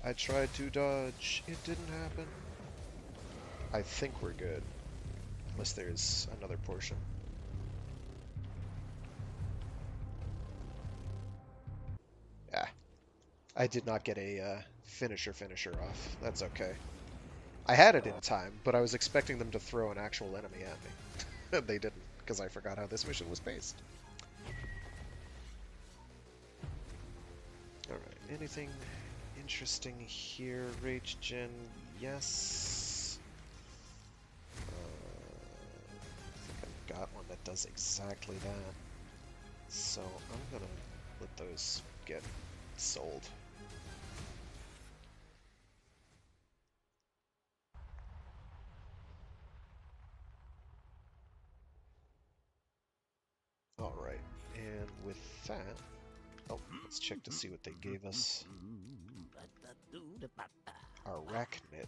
I tried to dodge. It didn't happen. I think we're good. Unless there's another portion. Ah. I did not get a finisher off. That's okay. I had it in time, but I was expecting them to throw an actual enemy at me. They didn't, because I forgot how this mission was paced. Alright, anything interesting here? Rage Gen, yes. I think I've got one that does exactly that. So I'm gonna let those get sold. Alright, and with that, oh, let's check to see what they gave us. Arachnid.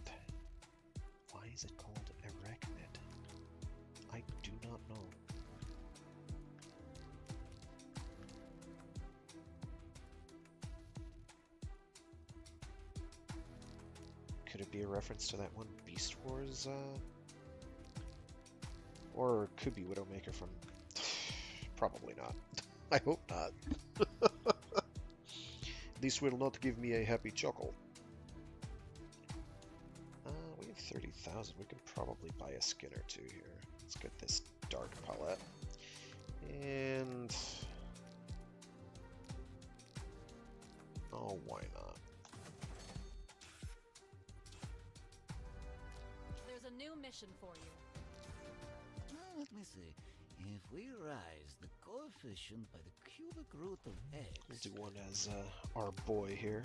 Why is it called Arachnid? I do not know. Could it be a reference to that one Beast Wars, or it could be Widowmaker from... Probably not. I hope not. This will not give me a happy chuckle. We have 30,000. We could probably buy a skin or two here. Let's get this dark palette. And... oh, why not? There's a new mission for you. Let me see. If we rise the coefficient by the cubic root of x... We'll do one as our boy here.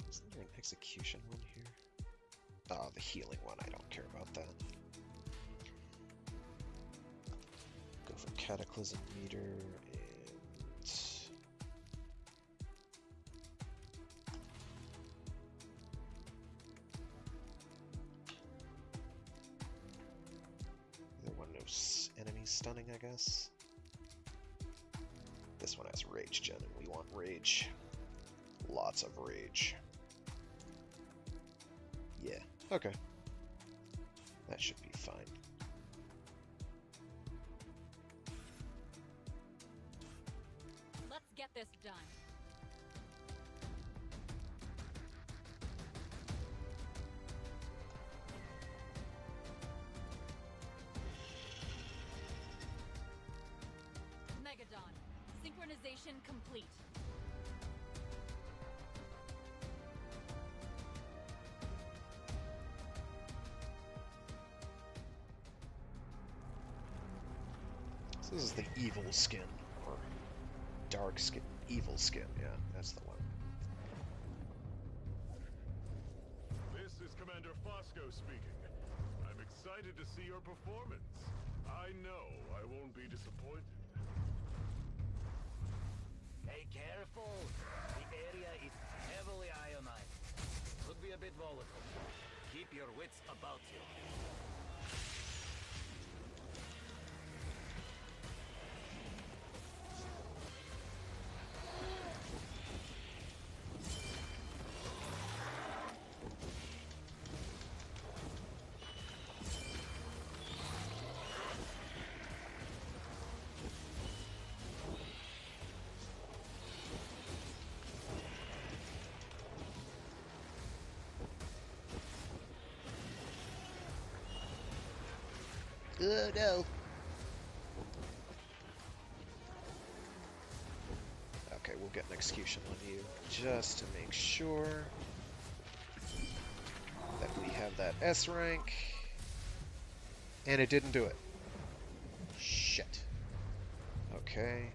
Isn't there an execution one here? Oh, the healing one. I don't care about that. Go for Cataclysm Meter and... Either one knows enemy stunning, I guess. This one has Rage Gen, and we want Rage. Lots of Rage. Yeah, okay. That should be fine. Let's get this done. Megadon. Synchronization complete. So this is the evil skin, or dark skin, evil skin, yeah, that's the one. This is Commander Fosco speaking. I'm excited to see your performance. I know I won't be disappointed. Be careful! The area is heavily ionized. Could be a bit volatile. Keep your wits about you. Oh no. Okay, we'll get an execution on you just to make sure that we have that S rank. And it didn't do it. Shit. Okay.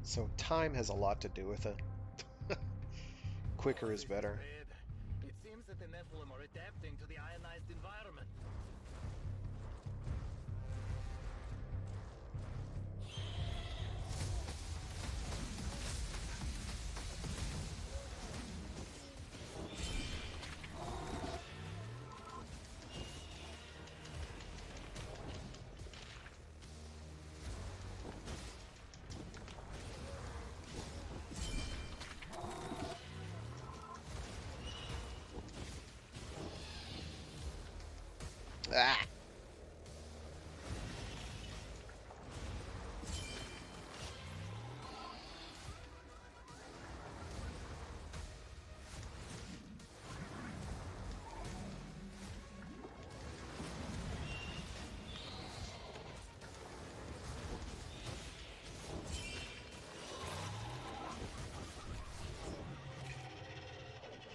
So time has a lot to do with it. Quicker is better. It seems that the Nephilim are adapting to the ionized environment. Ah!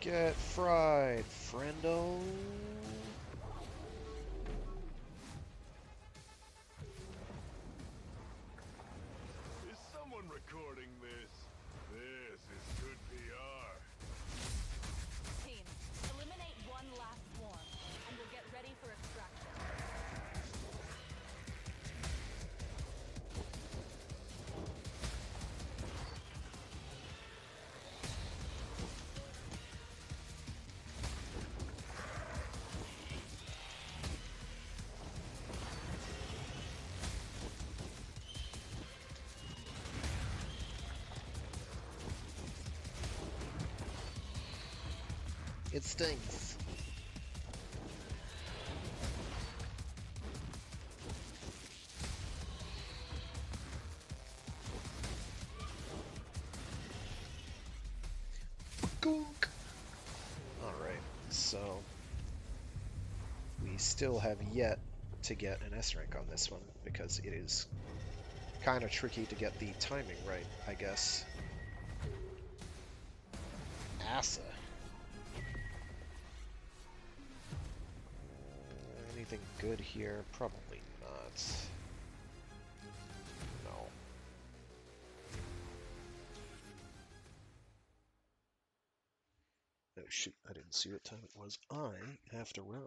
Get fried, friendo. Is someone recording this? This is good PR. Team, eliminate one last swarm, and we'll get ready for extraction. It stinks. Gunk. Alright, so we still have yet to get an S rank on this one because it is kind of tricky to get the timing right, I guess. Asa. Anything good here? Probably not. No. Oh shoot, I didn't see what time it was. I have to run.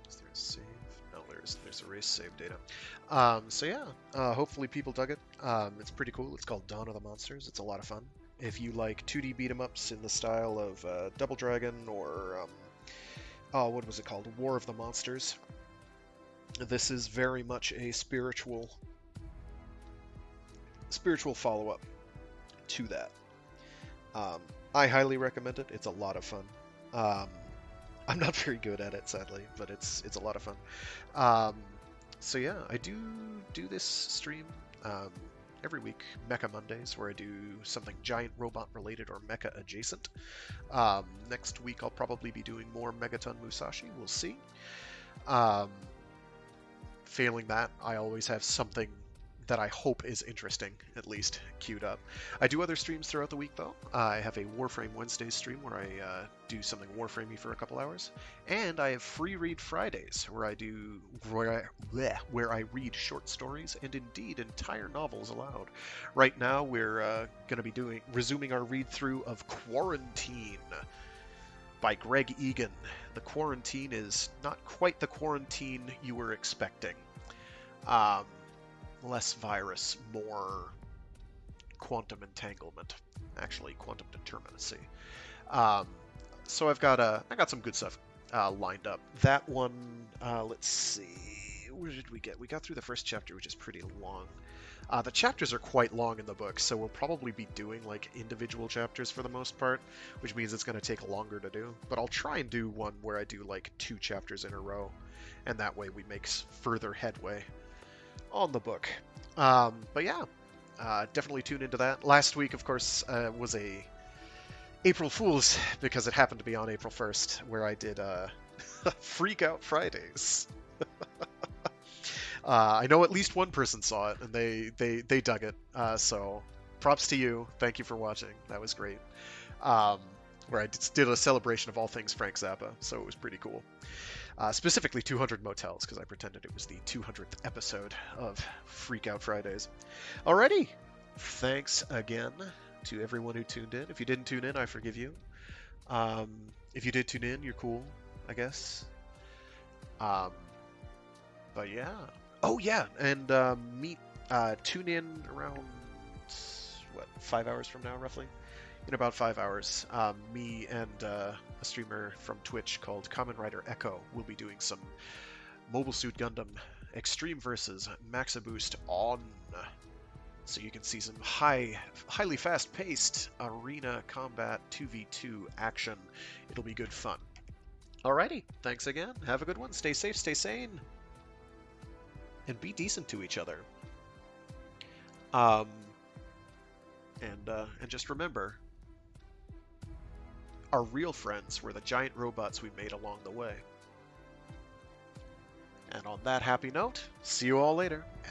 Is there a save? No, there's a race save data. So yeah, hopefully people dug it. It's pretty cool. It's called Dawn of the Monsters. It's a lot of fun. If you like 2D beat 'em ups in the style of Double Dragon or oh, what was it called? War of the Monsters. This is very much a spiritual follow-up to that. I highly recommend it. It's a lot of fun. I'm not very good at it, sadly, but it's a lot of fun. So yeah, I do this stream every week, Mecha Mondays, where I do something giant robot related or mecha adjacent. Next week I'll probably be doing more Megaton Musashi. We'll see. Failing that, I always have something that I hope is interesting, at least, queued up. I do other streams throughout the week, though. I have a Warframe Wednesdays stream where I do something Warframey for a couple hours, and I have Free Read Fridays where I read short stories and indeed entire novels aloud. Right now, we're going to be resuming our read through of Quarantine by Greg Egan. The Quarantine is not quite the quarantine you were expecting. Less virus, more quantum entanglement. Actually, quantum determinacy. So I got some good stuff lined up. That one, let's see, where did we get? We got through the first chapter, which is pretty long. The chapters are quite long in the book, so we'll probably be doing like individual chapters for the most part, which means it's going to take longer to do. But I'll try and do one where I do like 2 chapters in a row, and that way we make further headway on the book. But yeah, definitely tune into that. Last week, of course, was a April Fool's, because it happened to be on April 1st, where I did Freak Out Fridays. I know at least one person saw it, and they dug it. So props to you. Thank you for watching. That was great. Where I did a celebration of all things Frank Zappa, so it was pretty cool. Specifically 200 Motels, because I pretended it was the 200th episode of Freak Out Fridays. Alrighty, thanks again to everyone who tuned in. If you didn't tune in, I forgive you. If you did tune in, you're cool, I guess. But yeah. Oh yeah, and tune in around, 5 hours from now, roughly? In about 5 hours, me and a streamer from Twitch called Kamen Rider Echo will be doing some Mobile Suit Gundam Extreme versus Maxa Boost on. So you can see some highly fast-paced arena combat 2v2 action. It'll be good fun. Alrighty, thanks again. Have a good one. Stay safe, stay sane, and be decent to each other. And just remember, our real friends were the giant robots we made along the way. And on that happy note, see you all later, and